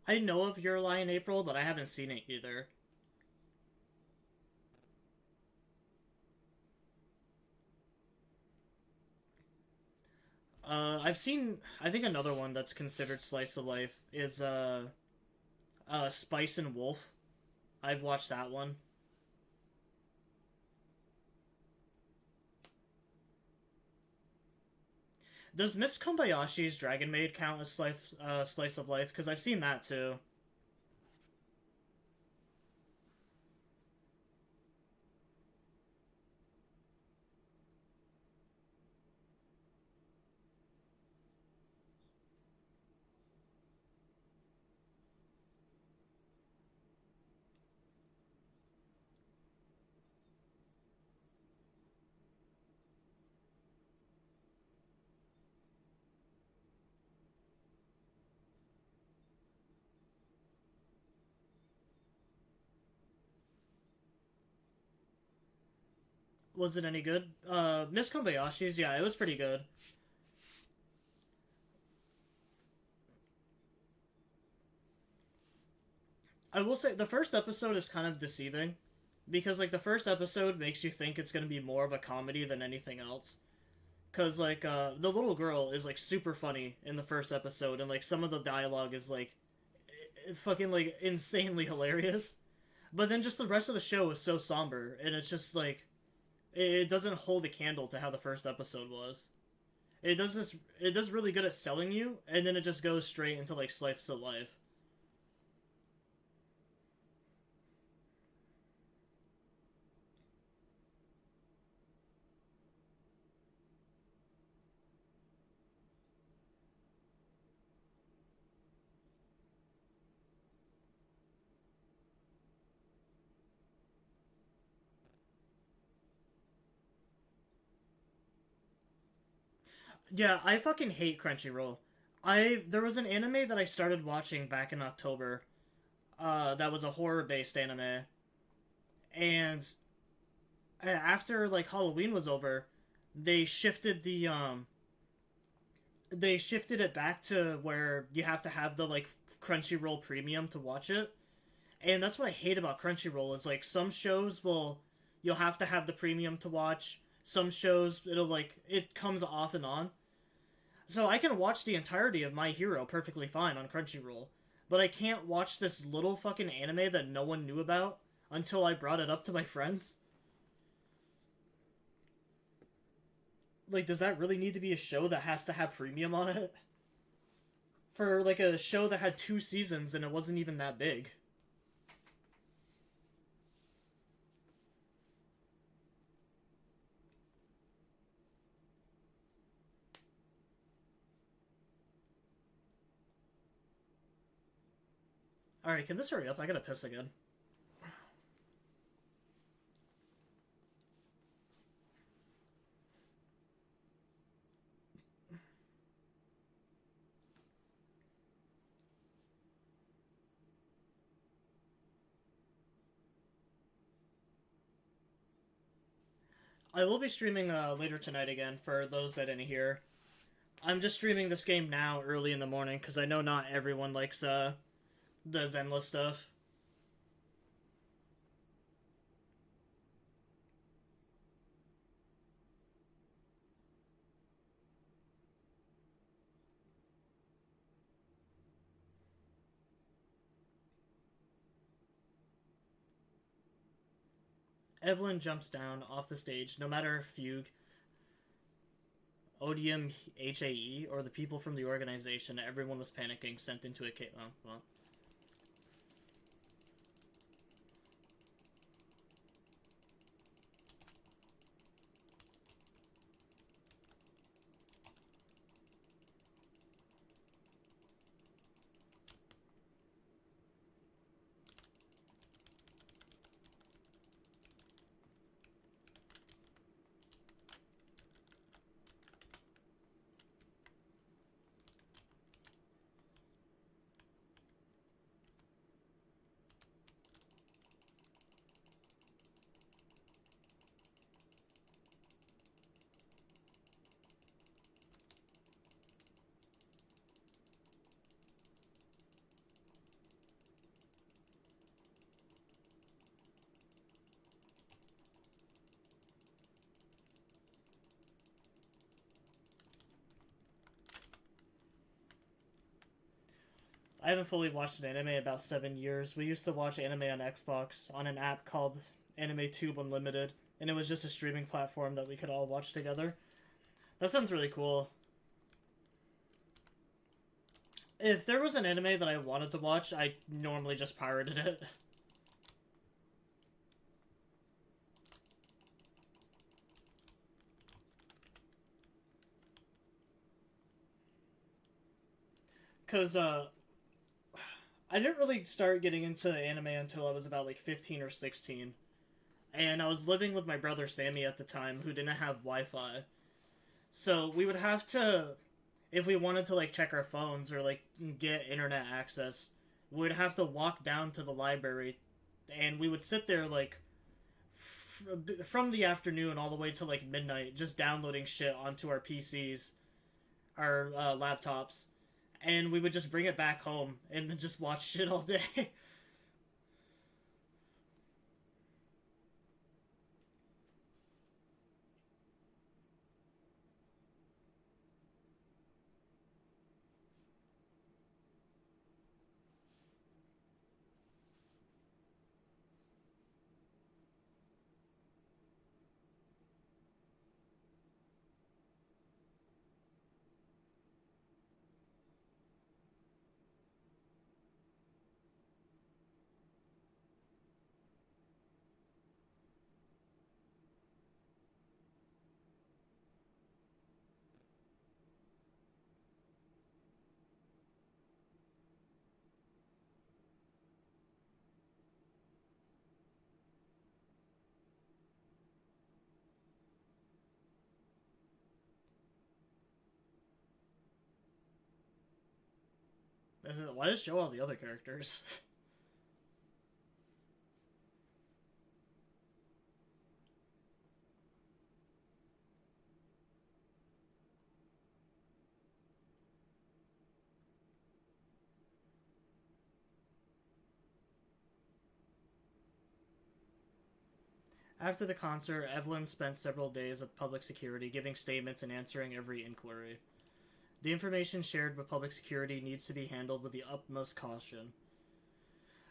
I know of Your Lie in April, but I haven't seen it either. I've seen. I think another one that's considered slice of life is Spice and Wolf. I've watched that one. Does Miss Kobayashi's Dragon Maid count as slice of life? Because I've seen that too. Was it any good? Miss Kobayashi's, yeah, it was pretty good. I will say the first episode is kind of deceiving because like the first episode makes you think it's gonna be more of a comedy than anything else. Cause like the little girl is like super funny in the first episode, and like some of the dialogue is like fucking like insanely hilarious. But then just the rest of the show is so somber, and it's just like it doesn't hold a candle to how the first episode was. It does this. It does really good at selling you, and then it just goes straight into like slice of life. Yeah, I fucking hate Crunchyroll. There was an anime that I started watching back in October. That was a horror based anime, and after like Halloween was over, they shifted they shifted it back to where you have to have the like Crunchyroll Premium to watch it. And that's what I hate about Crunchyroll is like some shows will you'll have to have the premium to watch. Some shows it'll like it comes off and on. So I can watch the entirety of My Hero perfectly fine on Crunchyroll, but I can't watch this little fucking anime that no one knew about until I brought it up to my friends. Like, does that really need to be a show that has to have premium on it? For like a show that had 2 seasons and it wasn't even that big. Alright, can this hurry up? I gotta piss again. I will be streaming later tonight again for those that didn't hear. I'm just streaming this game now early in the morning because I know not everyone likes the Zenless stuff. Evelyn jumps down off the stage, no matter if Fugue, Odium HAE, or the people from the organization. Everyone was panicking, sent into a cave. Oh, well. I haven't fully watched an anime in about 7 years. We used to watch anime on Xbox on an app called AnimeTube Unlimited, and it was just a streaming platform that we could all watch together. That sounds really cool. If there was an anime that I wanted to watch, I normally just pirated it. Because, I didn't really start getting into anime until I was about, like, 15 or 16. And I was living with my brother Sammy at the time, who didn't have Wi-Fi. So we would have to, if we wanted to, like, check our phones or, like, get internet access, we would have to walk down to the library, and we would sit there, like, from the afternoon all the way to, like, midnight, just downloading shit onto our PCs, our laptops, and we would just bring it back home and then just watch shit all day. Why does it show all the other characters? After the concert, Evelyn spent several days at public security giving statements and answering every inquiry. The information shared with public security needs to be handled with the utmost caution.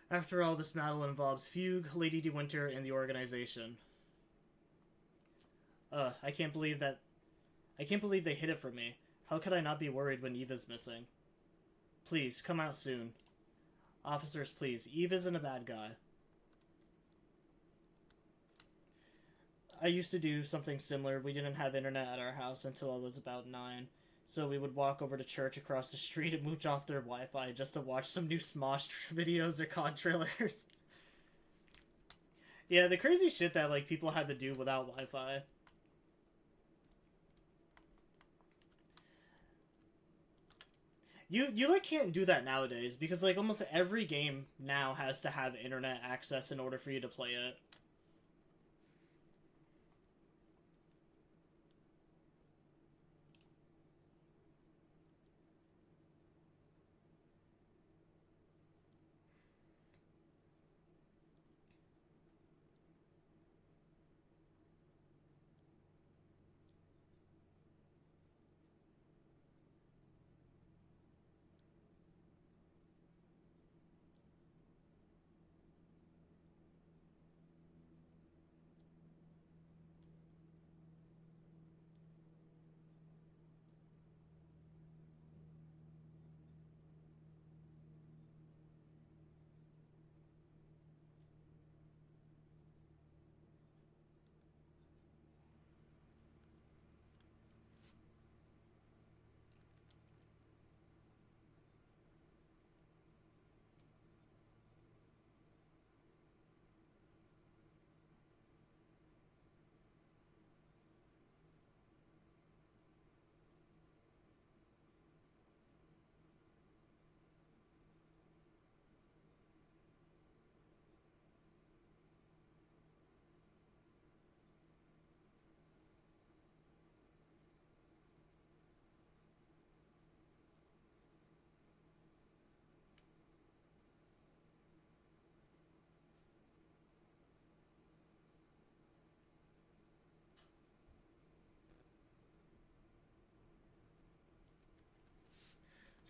After all, this battle involves Fugue, Lady De Winter, and the organization. I can't believe that. I can't believe they hid it from me. How could I not be worried when Eva's missing? Please, come out soon. Officers, please. Eve isn't a bad guy. I used to do something similar. We didn't have internet at our house until I was about 9. So we would walk over to church across the street and mooch off their Wi-Fi just to watch some new Smosh videos or COD trailers. Yeah, the crazy shit that, like, people had to do without Wi-Fi. You like can't do that nowadays because like almost every game now has to have internet access in order for you to play it.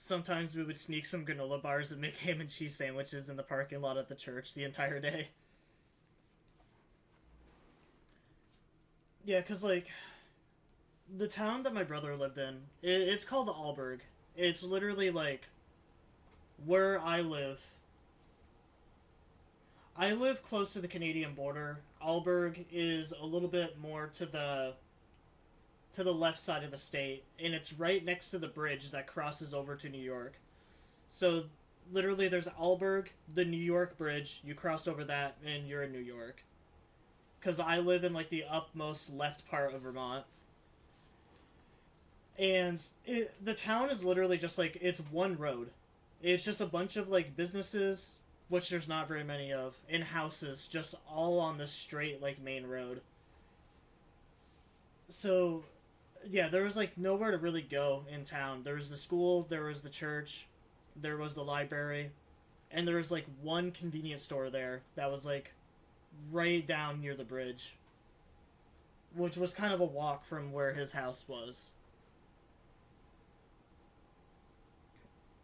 sometimes we would sneak some granola bars and make ham and cheese sandwiches in the parking lot at the church the entire day. Yeah, because, like, the town that my brother lived in, it's called Alberg. It's literally, like, where I live. I live close to the Canadian border. Alberg is a little bit more to the left side of the state, and it's right next to the bridge that crosses over to New York. So, literally, there's Alberg, the New York bridge. You cross over that, and you're in New York. Because I live in, like, the upmost left part of Vermont. And the town is literally just, like, it's one road. It's just a bunch of, like, businesses, which there's not very many of, and houses, just all on this straight, like, main road. So, yeah, there was, like, nowhere to really go in town. There was the school, there was the church, there was the library, and there was, like, one convenience store there that was, like, right down near the bridge, which was kind of a walk from where his house was.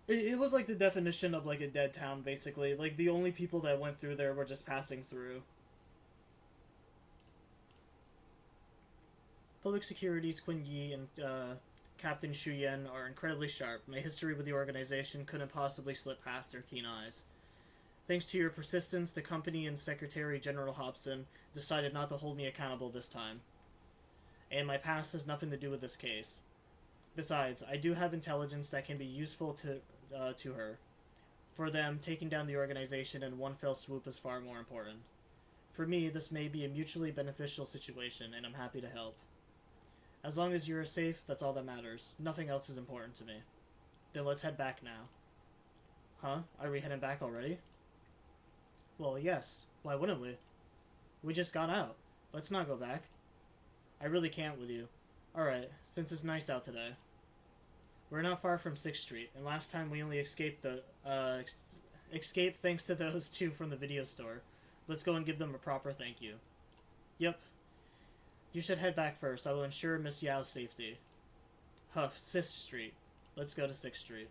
It was like the definition of like a dead town, basically. Like the only people that went through there were just passing through. Public Securities Quinn Yi and Captain Shu Yen are incredibly sharp. My history with the organization couldn't possibly slip past their keen eyes. Thanks to your persistence, the company and Secretary General Hobson decided not to hold me accountable this time. And my past has nothing to do with this case. Besides, I do have intelligence that can be useful to her. For them, taking down the organization in one fell swoop is far more important. For me, this may be a mutually beneficial situation, and I'm happy to help. As long as you're safe, that's all that matters. Nothing else is important to me. Then let's head back now. Huh? Are we heading back already? Well, yes. Why wouldn't we? We just got out. Let's not go back. I really can't with you. Alright, since it's nice out today. We're not far from 6th Street, and last time we only escaped escaped thanks to those two from the video store. Let's go and give them a proper thank you. Yep. You should head back first. I will ensure Miss Yao's safety. Huff, 6th Street. Let's go to 6th Street.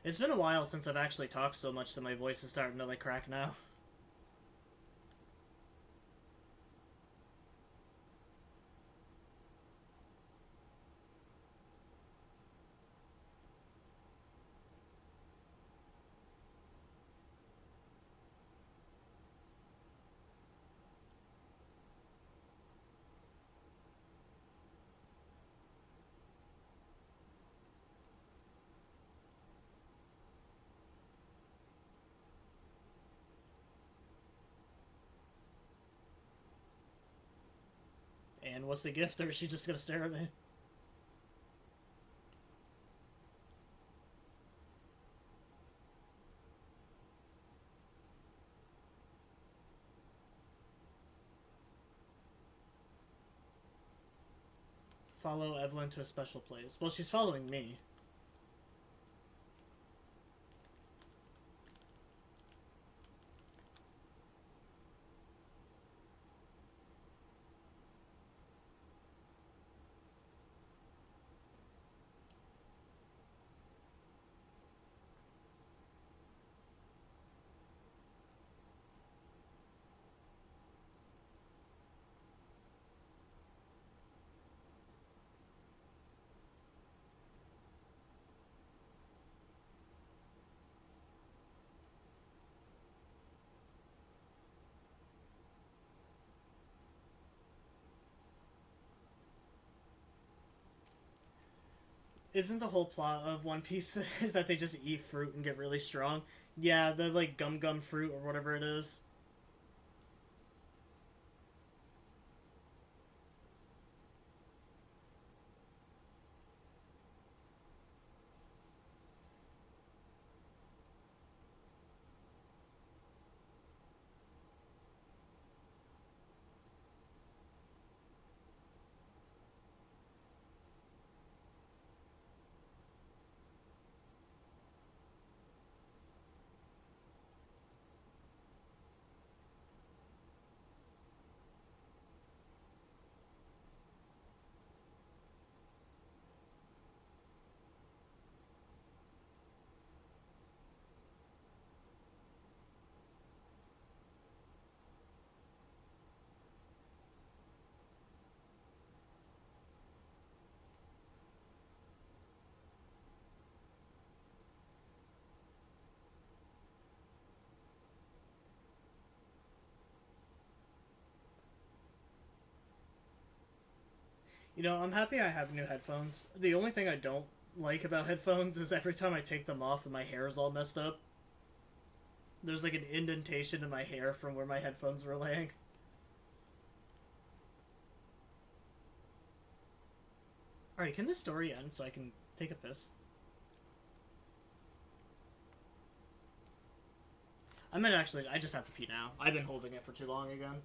It's been a while since I've actually talked so much that my voice is starting to like crack now. And what's the gift, or is she just gonna stare at me? Follow Evelyn to a special place. Well, she's following me. Isn't the whole plot of One Piece is that they just eat fruit and get really strong? Yeah, the like gum gum fruit or whatever it is. You know, I'm happy I have new headphones. The only thing I don't like about headphones is every time I take them off and my hair is all messed up. There's like an indentation in my hair from where my headphones were laying. Alright, can this story end so I can take a piss? I might actually, I just have to pee now. I've been holding it for too long again.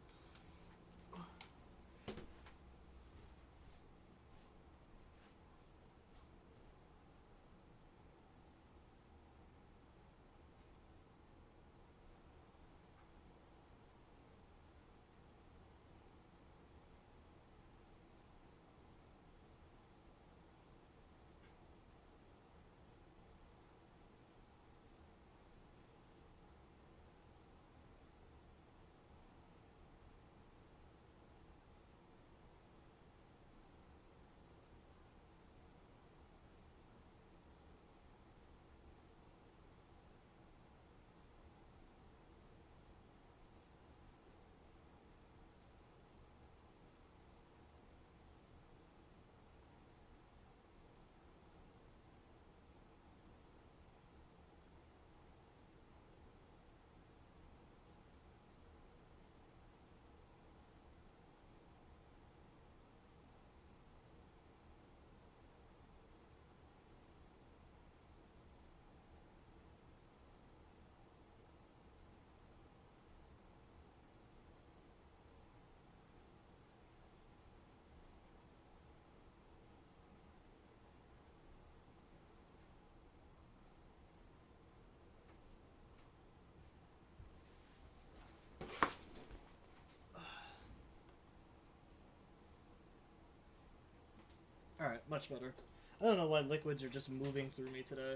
Alright, much better. I don't know why liquids are just moving through me today.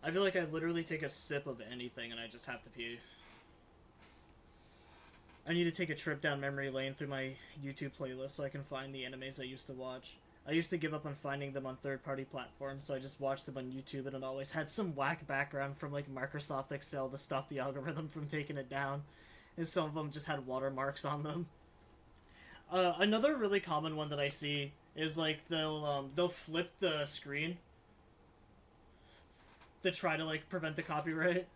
I feel like I literally take a sip of anything and I just have to pee. I need to take a trip down memory lane through my YouTube playlist so I can find the animes I used to watch. I used to give up on finding them on third-party platforms, so I just watched them on YouTube, and it always had some whack background from like Microsoft Excel to stop the algorithm from taking it down, and some of them just had watermarks on them. Another really common one that I see is like they'll flip the screen to try to like prevent the copyright.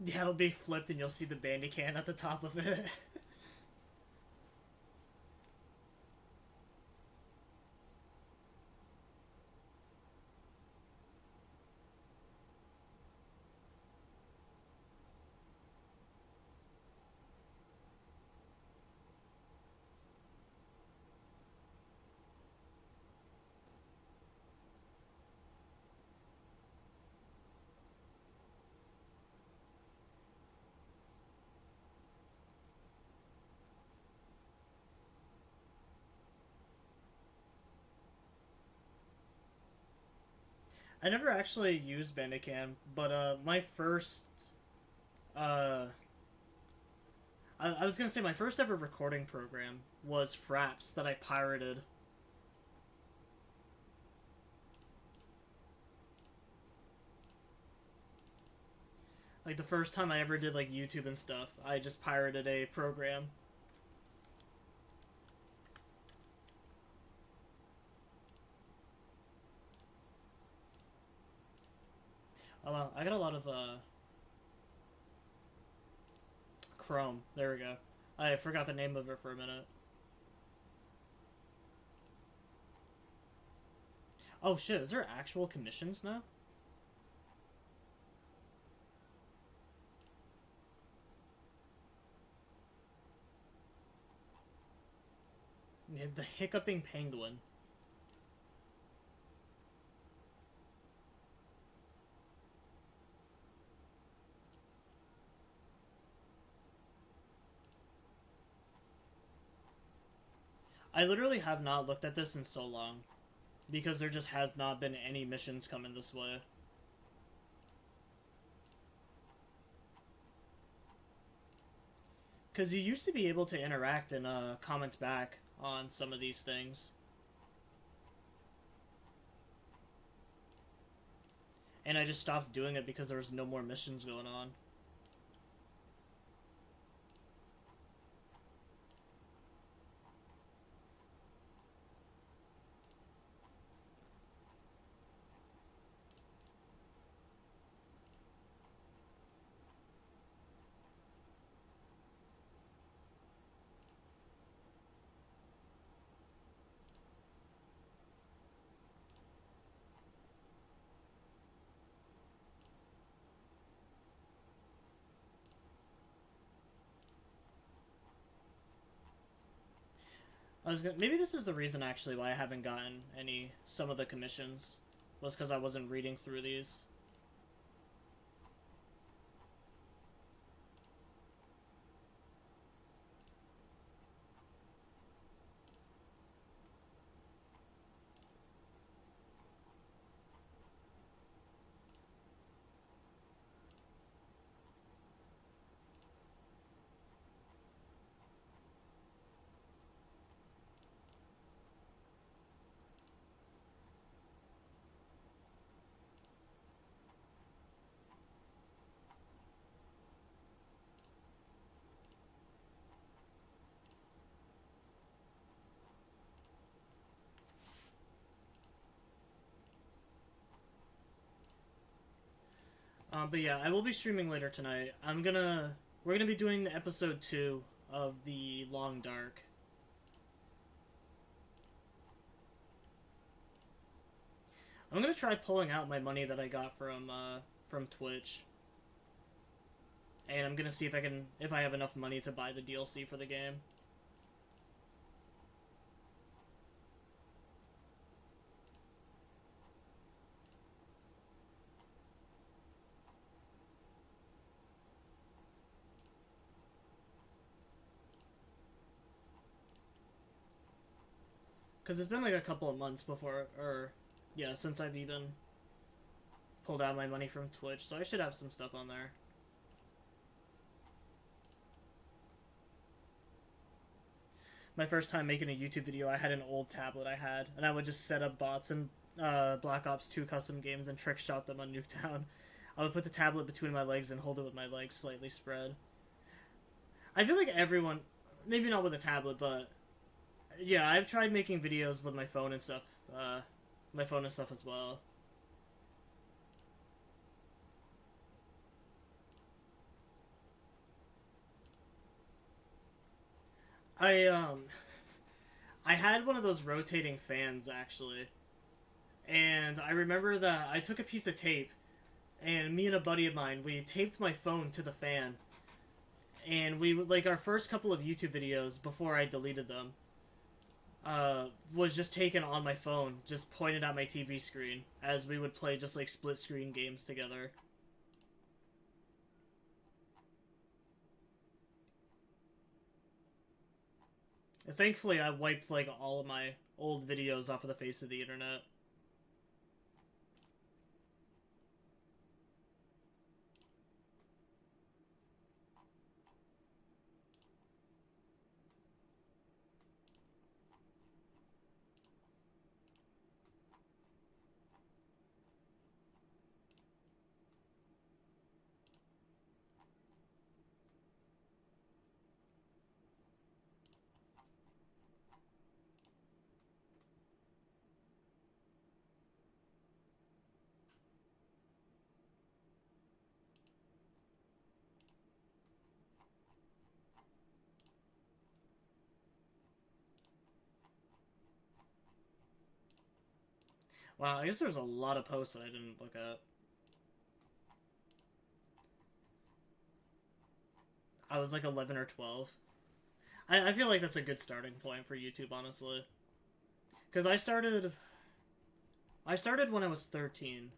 Yeah, it'll be flipped and you'll see the bandy can at the top of it. I never actually used Bandicam, but my first, uh, I was gonna say my first ever recording program was Fraps that I pirated. Like the first time I ever did like YouTube and stuff, I just pirated a program. Oh well, I got a lot of Chrome. There we go. I forgot the name of it for a minute. Oh shit, is there actual commissions now? Yeah, the hiccuping penguin. I literally have not looked at this in so long. Because there just has not been any missions coming this way. Because you used to be able to interact and comment back on some of these things. And I just stopped doing it because there was no more missions going on. Maybe this is the reason actually why I haven't gotten some of the commissions was because I wasn't reading through these. But yeah, I will be streaming later tonight. We're gonna be doing episode 2 of the Long Dark. I'm gonna try pulling out my money that I got from Twitch, and I'm gonna see if I have enough money to buy the DLC for the game. Because it's been like a couple of months since I've even pulled out my money from Twitch, so I should have some stuff on there. My first time making a YouTube video, I had an old tablet and I would just set up bots and Black Ops 2 custom games and trick shot them on Nuketown. I would put the tablet between my legs and hold it with my legs slightly spread. I feel like everyone, maybe not with a tablet, but yeah, I've tried making videos with my phone and stuff. As well. I I had one of those rotating fans actually, and I remember that I took a piece of tape, and me and a buddy of mine we taped my phone to the fan, and we would like our first couple of YouTube videos before I deleted them. Was just taken on my phone, just pointed at my TV screen as we would play just like split screen games together. Thankfully, I wiped like all of my old videos off of the face of the internet. Wow, I guess there's a lot of posts that I didn't look at. I was like 11 or 12. I feel like that's a good starting point for YouTube, honestly. Because I started when I was 13.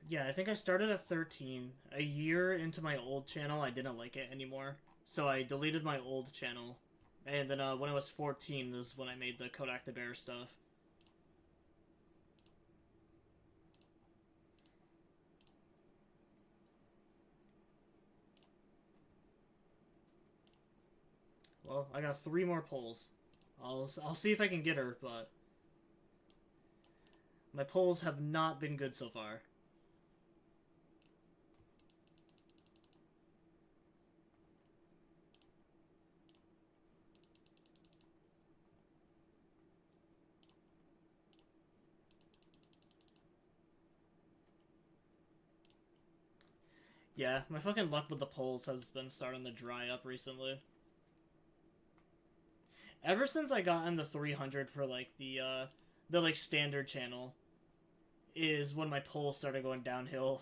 Yeah, I think I started at 13. A year into my old channel, I didn't like it anymore. So I deleted my old channel. And then when I was 14 is when I made the Kodak the Bear stuff. Well, I got 3 more polls. I'll see if I can get her, but my polls have not been good so far. Yeah, my fucking luck with the polls has been starting to dry up recently. Ever since I got in the 300 for like the like standard channel is when my polls started going downhill.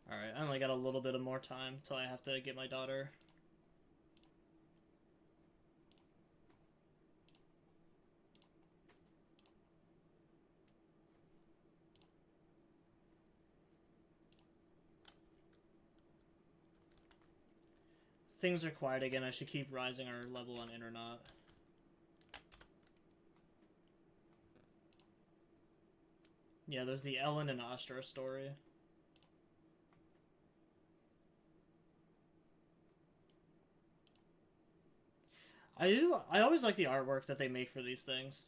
Alright, I only got a little bit of more time till I have to get my daughter. Things are quiet again. I should keep rising our level on internet. Yeah, there's the Ellen and Astra story. I always like the artwork that they make for these things.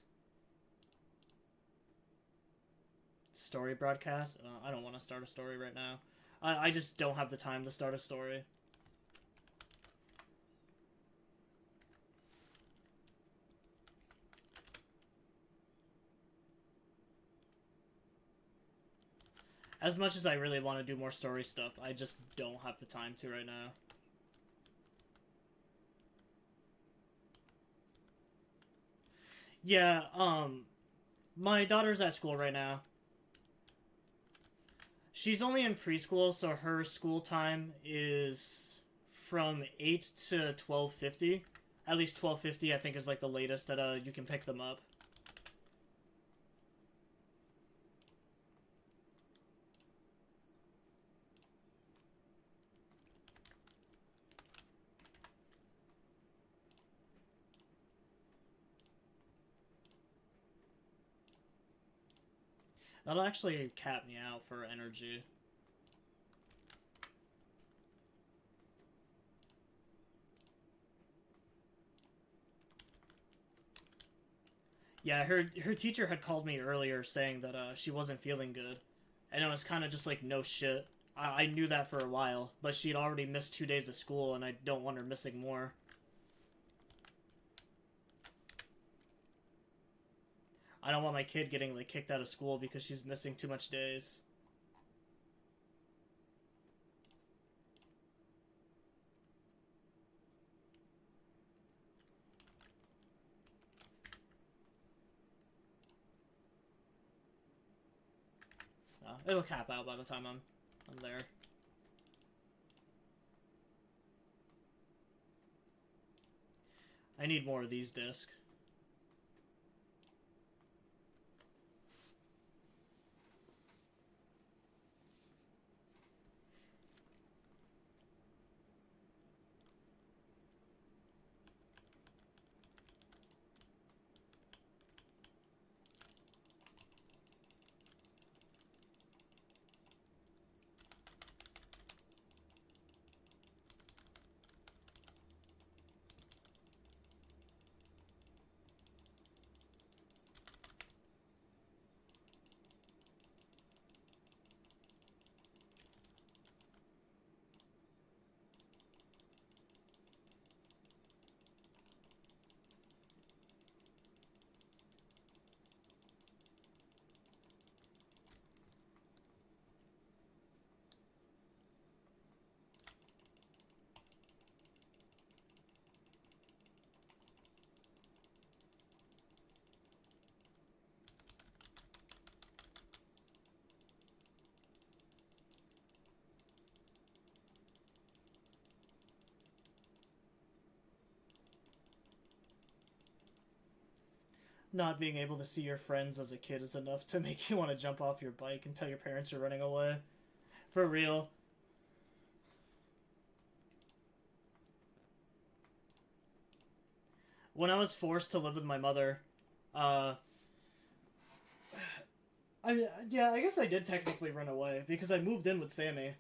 Story broadcast? I don't want to start a story right now. I just don't have the time to start a story. As much as I really want to do more story stuff, I just don't have the time to right now. Yeah, my daughter's at school right now. She's only in preschool, so her school time is from 8 to 12:50. At least 12:50, I think, is like the latest that you can pick them up. That'll actually cap me out for energy. Yeah, her teacher had called me earlier saying that she wasn't feeling good, and it was kind of just like no shit. I knew that for a while, but she'd already missed 2 days of school, and I don't want her missing more. I don't want my kid getting like kicked out of school because she's missing too much days. It'll cap out by the time I'm there. I need more of these discs. Not being able to see your friends as a kid is enough to make you want to jump off your bike and tell your parents you're running away. For real. When I was forced to live with my mother, uh, I mean, yeah, I guess I did technically run away because I moved in with Sammy.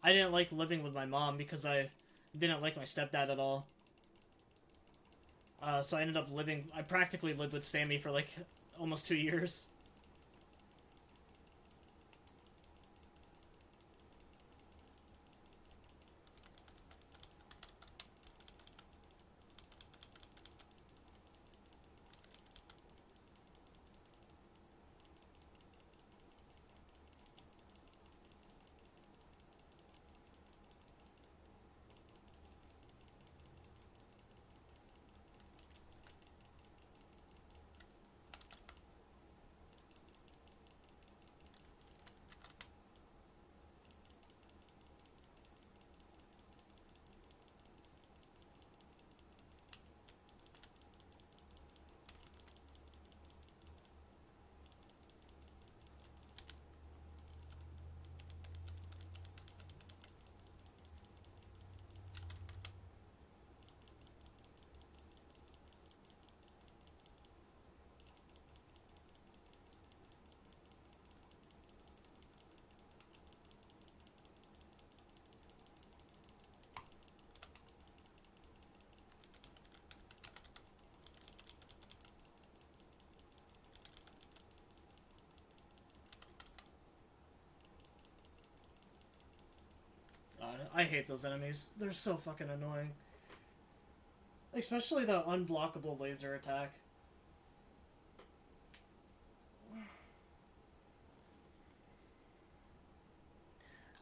I didn't like living with my mom because I didn't like my stepdad at all. So I ended up living. I practically lived with Sammy for like almost 2 years. I hate those enemies. They're so fucking annoying. Especially the unblockable laser attack.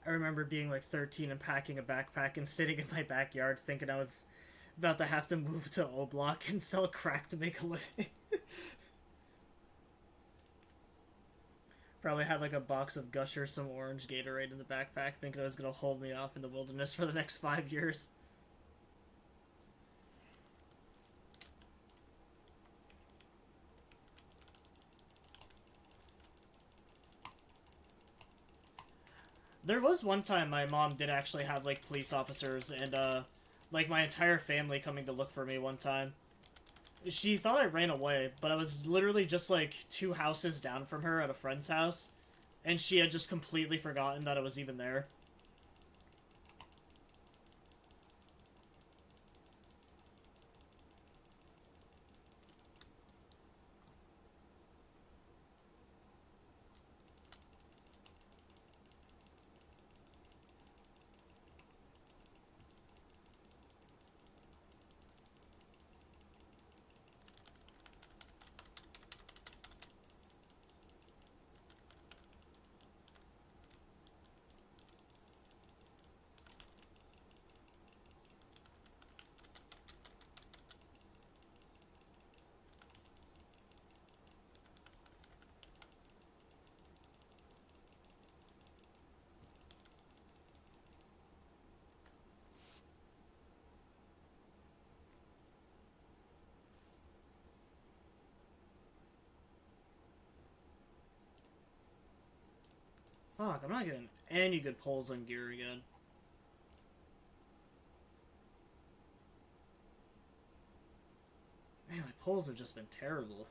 I remember being like 13 and packing a backpack and sitting in my backyard thinking I was about to have to move to O Block and sell crack to make a living. Probably had like a box of Gusher, some orange Gatorade in the backpack, thinking it was gonna hold me off in the wilderness for the next 5 years. There was one time my mom did actually have like police officers and like my entire family coming to look for me one time. She thought I ran away, but I was literally just like 2 houses down from her at a friend's house, and she had just completely forgotten that I was even there. Fuck, I'm not getting any good pulls on gear again. Man, my pulls have just been terrible.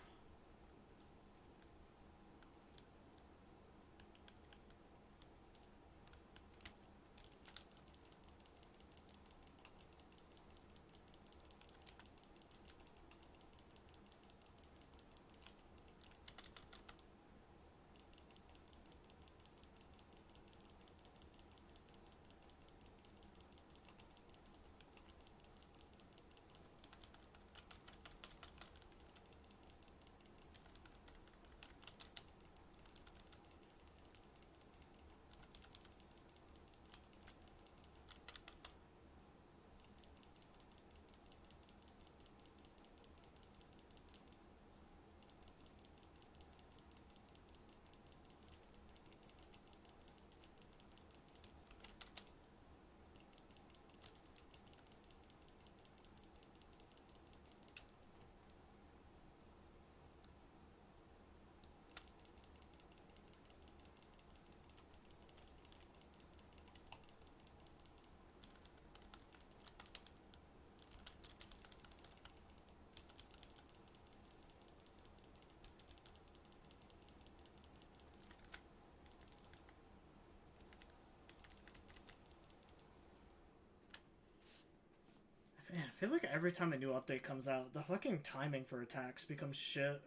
feel like every time a new update comes out, the fucking timing for attacks becomes shit.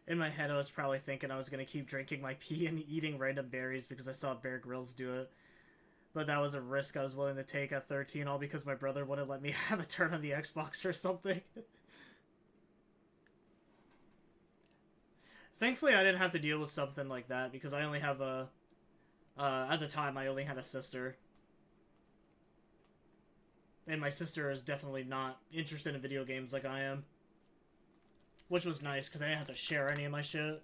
In my head, I was probably thinking I was gonna keep drinking my pee and eating random berries because I saw Bear Grylls do it. But that was a risk I was willing to take at 13, all because my brother wouldn't let me have a turn on the Xbox or something. Thankfully, I didn't have to deal with something like that because I only have a... at the time, I only had a sister. And my sister is definitely not interested in video games like I am. Which was nice, because I didn't have to share any of my shit.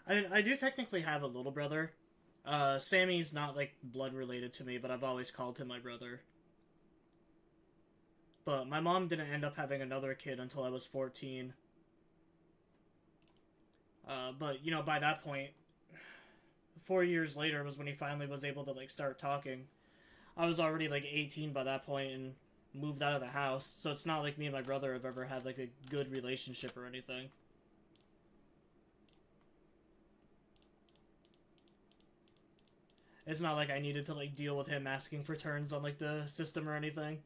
I mean, I do technically have a little brother. Sammy's not, like, blood related to me, but I've always called him my brother. But my mom didn't end up having another kid until I was 14. But, you know, by that point, 4 years later was when he finally was able to, like, start talking. I was already, like, 18 by that point and moved out of the house, so it's not like me and my brother have ever had, like, a good relationship or anything. It's not like I needed to, like, deal with him asking for turns on, like, the system or anything.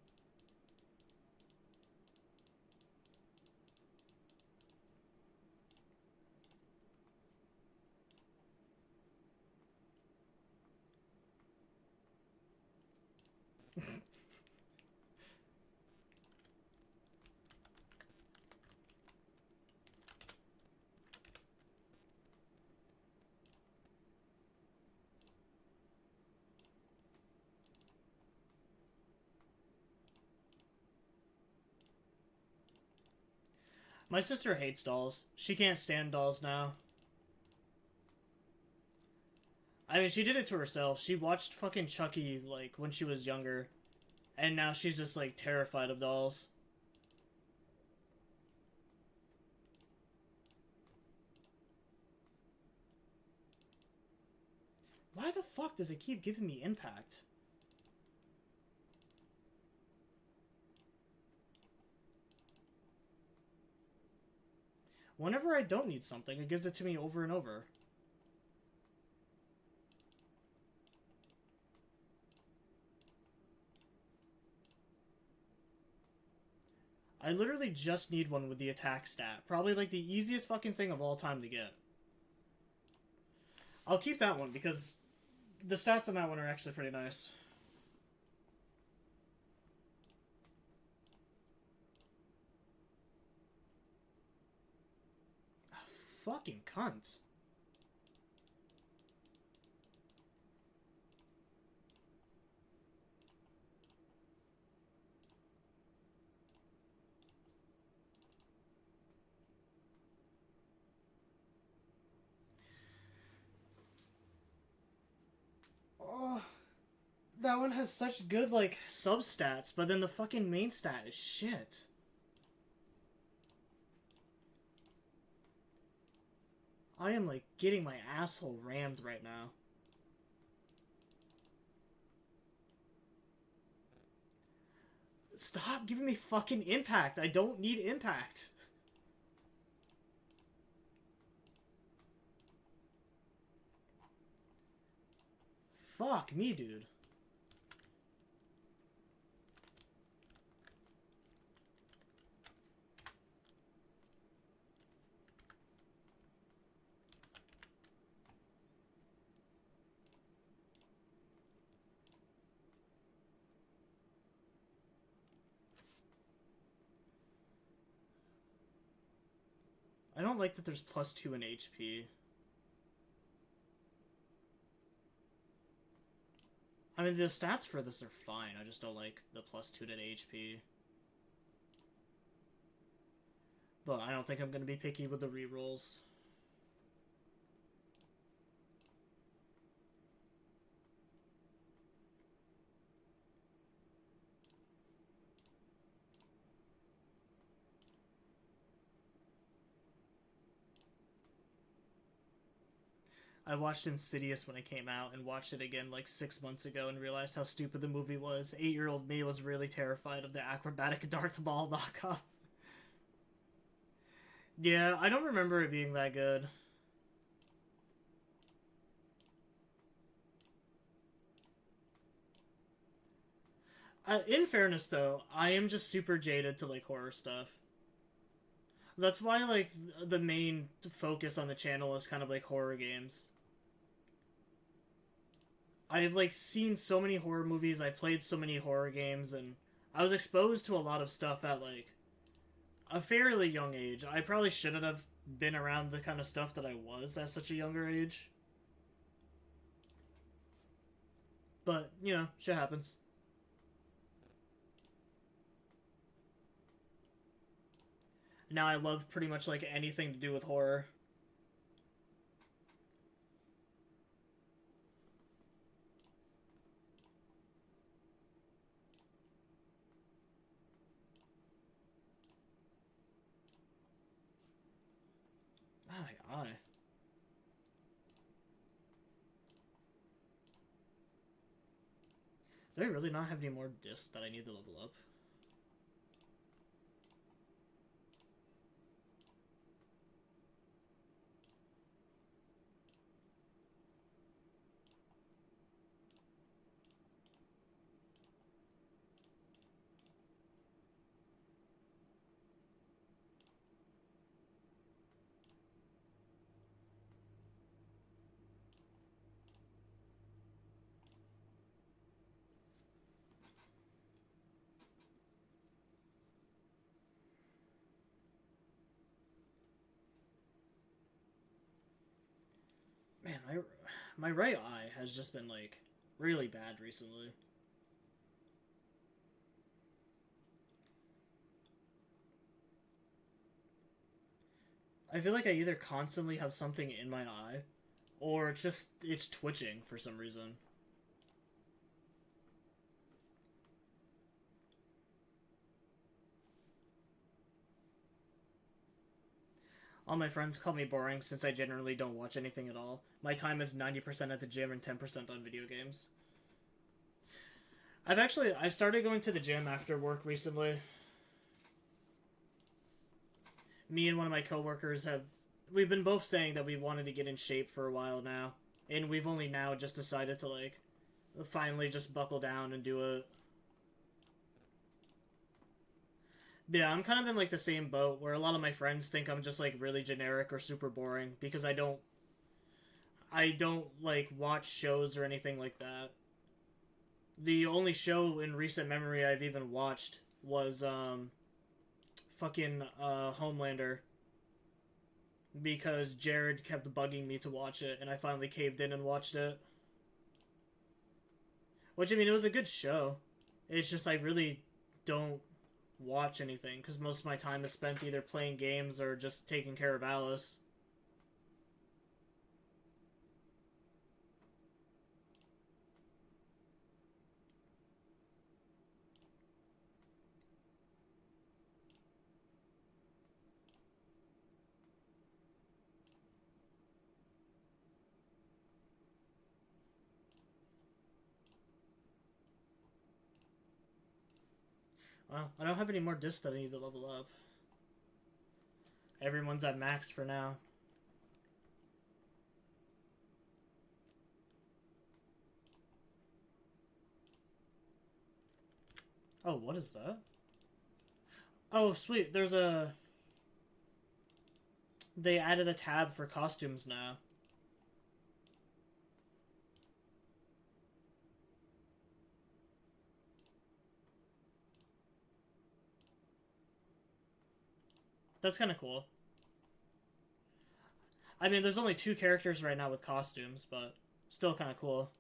My sister hates dolls. She can't stand dolls now. I mean, she did it to herself. She watched fucking Chucky, like, when she was younger. And now she's just, like, terrified of dolls. Why the fuck does it keep giving me impact? Whenever I don't need something, it gives it to me over and over. I literally just need one with the attack stat. Probably, like, the easiest fucking thing of all time to get. I'll keep that one because the stats on that one are actually pretty nice. Fucking cunt. Oh, that one has such good, like, sub-stats, but then the fucking main stat is shit. I am, like, getting my asshole rammed right now. Stop giving me fucking impact. I don't need impact. Fuck me, dude. I don't don't like that there's +2 in HP. I mean, the stats for this are fine. I just don't like the +2 to HP. But I don't think I'm going to be picky with the rerolls. I watched Insidious when it came out and watched it again like 6 months ago and realized how stupid the movie was. 8-year-old me was really terrified of the acrobatic Darth Maul knockoff. Yeah, I don't remember it being that good. In fairness, though, I am just super jaded to like horror stuff. That's why like the main focus on the channel is kind of like horror games. I've like seen so many horror movies, I played so many horror games, and I was exposed to a lot of stuff at like a fairly young age. I probably shouldn't have been around the kind of stuff that I was at such a younger age. But, you know, shit happens. Now I love pretty much like anything to do with horror. Oh my eye. Do I really not have any more discs that I need to level up? Man, my right eye has just been like really bad recently. I feel like I either constantly have something in my eye or it's twitching for some reason. All my friends call me boring since I generally don't watch anything at all. My time is 90% at the gym and 10% on video games. I've started going to the gym after work recently. Me and one of my coworkers we've been both saying that we wanted to get in shape for a while now, and we've only now just decided to like finally just buckle down and do it. Yeah, I'm kind of in like the same boat where a lot of my friends think I'm just like really generic or super boring because I don't like watch shows or anything like that. The only show in recent memory I've even watched was fucking Homelander because Jared kept bugging me to watch it and I finally caved in and watched it. Which I mean it was a good show. It's just I really don't watch anything because most of my time is spent either playing games or just taking care of Alice. Well, I don't have any more discs that I need to level up. Everyone's at max for now. Oh, what is that? Oh, sweet. They added a tab for costumes now. That's kind of cool. I mean, there's only 2 characters right now with costumes, but still kind of cool.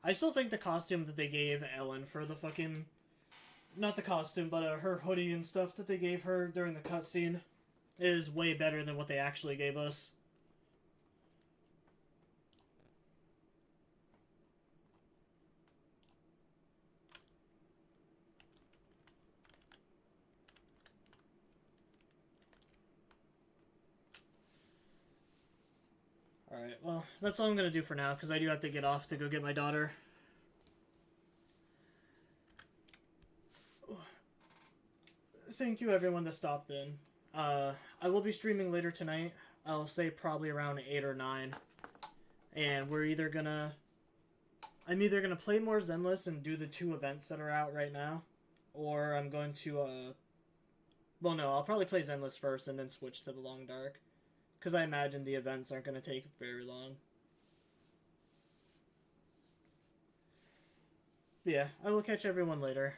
I still think the costume that they gave Ellen for the fucking... Not the costume, but her hoodie and stuff that they gave her during the cutscene is way better than what they actually gave us. Alright, well, that's all I'm going to do for now, because I do have to get off to go get my daughter. Thank you, everyone that stopped in. I will be streaming later tonight. I'll say probably around 8 or 9. And we're either gonna... I'm either gonna play more Zenless and do the 2 events that are out right now, or I'm going to, well, no, I'll probably play Zenless first and then switch to the Long Dark. Because I imagine the events aren't going to take very long. But yeah, I will catch everyone later.